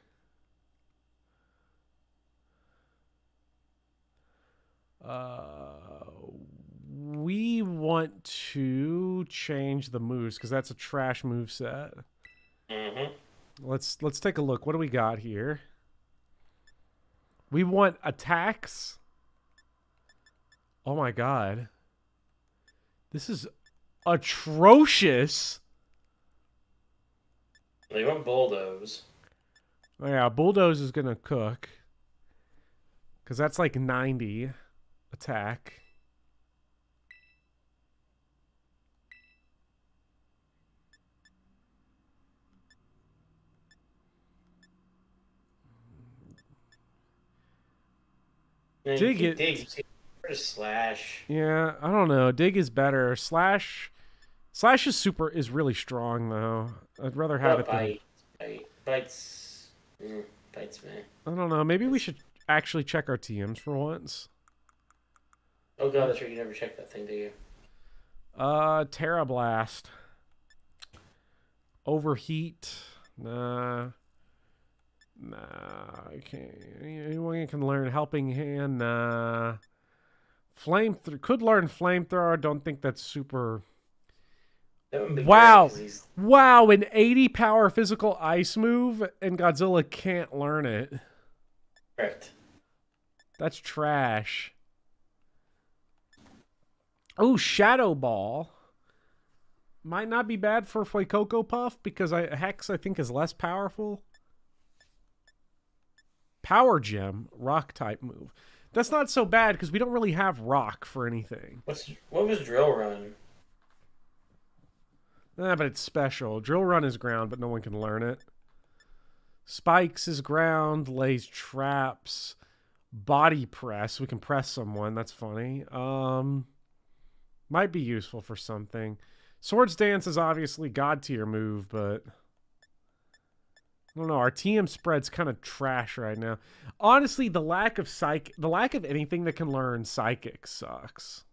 We want to change the moves because that's a trash move set. Mm-hmm. Let's take a look. What do we got here? We want attacks. Oh my god. This is atrocious. They want bulldoze. Oh yeah, bulldoze is gonna cook. Because that's like 90 attack. Man, Dig you it. Dig. You see, just slash. Yeah, I don't know. Dig is better. Slash is really strong though. I'd rather have it than Bites. Bites, man. I don't know. Maybe we should actually check our TMs for once. Oh god, that's right. You never checked that thing, do you? Terra Blast. Overheat. Nah. Okay. Anyone can learn Helping Hand. Nah. Flamethrower. Could learn Flamethrower. Don't think that's super. That would be Wow. great, 'cause he's... Wow. An 80 power physical ice move, and Godzilla can't learn it. Correct. That's trash. Oh, Shadow Ball. Might not be bad for Fuecoco Puff because Hex, I think, is less powerful. Power Gem, rock type move. That's not so bad because we don't really have rock for anything. What was Drill Run? But it's special. Drill Run is ground, but no one can learn it. Spikes is ground, lays traps, body press. We can press someone. That's funny. Might be useful for something. Swords Dance is obviously God tier move, but I don't know. Our TM spread's kind of trash right now. Honestly, the lack of anything that can learn Psychic sucks.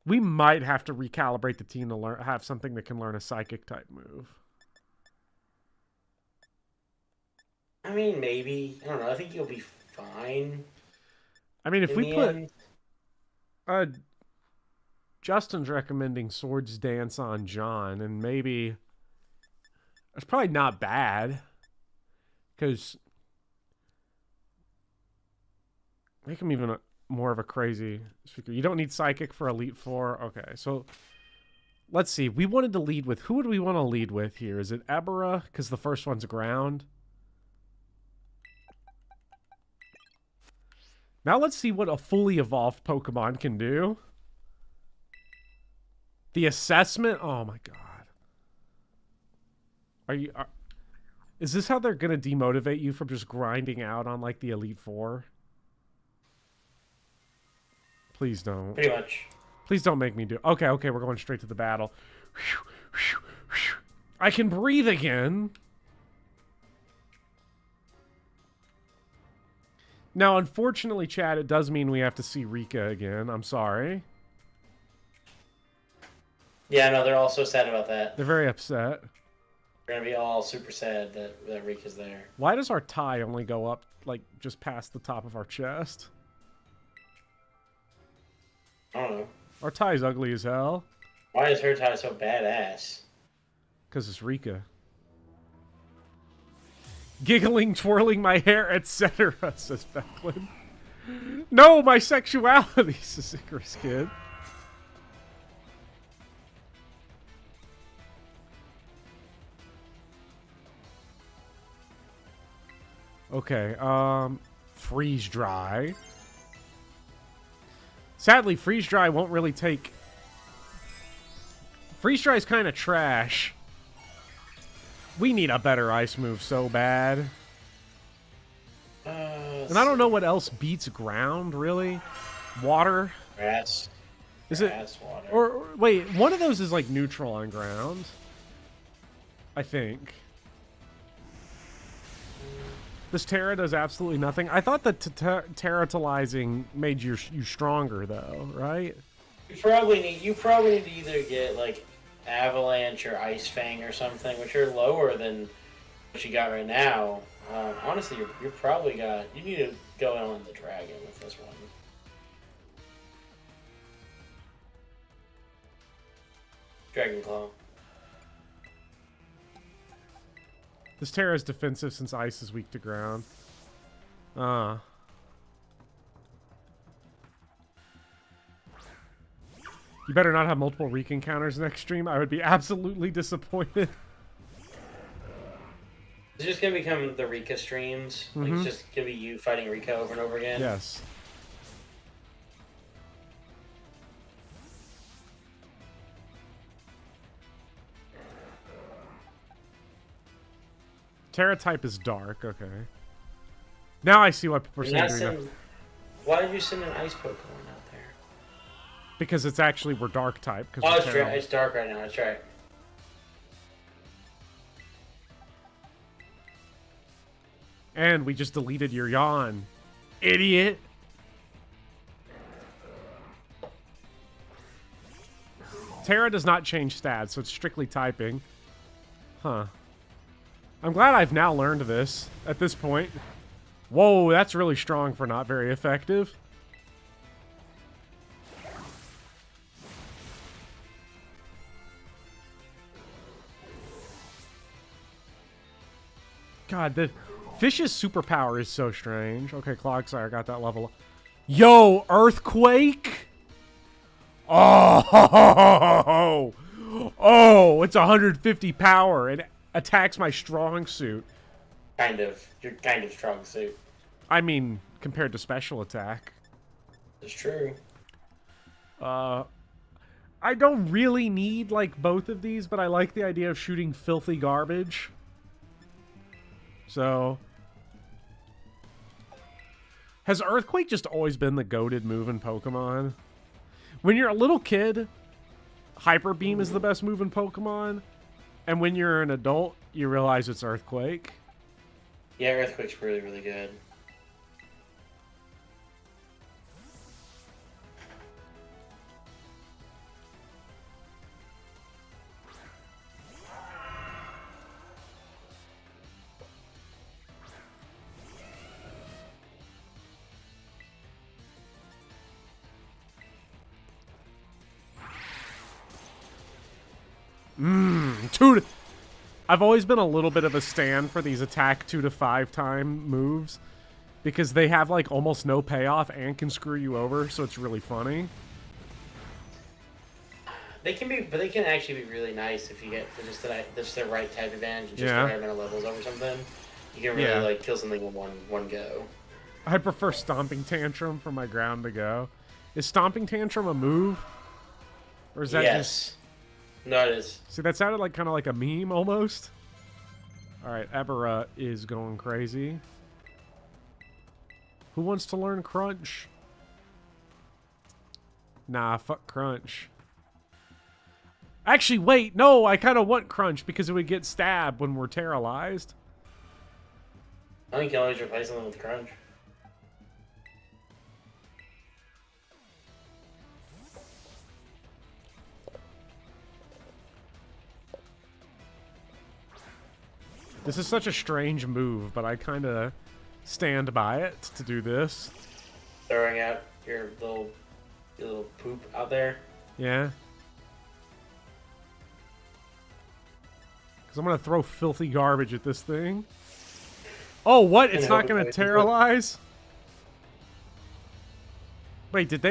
We might have to recalibrate the team to have something that can learn a Psychic type move. I mean, maybe. I don't know. I think you'll be fine. I mean, if we put... Justin's recommending Swords Dance on John, and maybe... It's probably not bad. Because... Make him even more of a crazy speaker. You don't need Psychic for Elite Four? Okay, so... Let's see. We wanted to lead with... Who would we want to lead with here? Is it Ebera? Because the first one's ground. Now let's see what a fully evolved Pokemon can do. The assessment? Oh my god. Is this how they're going to demotivate you from just grinding out on like the Elite Four? Please don't. Pretty much. Please don't make me do... Okay, we're going straight to the battle. I can breathe again. Now, unfortunately, Chad, it does mean we have to see Rika again. I'm sorry. Yeah, no, they're all so sad about that. They're very upset. They're going to be all super sad that Rika's there. Why does our tie only go up, like, just past the top of our chest? I don't know. Our tie's ugly as hell. Why is her tie so badass? Because it's Rika. Giggling, twirling my hair, etc., says Becklin. No, my sexuality, says Icarus Kid. Okay, Freeze Dry. Sadly, Freeze Dry won't really take... Freeze Dry is kind of trash. We need a better ice move so bad. And I don't know what else beats ground, really. Water? Grass. Is Grass, it? water. Or, wait, one of those is like neutral on ground. I think. This Terra does absolutely nothing. I thought that Terratalizing made you stronger, though, right? You probably need to either get like Avalanche or Ice Fang or something, which are lower than what you got right now. Honestly, you probably got... You need to go in on the Dragon with this one. Dragon Claw. This Terra is defensive since Ice is weak to ground. You better not have multiple Reek encounters next stream. I would be absolutely disappointed. It's just going to become the Rika streams. Like, it's just going to be you fighting Rika over and over again. Yes. Terra type is dark. Okay. Now I see why people are You're saying not doing that. why did you send an ice Pokemon out there? Because it's actually we're dark type. Oh, it's true. It's dark right now. That's right. And we just deleted your yawn. Idiot. Terra does not change stats, so it's strictly typing. Huh. I'm glad I've now learned this at this point. Whoa, that's really strong for not very effective. God, the fish's superpower is so strange. Okay, Clogsire got that level. Yo, Earthquake? Oh, oh, it's 150 power and attacks my strong suit. Kind of. You're kind of strong suit. I mean, compared to special attack. It's true. I don't really need, like, both of these, but I like the idea of shooting filthy garbage. So... Has Earthquake just always been the goated move in Pokemon? When you're a little kid, Hyper Beam is the best move in Pokemon. And when you're an adult, you realize it's Earthquake. Yeah, Earthquake's really, really good. I've always been a little bit of a stand for these attack 2 to 5 time moves because they have like almost no payoff and can screw you over, so it's really funny. They can be, but they can actually be really nice if you get just the right type advantage and just Yeah. the right amount of levels over something. You can really like kill something in one go. I prefer Stomping Tantrum for my ground to go. Is Stomping Tantrum a move? Or is that just... No, it is. See, that sounded like kind of like a meme almost. Alright, Ebera is going crazy. Who wants to learn Crunch? Nah, fuck Crunch. Actually, wait, no, I kind of want Crunch because it would get stabbed when we're terrorized. I think you can always replace something with Crunch. This is such a strange move, but I kind of stand by it to do this. Throwing out your little poop out there. Yeah. Because I'm going to throw filthy garbage at this thing. Oh, what? It's not going to terrorize? Wait, did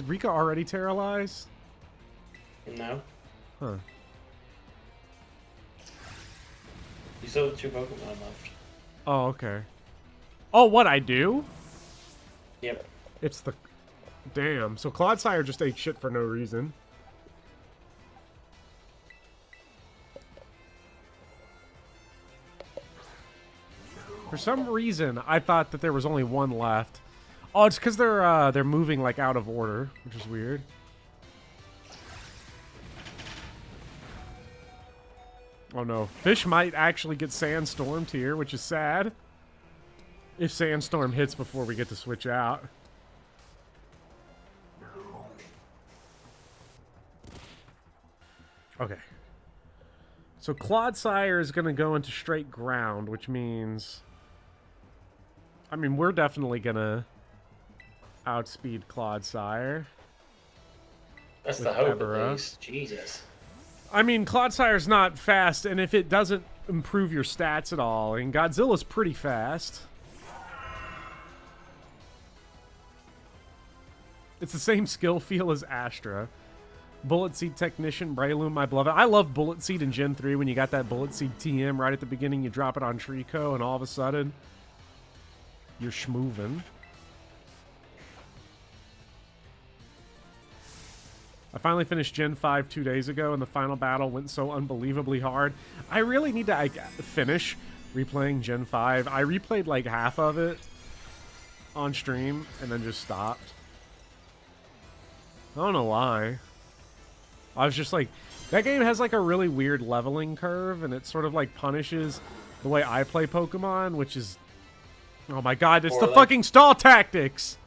Rika already terrorize? No. Huh. You still have 2 Pokemon left. Oh, okay. Oh, what, I do? Yep. It's the... Damn. So Clodsire just ate shit for no reason. For some reason, I thought that there was only one left. Oh, it's because they're moving, like, out of order, which is weird. Oh no, Fish might actually get Sandstormed here, which is sad. If Sandstorm hits before we get to switch out. Okay. So Clodsire is going to go into straight ground, which means... I mean, we're definitely going to outspeed Clodsire. That's the hope, at least. Jesus. I mean, Clodsire's not fast, and if it doesn't improve your stats at all, and Godzilla's pretty fast. It's the same skill feel as Astra. Bullet Seed Technician, Breloom, my beloved. I love Bullet Seed in Gen 3 when you got that Bullet Seed TM right at the beginning, you drop it on Trico, and all of a sudden, you're schmoovin'. I finally finished Gen 5 2 days ago, and the final battle went so unbelievably hard. I really need to finish replaying Gen 5. I replayed like half of it on stream and then just stopped. I don't know why. I was just like, that game has like a really weird leveling curve, and it sort of like punishes the way I play Pokemon, which is, oh my god, it's the fucking stall tactics.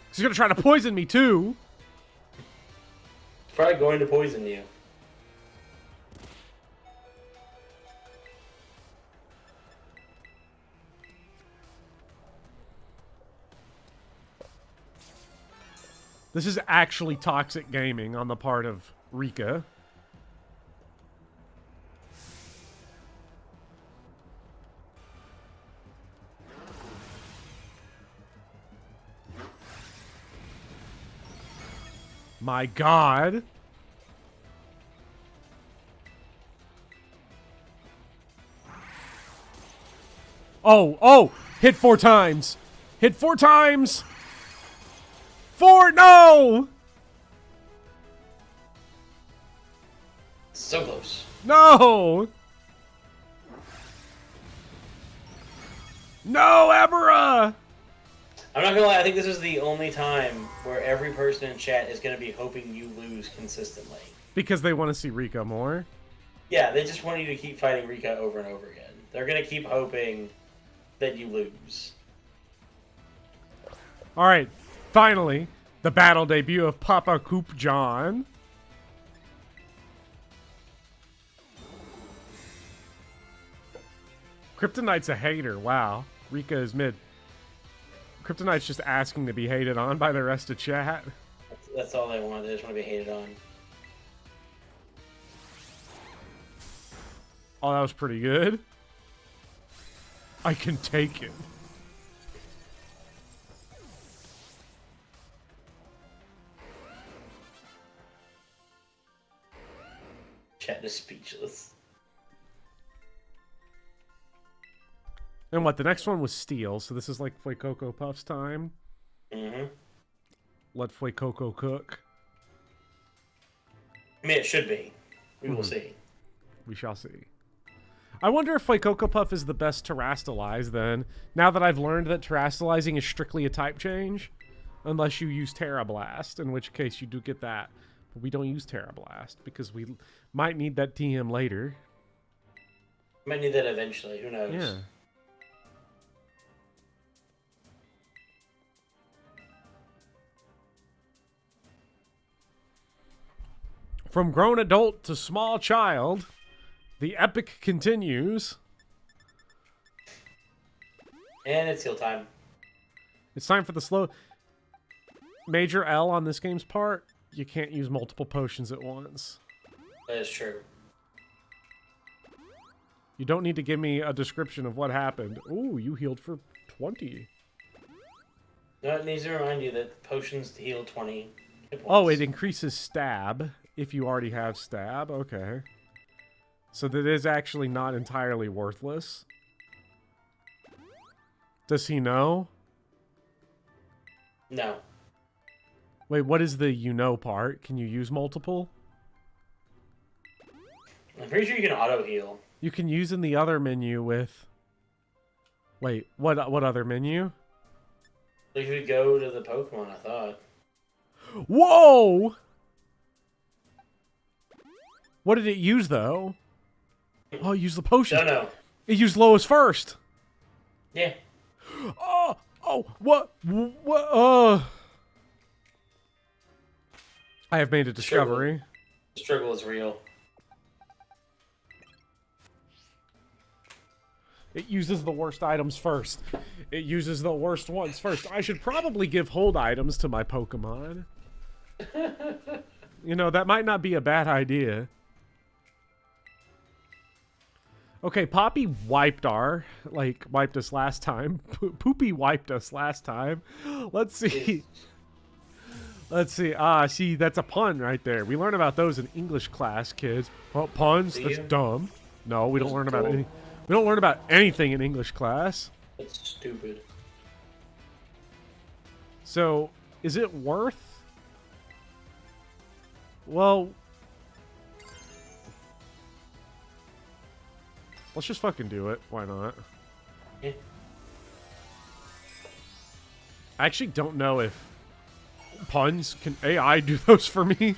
He's gonna try to poison me too. He's probably going to poison you. This is actually toxic gaming on the part of Rika. My god. Oh, hit 4 times. Hit 4 times. 4, no! So close. No! No, Abra! I'm not gonna lie, I think this is the only time where every person in chat is gonna be hoping you lose consistently. Because they want to see Rika more? Yeah, they just want you to keep fighting Rika over and over again. They're gonna keep hoping that you lose. Alright, finally, the battle debut of Papa Coop John. Kryptonite's a hater, wow. Rika is mid. Kryptonite's just asking to be hated on by the rest of chat. That's all they want, they just want to be hated on. Oh, that was pretty good. I can take it. Chat is speechless. And what, the next one was Steel, so this is like Fuecoco Puff's time. Mm-hmm. Let Fuecoco cook. I mean, it should be. We will see. We shall see. I wonder if Fuecoco Puff is the best Terrastalize then, now that I've learned that Terrastalizing is strictly a type change. Unless you use Terra Blast, in which case you do get that. But we don't use Terra Blast, because we might need that TM later. Might need that eventually, who knows? Yeah. From grown adult to small child, the epic continues. And it's heal time. It's time for the slow... Major L on this game's part, you can't use multiple potions at once. That is true. You don't need to give me a description of what happened. Ooh, you healed for 20. No, it needs to remind you that potions heal 20 hit points. Oh, it increases stab if you already have stab. Okay. So that is actually not entirely worthless. Does he know? No. Wait, what is the you know part? Can you use multiple? I'm pretty sure you can auto heal. You can use in the other menu with... Wait, what other menu? Like, you could go to the Pokemon, I thought. Whoa! What did it use, though? Oh, it used the potion. No. It used lowest first. Yeah. What? I have made a discovery. The struggle is real. It uses the worst items first. It uses the worst ones first. I should probably give hold items to my Pokemon. You know, that might not be a bad idea. Okay, Poppy wiped us last time. Poopy wiped us last time. Let's see. Let's see. See, that's a pun right there. We learn about those in English class, kids. Oh, puns? That's dumb. No, we don't learn about any. We don't learn about anything in English class. That's stupid. So, is it worth? Well, Let's just fucking do it. Why not? Yeah. I actually don't know if puns can AI do those for me.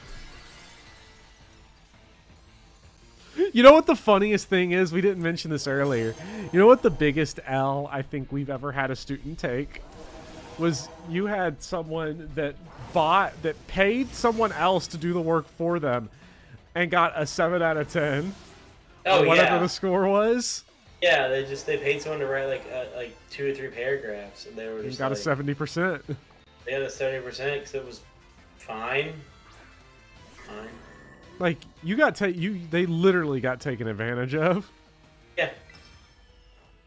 You know what the funniest thing is? We didn't mention this earlier. You know what the biggest L I think we've ever had a student take? Was you had someone that paid someone else to do the work for them and got a 7 out of 10. Oh, or whatever yeah. the score was. Yeah, they paid someone to write like 2 or 3 paragraphs, and they were just got like, a 70%. They had a 70% because it was fine. Fine. Like they literally got taken advantage of. Yeah.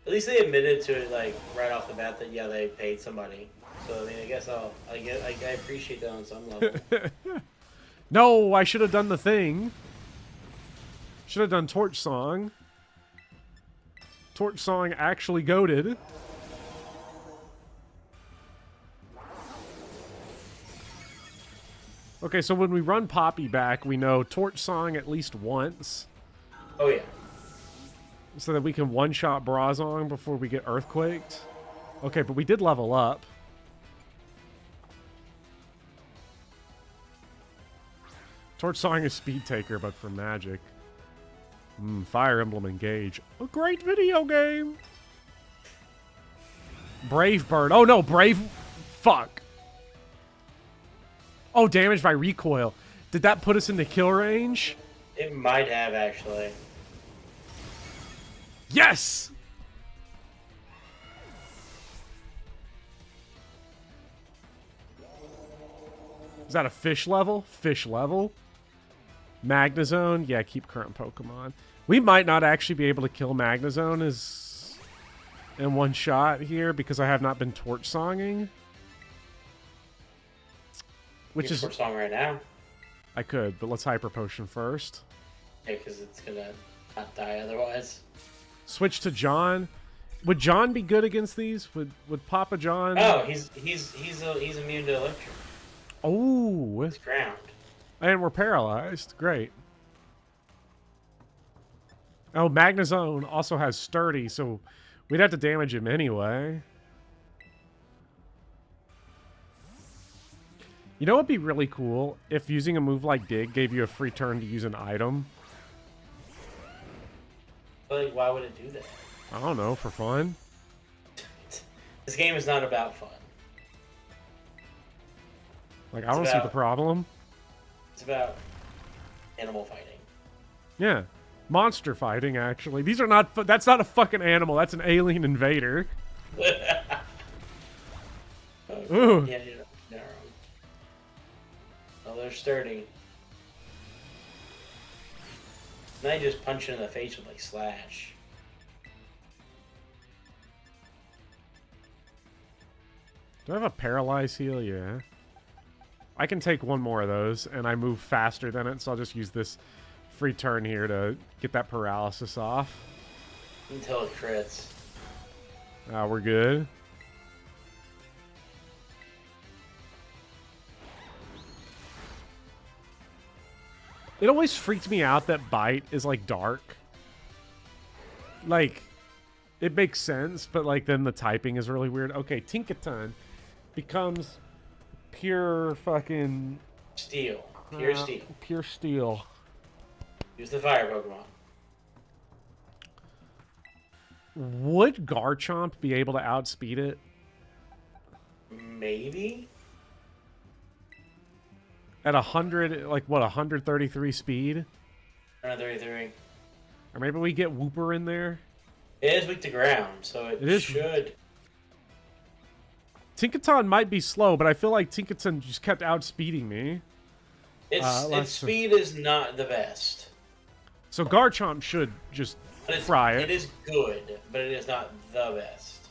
At least they admitted to it, like right off the bat that yeah they paid somebody. So I mean, I guess I appreciate that on some level. No, I should have done the thing. Should have done Torch Song. Torch Song actually goated. Okay, so when we run Poppy back, we know Torch Song at least once. Oh yeah. So that we can one-shot Brazong before we get Earthquaked. Okay, but we did level up. Torch Song is Speed Taker, but for magic. Fire Emblem Engage. A great video game! Brave Bird. Oh no, Brave... Fuck. Oh, damage by recoil. Did that put us into kill range? It might have, actually. Yes! Is that a fish level? Fish level? Magnezone? Yeah, keep current Pokemon. We might not actually be able to kill Magnezone in one shot here because I have not been Torch Songing. Which is Torch Song right now. I could, but let's Hyper Potion first. Yeah, because it's gonna not die otherwise. Switch to John. Would John be good against these? Would Papa John? Oh, he's immune to electric. Oh, It's ground. And we're paralyzed. Great. Oh, Magnezone also has Sturdy, so we'd have to damage him anyway. You know what would be really cool? If using a move like Dig gave you a free turn to use an item. Like, why would it do that? I don't know, for fun. This game is not about fun. Like, I don't see the problem. It's about animal fighting. Yeah. Monster fighting, actually. These are not... That's not a fucking animal. That's an alien invader. Ooh. Yeah, oh, they're sturdy. Now you just punch it in the face with, like, Slash. Do I have a Paralyze heal? Yeah. I can take one more of those, and I move faster than it, so I'll just use this free turn here to get that paralysis off. Until it crits. We're good. It always freaks me out that Bite is, like, dark. Like, it makes sense, but, like, then the typing is really weird. Okay, Tinkaton becomes pure fucking... Steel. Pure steel. Pure steel. Use the fire Pokemon. Would Garchomp be able to outspeed it? Maybe? At 100, like, what, 133 speed? 133. Or maybe we get Wooper in there? It is weak to ground, so it should... Tinkaton might be slow, but I feel like Tinkaton just kept outspeeding me. Its speed is not the best. So Garchomp should just fry it. It is good, but it is not the best.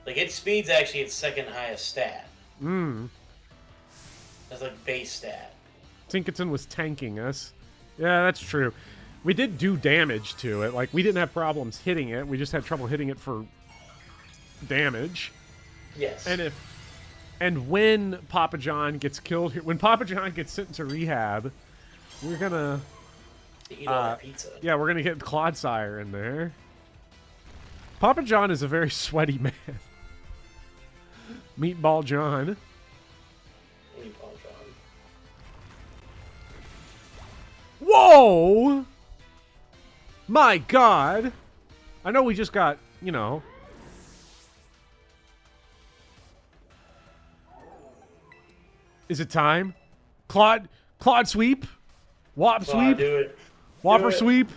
Like, its speed's actually its second highest stat. That's like base stat. Tinkaton was tanking us. Yeah, that's true. We did do damage to it. Like, we didn't have problems hitting it. We just had trouble hitting it for damage. Yes. And when Papa John gets killed here, when Papa John gets sent to rehab, we're gonna To eat all that pizza. Yeah, we're gonna get Clodsire in there. Papa John is a very sweaty man. Meatball John. Meatball John. Whoa! My God! I know we just got, you know. Is it time? Claude sweep? Whop sweep? Do it. Whopper Do it. sweep?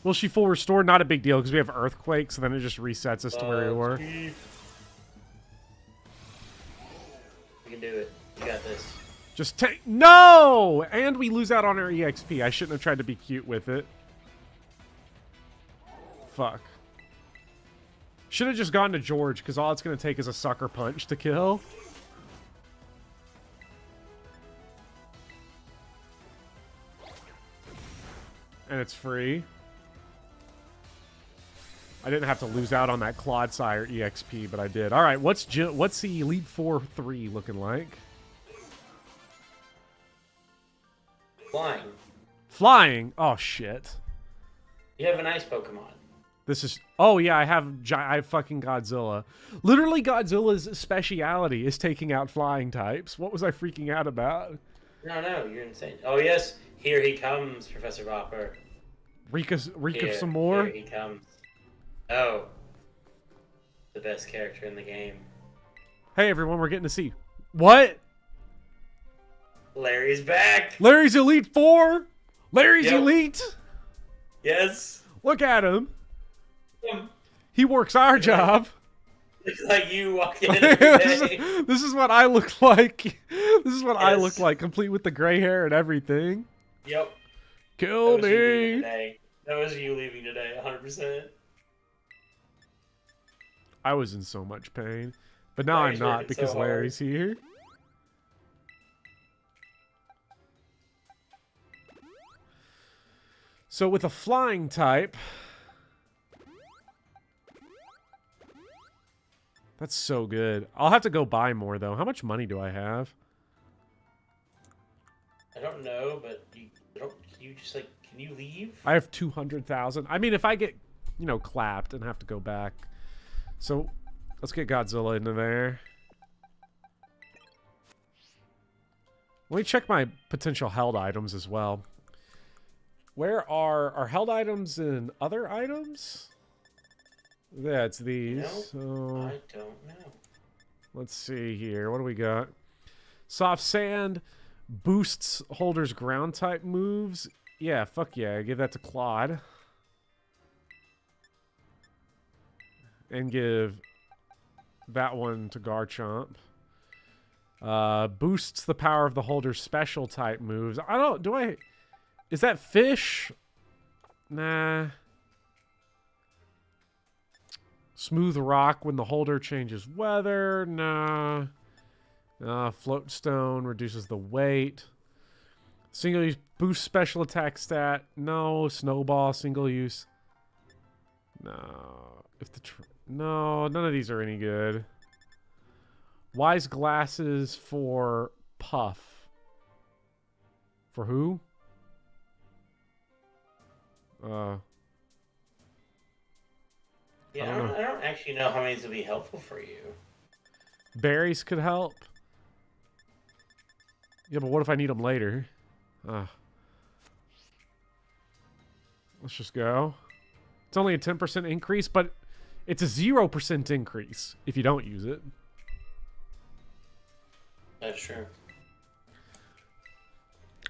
Will she full restore? Not a big deal because we have earthquake, so then it just resets us to where we were. You can do it. You got this. Just take no, and we lose out on our EXP. I shouldn't have tried to be cute with it. Fuck. Should have just gone to George because all it's gonna take is a sucker punch to kill. And it's free. I didn't have to lose out on that Clodsire EXP, but I did. All right, what's the Elite Four 3 looking like? Flying. Flying? Oh shit. You have an ice Pokemon. This is. Oh yeah, I have fucking Godzilla. Literally, Godzilla's speciality is taking out flying types. What was I freaking out about? No, you're insane. Oh yes, here he comes, Professor Bopper. Reek of some more. Here he comes. Oh, the best character in the game. Hey everyone, we're getting to see what? Larry's back. Larry's Elite Four. Larry's Yep. Elite. Yes. Look at him. He works our job. Looks like you walking in every day. This is what I look like. This is what I Yes. look like, complete with the gray hair and everything. Yep. Kill That was you leaving me. today. That was you leaving today, 100%. I was in so much pain, but now Larry's I'm not working because so hard. Larry's here. So with a flying type, that's so good. I'll have to go buy more though. How much money do I have? I don't know, but can you leave? I have 200,000. I mean, if I get, you know, clapped and have to go back. So let's get Godzilla into there. Let me check my potential held items as well. Where are our held items and other items? Yeah, it's these. No, So I don't know. let's see here. What do we got? Soft Sand boosts holders ground type moves. Yeah, fuck yeah. Give that to Claude. And give that one to Garchomp. Boosts the power of the holder's special type moves. Is that fish? Nah. Smooth rock when the holder changes weather. Nah. Float stone reduces the weight. Single use boost special attack stat. No. Snowball single use. No. No, none of these are any good. Wise glasses for Puff. For who? Yeah, I don't actually know how many will be helpful for you. Berries could help. Yeah, but what if I need them later? Let's just go. It's only a 10% increase, but it's a 0% increase if you don't use it. That's true.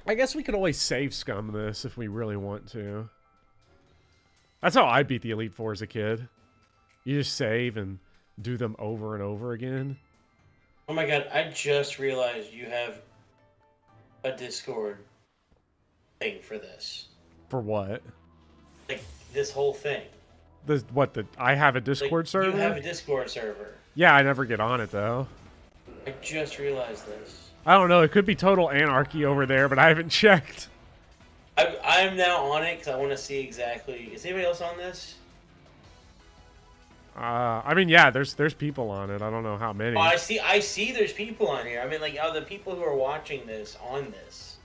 I guess we could always save scum this if we really want to. That's how I beat the Elite Four as a kid. You just save and do them over and over again. Oh my god, I just realized you have a Discord thing for this. For what? Like, this whole thing. I have a Discord Like, server? You have a Discord server. Yeah, I never get on it, though. I just realized this. I don't know. It could be total anarchy over there, but I haven't checked. I'm now on it because I want to see exactly... Is anybody else on this? I mean, yeah, there's people on it. I don't know how many. Oh, I see. There's people on here. I mean, like, the people who are watching this on this.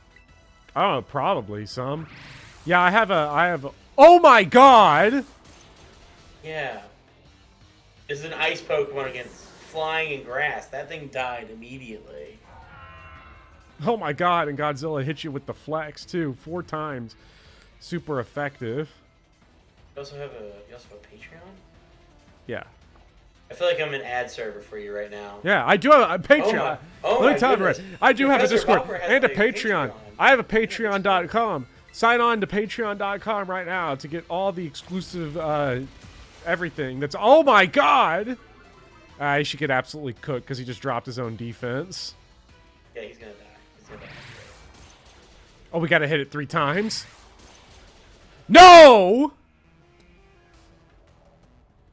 Oh, probably some. Yeah, I have a. Oh my god! Yeah. This is an ice Pokemon against flying and grass. That thing died immediately. Oh my god! And Godzilla hit you with the flex too, 4 times. Super effective. You also have a Patreon? Yeah. I feel like I'm an ad server for you right now. Yeah, I do have a Patreon. Let me tell you, I do have a Discord and a Patreon. I have a Patreon.com. Sign on to Patreon.com right now to get all the exclusive everything. That's oh my god! He should get absolutely cooked because he just dropped his own defense. Yeah, he's gonna die. He's gonna die. Oh, we gotta hit it 3 times. No!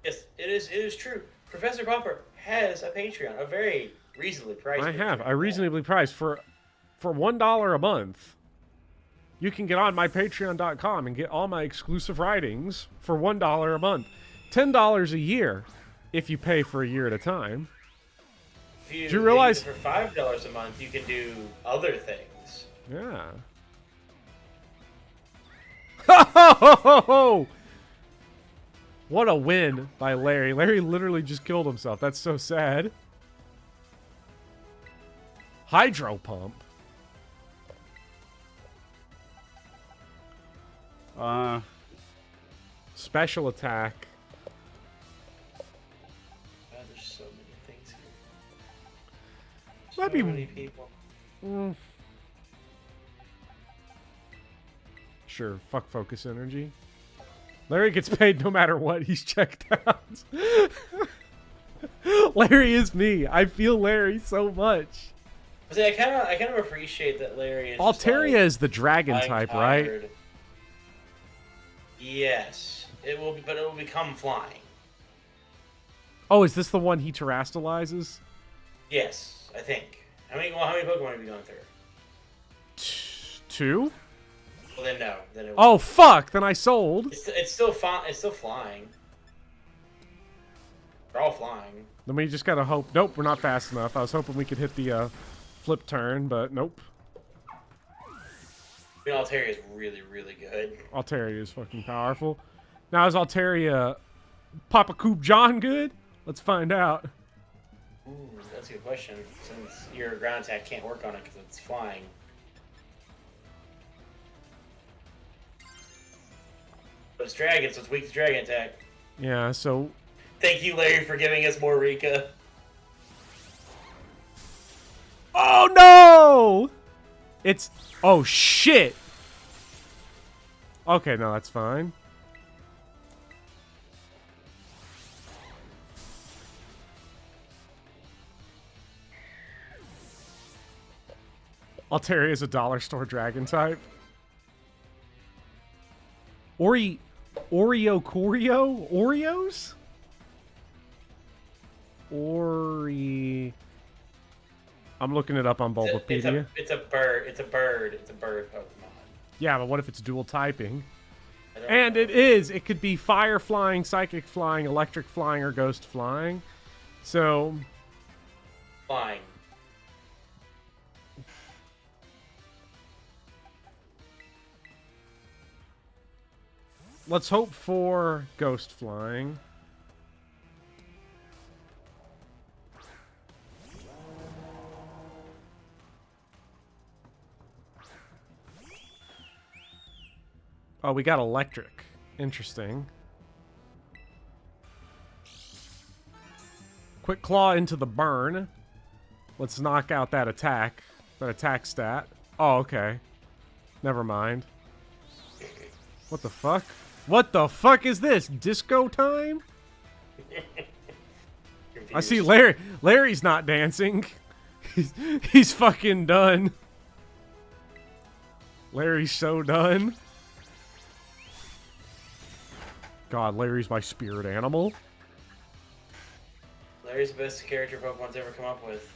Yes, it is true. Professor Popper has a Patreon, a very reasonably priced. I have. Patreon. I reasonably priced for $1 a month. You can get on my Patreon.com and get all my exclusive writings for $1 a month. $10 a year if you pay for a year at a time. If you, do you realize for $5 a month you can do other things? Yeah. Ho ho ho ho ho! What a win by Larry. Larry literally just killed himself. That's so sad. Hydro pump. Special attack. God, there's so many things here. Might So be many people. Sure, fuck focus energy. Larry gets paid no matter what. He's checked out. Larry is me. I feel Larry so much. See, I kind of appreciate that Larry is. Altaria is the dragon type, right? Yes, it will, but it will become flying. Oh, is this the one he terastallizes? Yes, I think. How many Pokemon have you gone through? 2? Well, then no. Then it Oh fuck! Then I sold. It's still flying. They're all flying. Then we just gotta hope. Nope, we're not fast enough. I was hoping we could hit the flip turn, but nope. I mean, Altaria is really, really good. Altaria is fucking powerful. Now is Altaria Papa Coop John good? Let's find out. Ooh, that's a good question. Since your ground attack can't work on it because it's flying. But it's dragon, so it's weak to dragon attack. Yeah, so... Thank you, Larry, for giving us more Rika. Oh, no! It's... Oh, shit! Okay, no, that's fine. Altaria is a dollar store dragon type. Oreo Corio? Oreos? I'm looking it up on Bulbapedia. It's a bird. It's a bird Pokemon. Yeah, but what if it's dual typing? And it could be fire flying, psychic flying, electric flying, or ghost flying. So... Flying. Let's hope for ghost flying. Oh, we got electric. Interesting. Quick claw into the burn. Let's knock out that attack. That attack stat. Oh, okay. Never mind. What the fuck? What the fuck is this? Disco time? I see Larry. Larry's not dancing. He's fucking done. Larry's so done. God, Larry's my spirit animal. Larry's the best character Pokemon's ever come up with.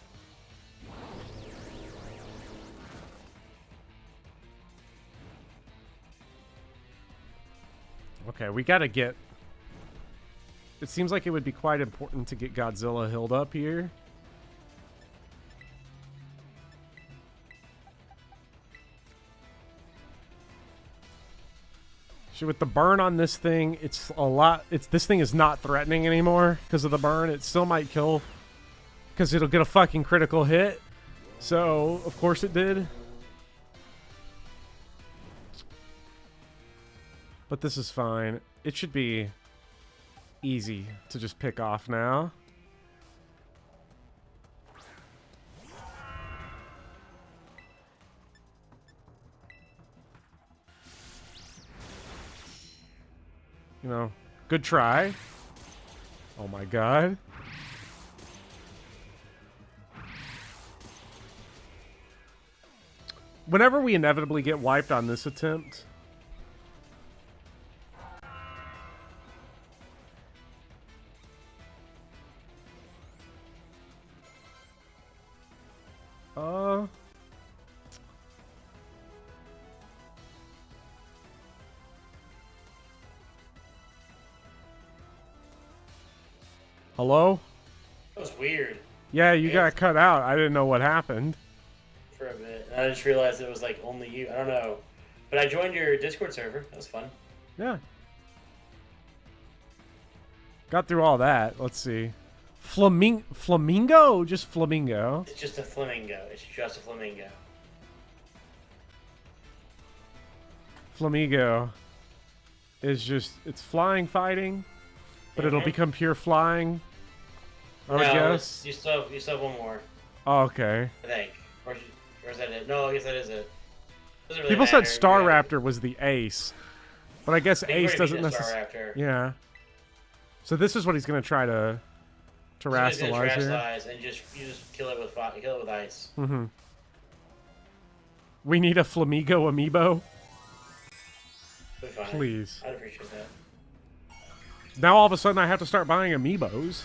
Okay, we gotta get... it seems like it would be quite important to get Godzilla healed up here. So with the burn on this thing, it's a lot. This thing is not threatening anymore because of the burn. It still might kill because it'll get a fucking critical hit. So of course it did. But this is fine. It should be easy to just pick off now. You know, good try. Oh my god. Whenever we inevitably get wiped on this attempt, hello? That was weird. Yeah, you got cut out. I didn't know what happened. For a bit. And I just realized it was like only you. I don't know. But I joined your Discord server. That was fun. Yeah. Got through all that. Let's see. Flamingo? Just flamingo. It's just a flamingo. It's just a flamingo. Flamingo is just, it's flying fighting, but it'll become pure flying, I would guess. You still have one more. Oh, okay. I think. Or is that it? No, I guess that is it. Doesn't really People matter. said Star Raptor was the ace, but I guess ace doesn't necessarily. Yeah. So this is what he's gonna try to terrestrialize here. And you just kill it with ice. Mm-hmm. We need a Flamingo amiibo. Please. I'd appreciate that. Now all of a sudden I have to start buying amiibos.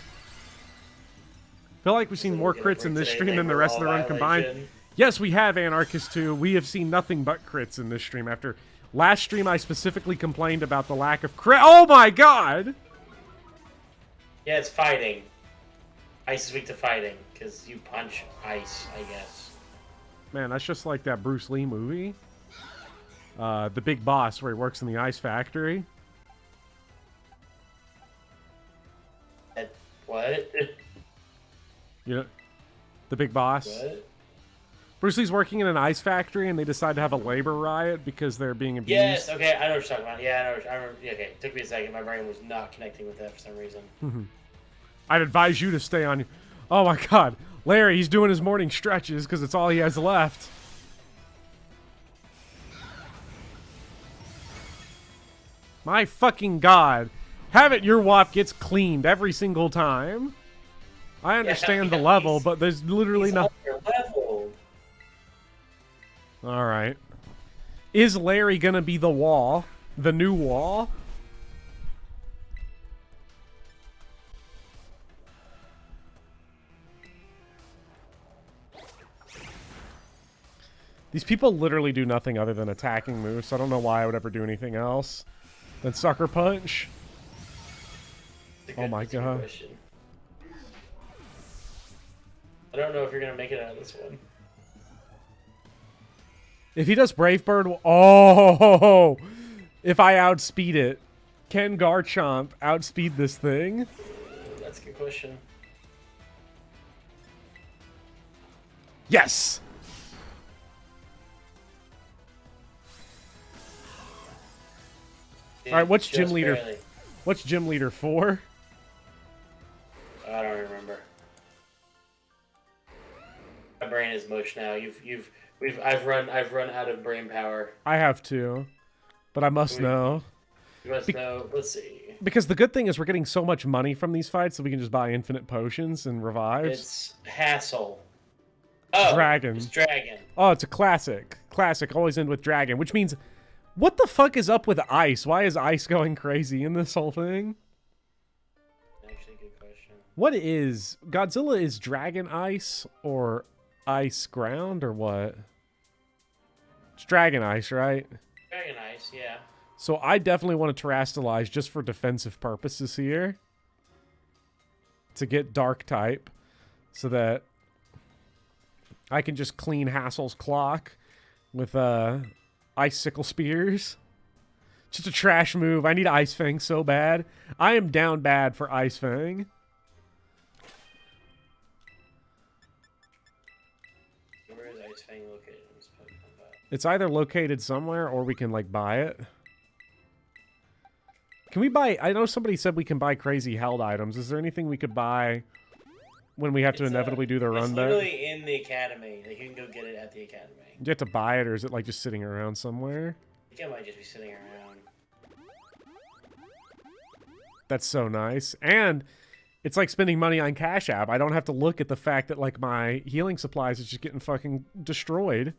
Feel like we've seen more crits in this stream than the rest of the run combined. Yes, we have, Anarchist 2. We have seen nothing but crits in this stream. After last stream, I specifically complained about the lack of crit. Oh my god! Yeah, it's fighting. Ice is weak to fighting, because you punch ice, I guess. Man, that's just like that Bruce Lee movie. The Big Boss, where he works in the ice factory. What? You know, the Big Boss. What? Bruce Lee's working in an ice factory, and they decide to have a labor riot because they're being abused. Yes, okay, I know what you're talking about. Yeah, I remember. Okay, it took me a second. My brain was not connecting with that for some reason. I'd advise you to stay on. Oh my god. Larry, he's doing his morning stretches because it's all he has left. My fucking god. Have it your WAP gets cleaned every single time. I understand the level, but there's literally nothing. Alright. Is Larry gonna be the wall? The new wall? These people literally do nothing other than attacking moves, so I don't know why I would ever do anything else than Sucker Punch. Oh my god. I don't know if you're going to make it out of this one. If he does Brave Bird... Oh! If I outspeed it. Can Garchomp outspeed this thing? That's a good question. Yes! Alright, what's Gym Leader? Barely. What's Gym Leader 4? I don't remember. My brain is mush now. I've run out of brain power. I have too. But I must know. You must know. Let's see. Because the good thing is we're getting so much money from these fights that we can just buy infinite potions and revives. It's Hassel. Oh, Dragon. It's Dragon. Oh, it's a classic. Classic, always end with Dragon, which means... What the fuck is up with Ice? Why is Ice going crazy in this whole thing? Actually, good question. What is... Godzilla is Dragon Ice or Ice Ground or what? It's Dragon Ice, right? Dragon Ice, yeah. So I definitely want to terrestrialize just for defensive purposes here. to get dark type so that I can just clean Hassel's clock with icicle spears. Just a trash move. I need Ice Fang so bad. I am down bad for Ice Fang. Where is Ice Fang located in this Pokemon battle? It's either located somewhere or we can, like, buy it. Can we buy... I know somebody said we can buy crazy held items. Is there anything we could buy when we have to inevitably do the run back? It's literally in the academy. Like, you can go get it at the academy. Do you have to buy it, or is it, like, just sitting around somewhere? I think it might just be sitting around. That's so nice. And it's like spending money on Cash App. I don't have to look at the fact that, like, my healing supplies is just getting fucking destroyed.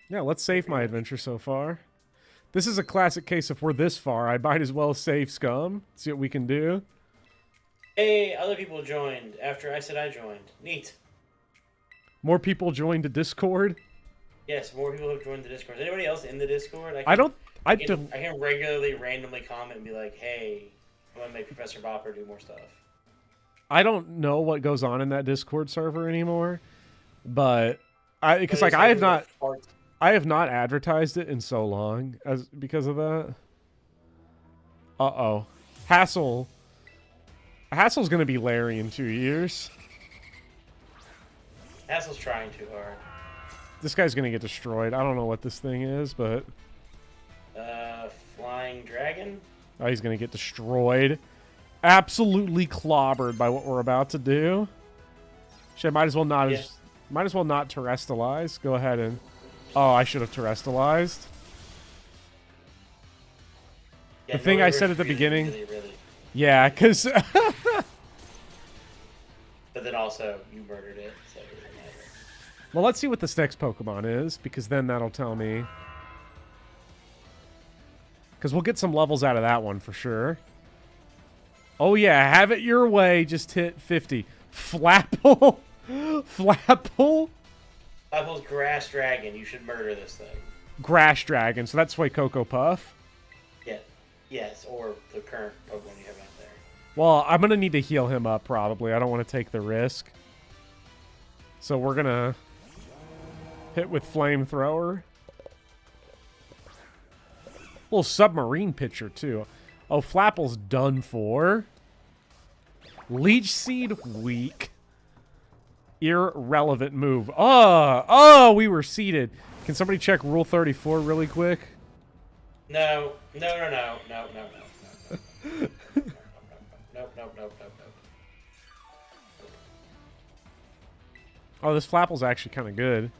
Yeah, let's save my adventure so far. This is a classic case of we're this far. I might as well save scum. See what we can do. Hey, other people joined after I said I joined. Neat. More people joined the Discord. Yes, more people have joined the Discord. Is anybody else in the Discord? I I can regularly randomly comment and be like, hey, I want to make Professor Bopper do more stuff. I don't know what goes on in that Discord server anymore, but I have not advertised it in so long because of that. Uh-oh. Hassel's going to be Larry in 2 years. Hassel's trying too hard. This guy's going to get destroyed. I don't know what this thing is, but... Flying Dragon? Oh, he's going to get destroyed. Absolutely clobbered by what we're about to do. Shit, might as well not terrestrialize. Go ahead and... Oh, I should have terrestrialized. Yeah, the thing I said at the beginning... Yeah, because... But then also, you murdered it, so it doesn't matter. Well, let's see what this next Pokemon is, because then that'll tell me... Because we'll get some levels out of that one for sure. Oh yeah, have it your way. Just hit 50. Flapple? Flapple? Flapple's Grass Dragon. You should murder this thing. Grass Dragon. So that's why Cocoa Puff? Yeah. Yes, or the current Pokemon you have out there. Well, I'm going to need to heal him up probably. I don't want to take the risk. So we're going to hit with Flamethrower. Little submarine pitcher, too. Oh, Flapple's done for. Leech Seed, weak. Irrelevant move. Oh, we were seeded. Can somebody check Rule 34 really quick? No. No. Oh, this Flapple's actually kind of good.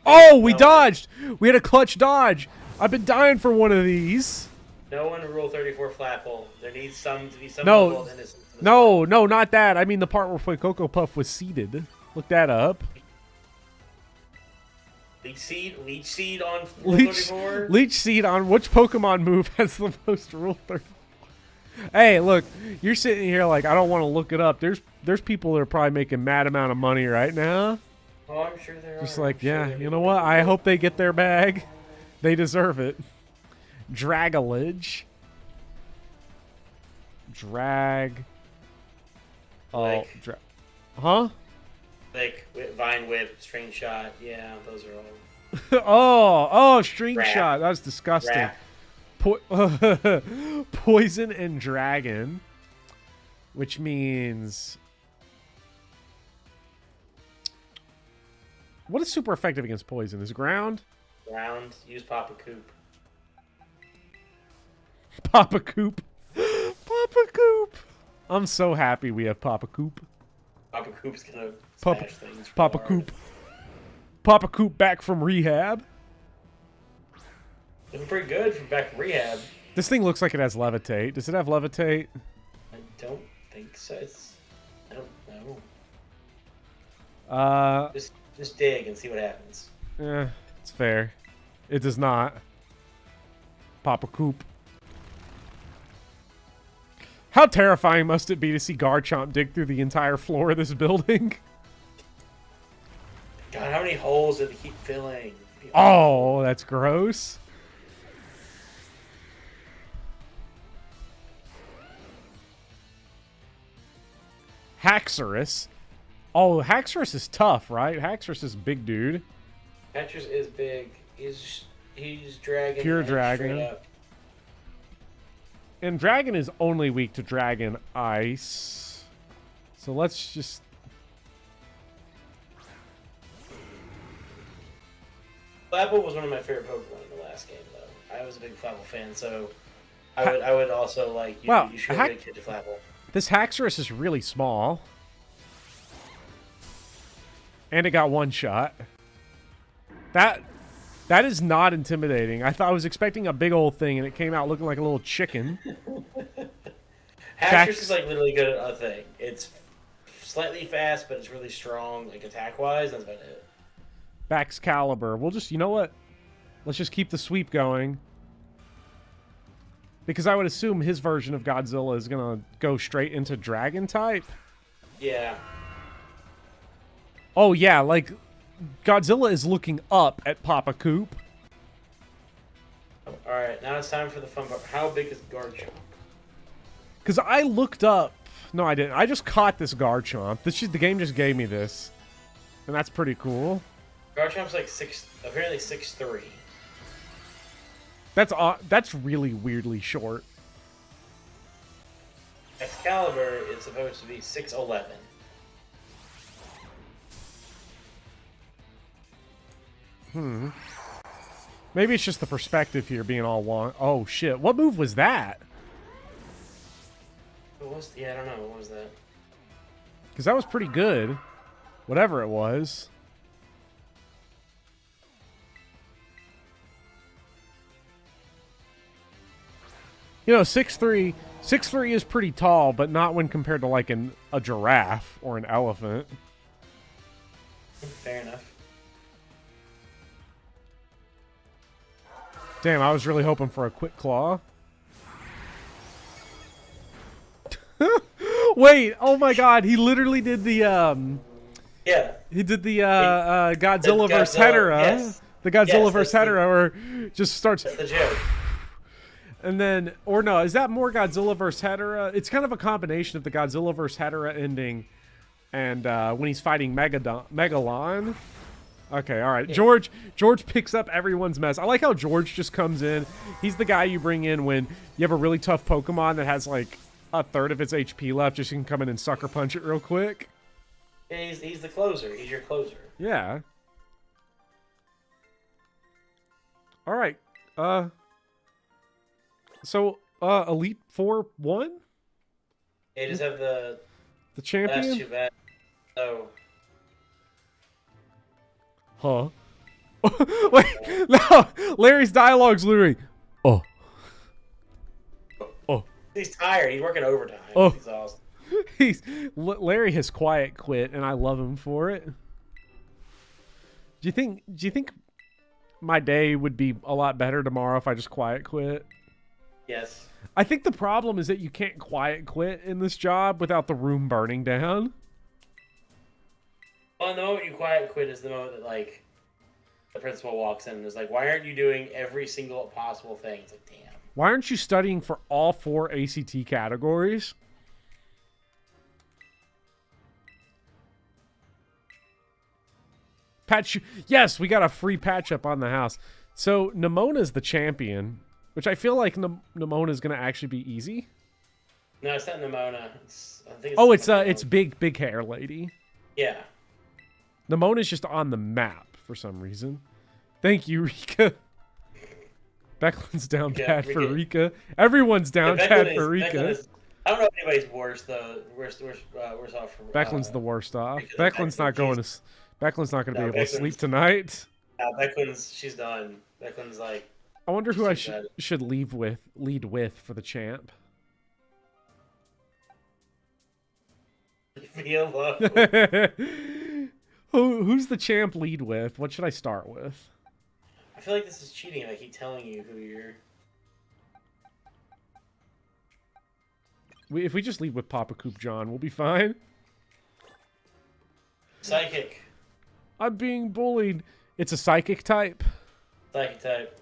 Oh, we dodged! We had a clutch dodge! I've been dying for one of these. No one Rule 34 Flapple. There needs to be some No, level of innocence. no, not that. I mean the part where Cocoa Puff was seeded. Look that up. Leech Seed on Rule 34? Leech Seed on which Pokemon move has the most Rule 34? Hey, look, you're sitting here like, I don't want to look it up. There's people that are probably making mad amount of money right now. Oh, I'm sure there are. Just like, yeah, you know what? I hope they get their bag. They deserve it. Dragolage. Drag. Oh, huh? Like Vine Whip, String Shot. Yeah, those are all. oh, String Shot. That was disgusting. Poison and Dragon. Which means... What is super effective against poison? Is ground? Ground. Use Papa Coop. Papa Coop. Papa Coop. I'm so happy we have Papa Coop. Papa Coop's gonna smash things. Papa Coop. Papa Coop back from rehab. Looking pretty good from back from rehab. This thing looks like it has Levitate. Does it have Levitate? I don't think so. I don't know. Just dig and see what happens. Yeah, it's fair. It does not. Papa Coop. How terrifying must it be to see Garchomp dig through the entire floor of this building? God, how many holes did they keep filling? Oh, that's gross. Haxorus. Oh, Haxorus is tough, right? Haxorus is a big dude. Haxorus is big. He's dragon. Pure and dragon. straight up. And dragon is only weak to dragon ice. So let's just... Flapple was one of my favorite Pokemon in the last game, though. I was a big Flapple fan, so I would also like you should be a kid to Flapple. This Haxorus is really small. And it got one shot. That is not intimidating. I was expecting a big old thing, and it came out looking like a little chicken. Haxorus is like literally good at a thing. It's slightly fast, but it's really strong, like attack-wise. That's about it. Baxcalibur. We'll just, you know what? Let's just keep the sweep going. Because I would assume his version of Godzilla is going to go straight into Dragon type. Yeah. Oh, yeah, like, Godzilla is looking up at Papa Coop. Alright, now it's time for the fun part. How big is Garchomp? Because I looked up... No, I didn't. I just caught this Garchomp. The game just gave me this. And that's pretty cool. Garchomp's like apparently 6'3". That's really weirdly short. Excalibur is supposed to be 6'11". Maybe it's just the perspective here being all long. Oh, shit. What move was that? Yeah, I don't know. What was that? Because that was pretty good. Whatever it was. You know, 6'3" is pretty tall, but not when compared to like a giraffe or an elephant. Fair enough. Damn, I was really hoping for a quick claw. Wait, oh my god, he literally did the Yeah. he did the Godzilla vs. Hedorah. Yes. The Godzilla Yes, vs. that's Hedorah where just starts... That's the joke. And then, or no, is that more Godzilla vs. Hedorah? It's kind of a combination of the Godzilla vs. Hedorah ending and when he's fighting Megalon. Okay, all right. Yeah. George picks up everyone's mess. I like how George just comes in. He's the guy you bring in when you have a really tough Pokemon that has like a third of its HP left. Just you can come in and sucker punch it real quick. Yeah, he's the closer. He's your closer. Yeah. All right. So, Elite Four won? They just have the champion? That's too bad. Oh. Huh? Wait, no! Larry's dialogue's literally, oh. Oh. He's tired. He's working overtime. Oh. He's awesome. Larry has quiet quit, and I love him for it. Do you think my day would be a lot better tomorrow if I just quiet quit? Yes. I think the problem is that you can't quiet quit in this job without the room burning down. Well, the moment you quiet quit is the moment that, like, the principal walks in and is like, why aren't you doing every single possible thing? It's like, damn. Why aren't you studying for all 4 ACT categories? Yes, we got a free patch up on the house. So, Nemona's the champion, which I feel like Nemona's going to actually be easy. No, it's not Nemona. It's big hair lady. Yeah. Nemona's just on the map for some reason. Thank you, Rika. Becklin's down bad for Rika. Everyone's down bad for Rika. I don't know if anybody's worse though. Worse off for. Becklin's the worst off. Becklin's not going to. Becklin's not going to be able to sleep tonight. She's done. Becklin's like. I wonder who I should lead with for the champ. Who's the champ lead with? What should I start with? I feel like this is cheating. I keep telling you who you're. If we just lead with Papa Coop John, we'll be fine. Psychic. I'm being bullied. It's a psychic type. Psychic type.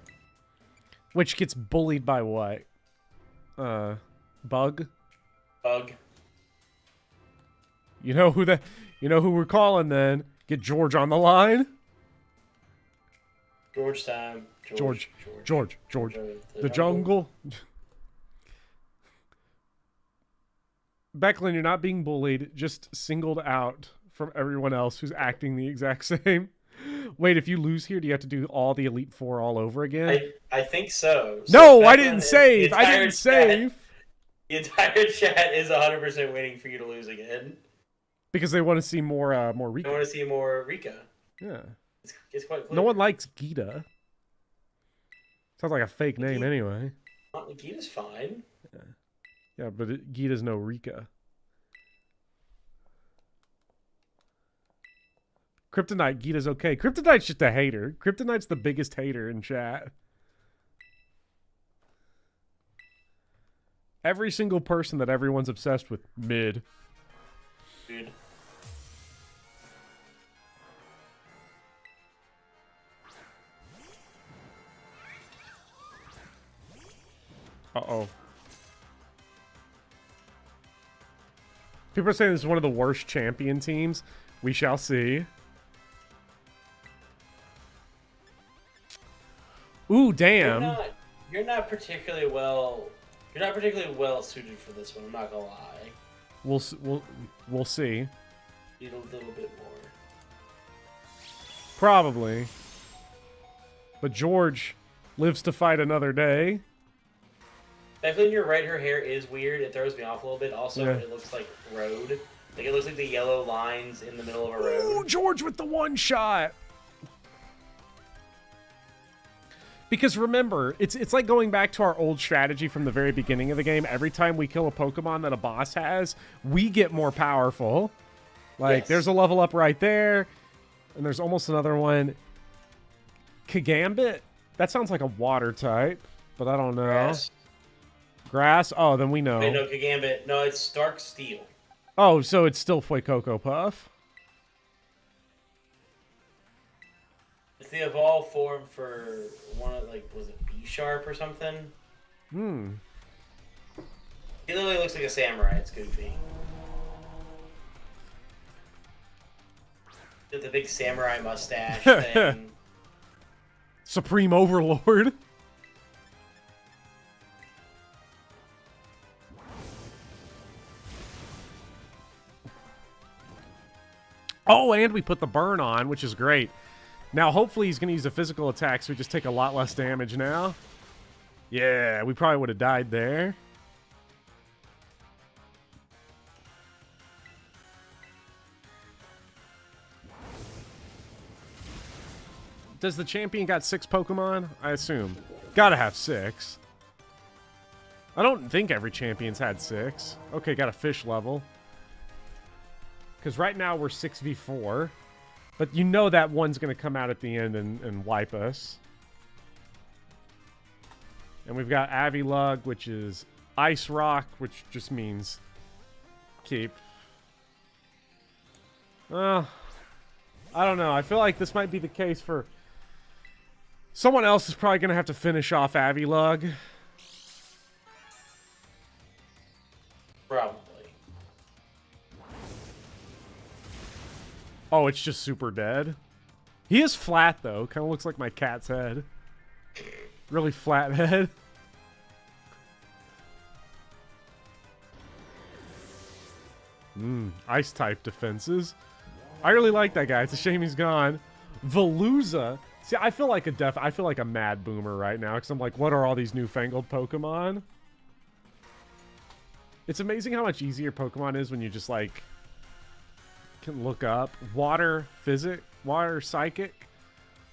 Which gets bullied by what? Bug? Bug. You know who we're calling then. Get George on the line. George time. George. The jungle. Becklin, you're not being bullied, just singled out from everyone else who's acting the exact same. Wait, if you lose here, do you have to do all the Elite Four all over again? I think so. No, I didn't save. I didn't save. The entire chat is 100% waiting for you to lose again. Because they want to see more Rika. I want to see more Rika. Yeah. It's quite clear. No one likes Gita. Sounds like a fake name anyway. Gita's fine. Yeah, but Gita's no Rika. Kryptonite, Gita's okay. Kryptonite's just a hater. Kryptonite's the biggest hater in chat. Every single person that everyone's obsessed with, mid. Dude. Uh-oh. People are saying this is one of the worst champion teams. We shall see. Ooh, damn. You're not particularly well suited for this one. I'm not gonna lie. We'll see. Need a little bit more. Probably. But George lives to fight another day. Definitely, you're right. Her hair is weird. It throws me off a little bit. Also, Yeah. It looks like road. Like it looks like the yellow lines in the middle of a road. Ooh, George with the one shot. Because remember, it's like going back to our old strategy from the very beginning of the game. Every time we kill a Pokemon that a boss has, we get more powerful. Like, Yes. there's a level up right there. And there's almost another one. Kagambit? That sounds like a water type, but I don't know. Grass? Oh, then we know. Wait, no, Kagambit. No, it's Dark Steel. Oh, so it's still Fuecoco Puff. It's the evolved form for one of, like, was it B-Sharp or something? Hmm. He literally looks like a samurai. It's goofy. With the big samurai mustache thing. Supreme Overlord. Oh, and we put the burn on, which is great. Now, hopefully he's going to use a physical attack, so we just take a lot less damage now. Yeah, we probably would have died there. Does the champion got 6 Pokemon? I assume. Gotta have 6. I don't think every champion's had 6. Okay, got a fish level. Because right now we're 6v4. But you know that one's going to come out at the end and wipe us. And we've got Avilug, which is Ice Rock, which just means keep. I don't know. I feel like this might be the case for... Someone else is probably going to have to finish off Avilug. Probably. Oh, it's just super dead. He is flat, though. Kind of looks like my cat's head. Really flat head. Ice-type defenses. I really like that guy. It's a shame he's gone. Veluza. See, I feel like a mad boomer right now, because I'm like, what are all these newfangled Pokemon? It's amazing how much easier Pokemon is when you just, like, can look up. Water Psychic.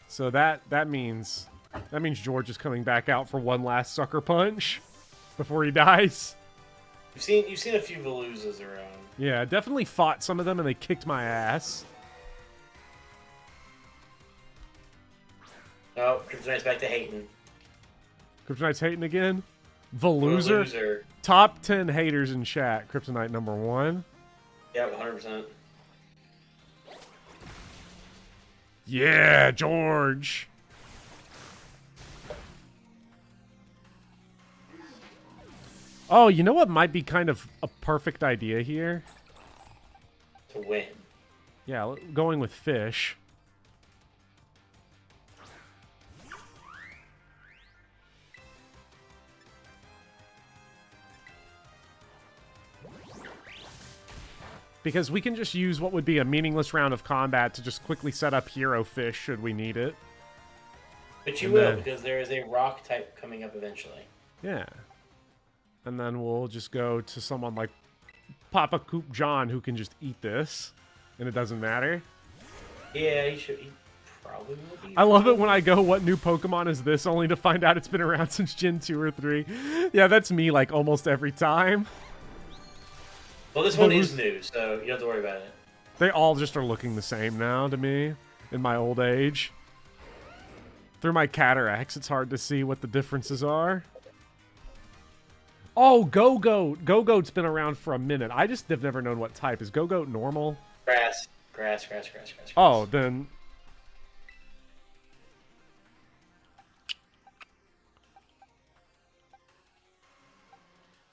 So that means George is coming back out for one last sucker punch before he dies. You've seen a few Veluzas around. Yeah, definitely fought some of them and they kicked my ass. Oh, Kryptonite's back to hating. Kryptonite's hating again? Veluza. Top 10 haters in chat. Kryptonite number 1. Yeah, 100%. Yeah, George. Oh, you know what might be kind of a perfect idea here? to win. Yeah, going with fish. Because we can just use what would be a meaningless round of combat to just quickly set up hero fish should we need it. But you will, because there is a rock type coming up eventually. Yeah. And then we'll just go to someone like Papa Coop John who can just eat this. And it doesn't matter. Yeah, he should. He probably will be. I love it when I go, what new Pokemon is this? Only to find out it's been around since Gen 2 or 3. Yeah, that's me like almost every time. Well, this one is new, so you don't have to worry about it. They all just are looking the same now to me in my old age. Through my cataracts, it's hard to see what the differences are. Oh, Go-Goat. Go-Goat's been around for a minute. I just have never known what type. Is Go-Goat normal? Grass. Oh, then...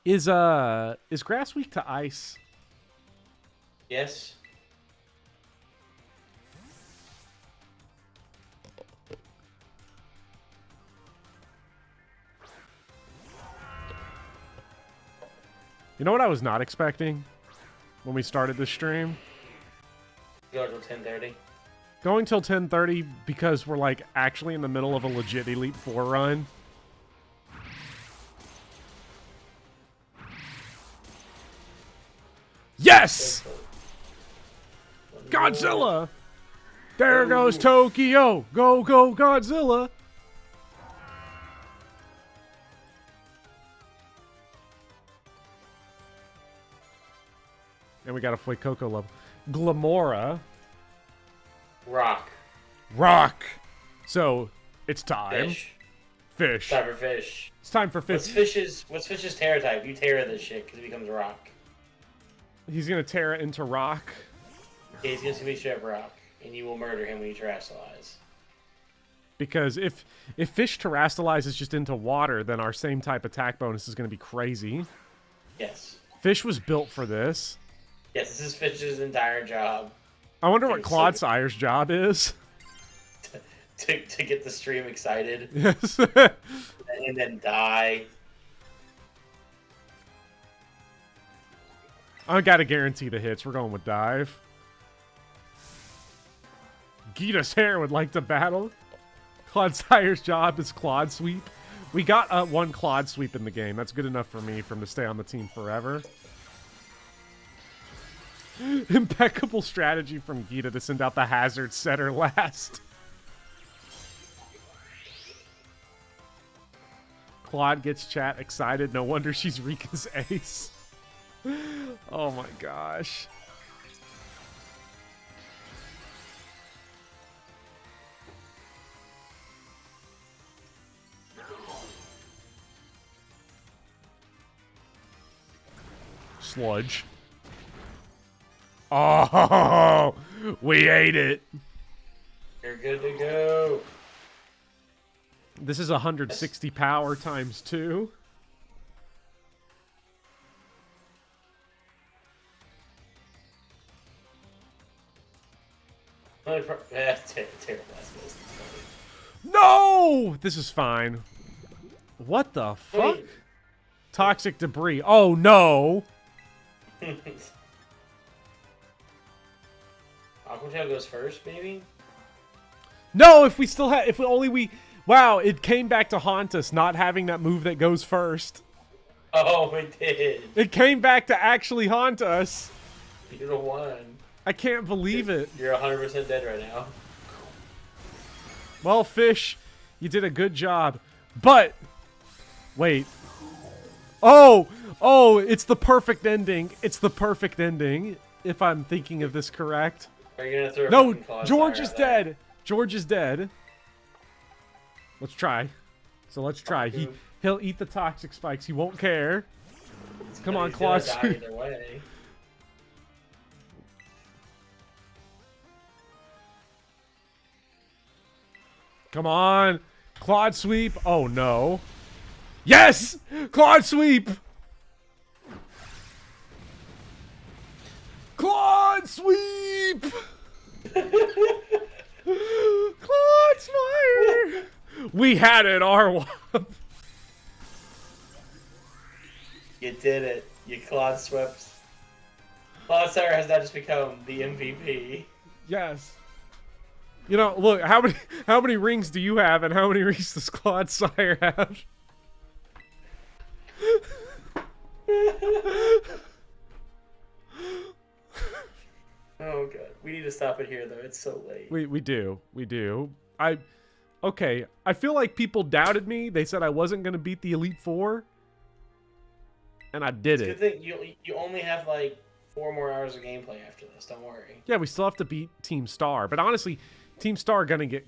Is grass weak to ice? Yes. You know what I was not expecting when we started this stream? Go till 10:30. Going till 10:30 because we're like actually in the middle of a legit Elite Four run. Yes! Godzilla! There goes Tokyo! Go, go, Godzilla! And we got a Fuecoco level. Glamora. Rock. Rock! So, it's time. Fish. Fish. Time for fish. It's time for fish. What's fish's Terra type? You Terra this shit because it becomes rock. He's gonna tear it into rock. Yeah, he's gonna be straight up rock, and you will murder him when you terrestrialize. Because if fish terrestrializes just into water, then our same type attack bonus is gonna be crazy. Yes. Fish was built for this. Yes, this is Fish's entire job. I wonder what Claude Sire's job is. To get the stream excited. Yes. And then die. I gotta guarantee the hits. We're going with dive. Gita's hair would like to battle. Claude Sire's job is Claude Sweep. We got one Claude Sweep in the game. That's good enough for me for him to stay on the team forever. Impeccable strategy from Gita to send out the hazard setter last. Claude gets chat excited. No wonder she's Rika's ace. Oh my gosh. Sludge. Oh, we ate it. You're good to go. This is 160 power times 2. No! This is fine. What the fuck? Wait. Toxic debris. Oh no! Aquatail goes first, maybe? No, if we still had, if only we, wow, it came back to haunt us not having that move that goes first. Oh, it did. It came back to actually haunt us. You're the one. I can't believe it. You're 100% dead right now. Well, Fish, you did a good job. But, wait. Oh, it's the perfect ending. It's the perfect ending, if I'm thinking of this correct. Are you gonna throw No, fucking Claw George Fire is out there? dead. George is dead. Let's try. So let's try. He'll eat the toxic spikes. He won't care. Come on, He's gonna Claw. die either way. Come on. Claude Sweep. Oh, no. Yes! Claude Sweep! Claude Sweep! Clodsfire! We had it, Arwa. You did it. You Claude swept. Clodsire has now just become the MVP. Yes. You know, look, how many rings do you have, and how many rings does Clodsire have? Oh god, we need to stop it here though. It's so late. We do. Okay. I feel like people doubted me. They said I wasn't gonna beat the Elite Four, and I did it. Good thing you only have like 4 more hours of gameplay after this. Don't worry. Yeah, we still have to beat Team Star, but honestly, Team Star gonna get.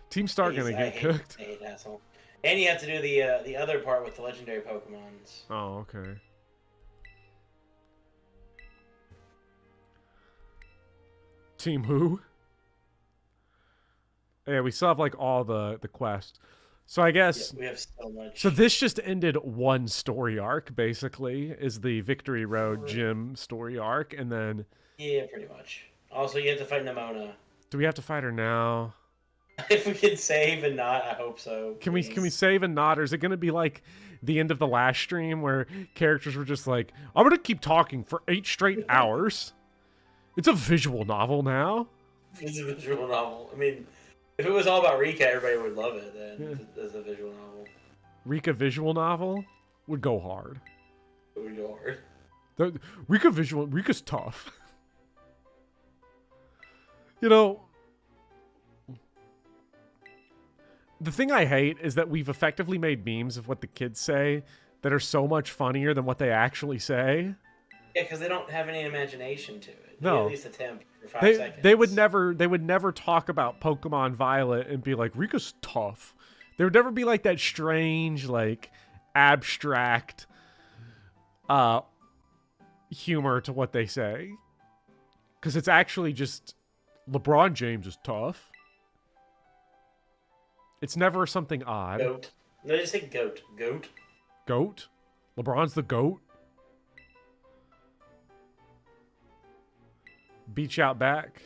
Team Star gonna get cooked. I hate asshole. And you have to do the other part with the legendary Pokemons. Oh, okay. Team who? Yeah, we still have like all the quests. So I guess we have so much. So this just ended one story arc, basically, is the Victory Road Gym story arc, and then yeah, pretty much. Also, you have to fight Nimona. Do we have to fight her now? If we can save and not, I hope so. Can we save and not, or is it gonna be like the end of the last stream where characters were just like, I'm gonna keep talking for 8 straight hours? It's a visual novel now. It's a visual novel. I mean, if it was all about Rika, everybody would love it then. Yeah. As a visual novel. Rika visual novel would go hard. It would go hard. The Rika's tough. You know, the thing I hate is that we've effectively made memes of what the kids say that are so much funnier than what they actually say. Yeah, because they don't have any imagination to it. No, they at least attempt for 5 seconds. They would never talk about Pokemon Violet and be like, Rika's tough. There would never be like that strange, like abstract humor to what they say, because it's actually just LeBron James is tough. It's never something odd. Goat. No, just say goat. Goat. Goat? LeBron's the GOAT? Beach Out Back.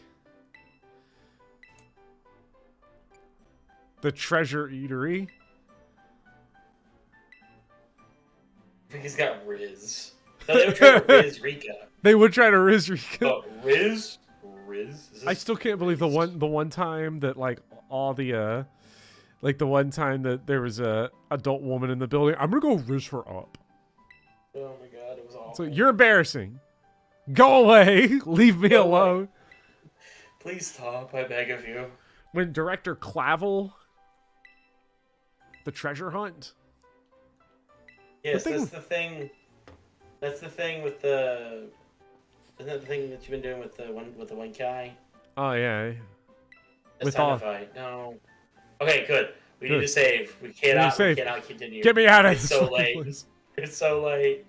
The Treasure Eatery. I think he's got Riz. No, they would try to Riz Rika. They would try to Riz Rika. But Riz? I still can't believe the one time that like all the like the one time that there was a adult woman in the building. I'm gonna go Riz her up. Oh my god, it was awful. So you're embarrassing. Go away. Leave me alone. Please stop, I beg of you. When director Clavel, the treasure hunt. Yes, that's the thing. That's the thing with the. Isn't that the thing that you've been doing with the one guy? Oh yeah. It's time to fight. No. Okay, good. We need to save. We cannot continue. Get me out of this. It's so late. Place. It's so late.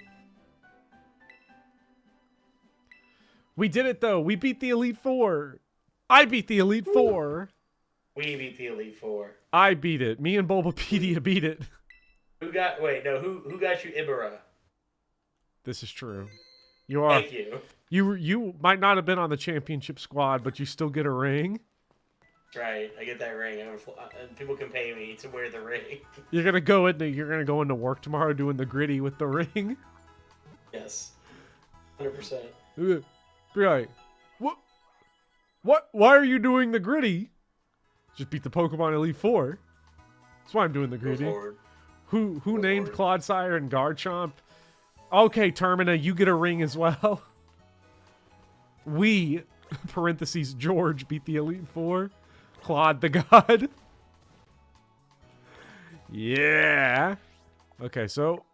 We did it though. We beat the Elite Four. I beat the Elite Four. We beat the Elite Four. I beat it. Me and Bulbapedia beat it. Who got you Ibera? This is true. You are. Thank you. You might not have been on the championship squad, but you still get a ring. That's right. I get that ring. People can pay me to wear the ring. You're gonna go into work tomorrow doing the gritty with the ring. Yes. 100%. Be like, what? Why are you doing the gritty? Just beat the Pokemon Elite Four. That's why I'm doing the gritty. Who named Clodsire and Garchomp? Okay, Termina, you get a ring as well. We, parentheses, George, beat the Elite Four. Claude the God. Yeah. Okay, so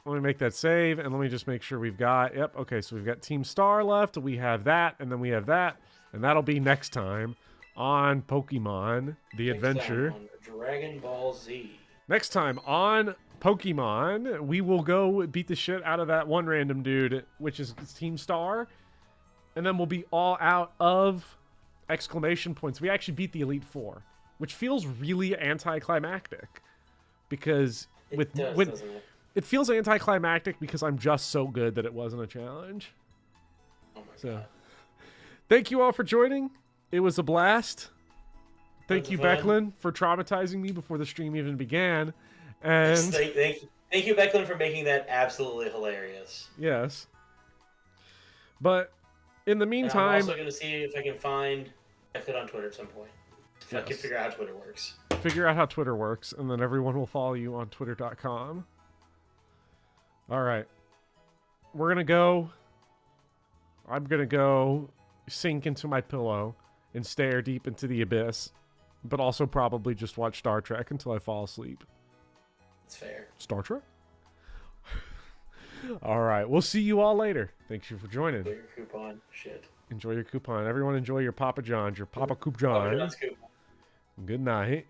let me make that save, and let me just make sure we've got... Yep, okay, so we've got Team Star left. We have that, and then we have that. And that'll be next time on Pokemon, The Adventure. On Dragon Ball Z. Next time on Pokemon, we will go beat the shit out of that one random dude, which is Team Star. And then we'll be all out of exclamation points. We actually beat the Elite Four, which feels really anticlimactic. Because it feels anticlimactic because I'm just so good that it wasn't a challenge. Oh my So, god. thank you all for joining. It was a blast. Thank you, fun. Becklin, for traumatizing me before the stream even began. And thank you, Becklin, for making that absolutely hilarious. yes. But in the And I'm meantime, also going to see if I can find Becklin on Twitter at some point. If I can figure out how Twitter works. figure out how Twitter works, and then everyone will follow you on twitter.com. All right. We're going to go. I'm going to go sink into my pillow and stare deep into the abyss, but also probably just watch Star Trek until I fall asleep. That's fair. Star Trek? All right. We'll see you all later. Thank you for joining. Enjoy your coupon. Shit. Enjoy your coupon. Everyone enjoy your Papa John's, your Papa Coop Oh, John. that's coupon. Good night.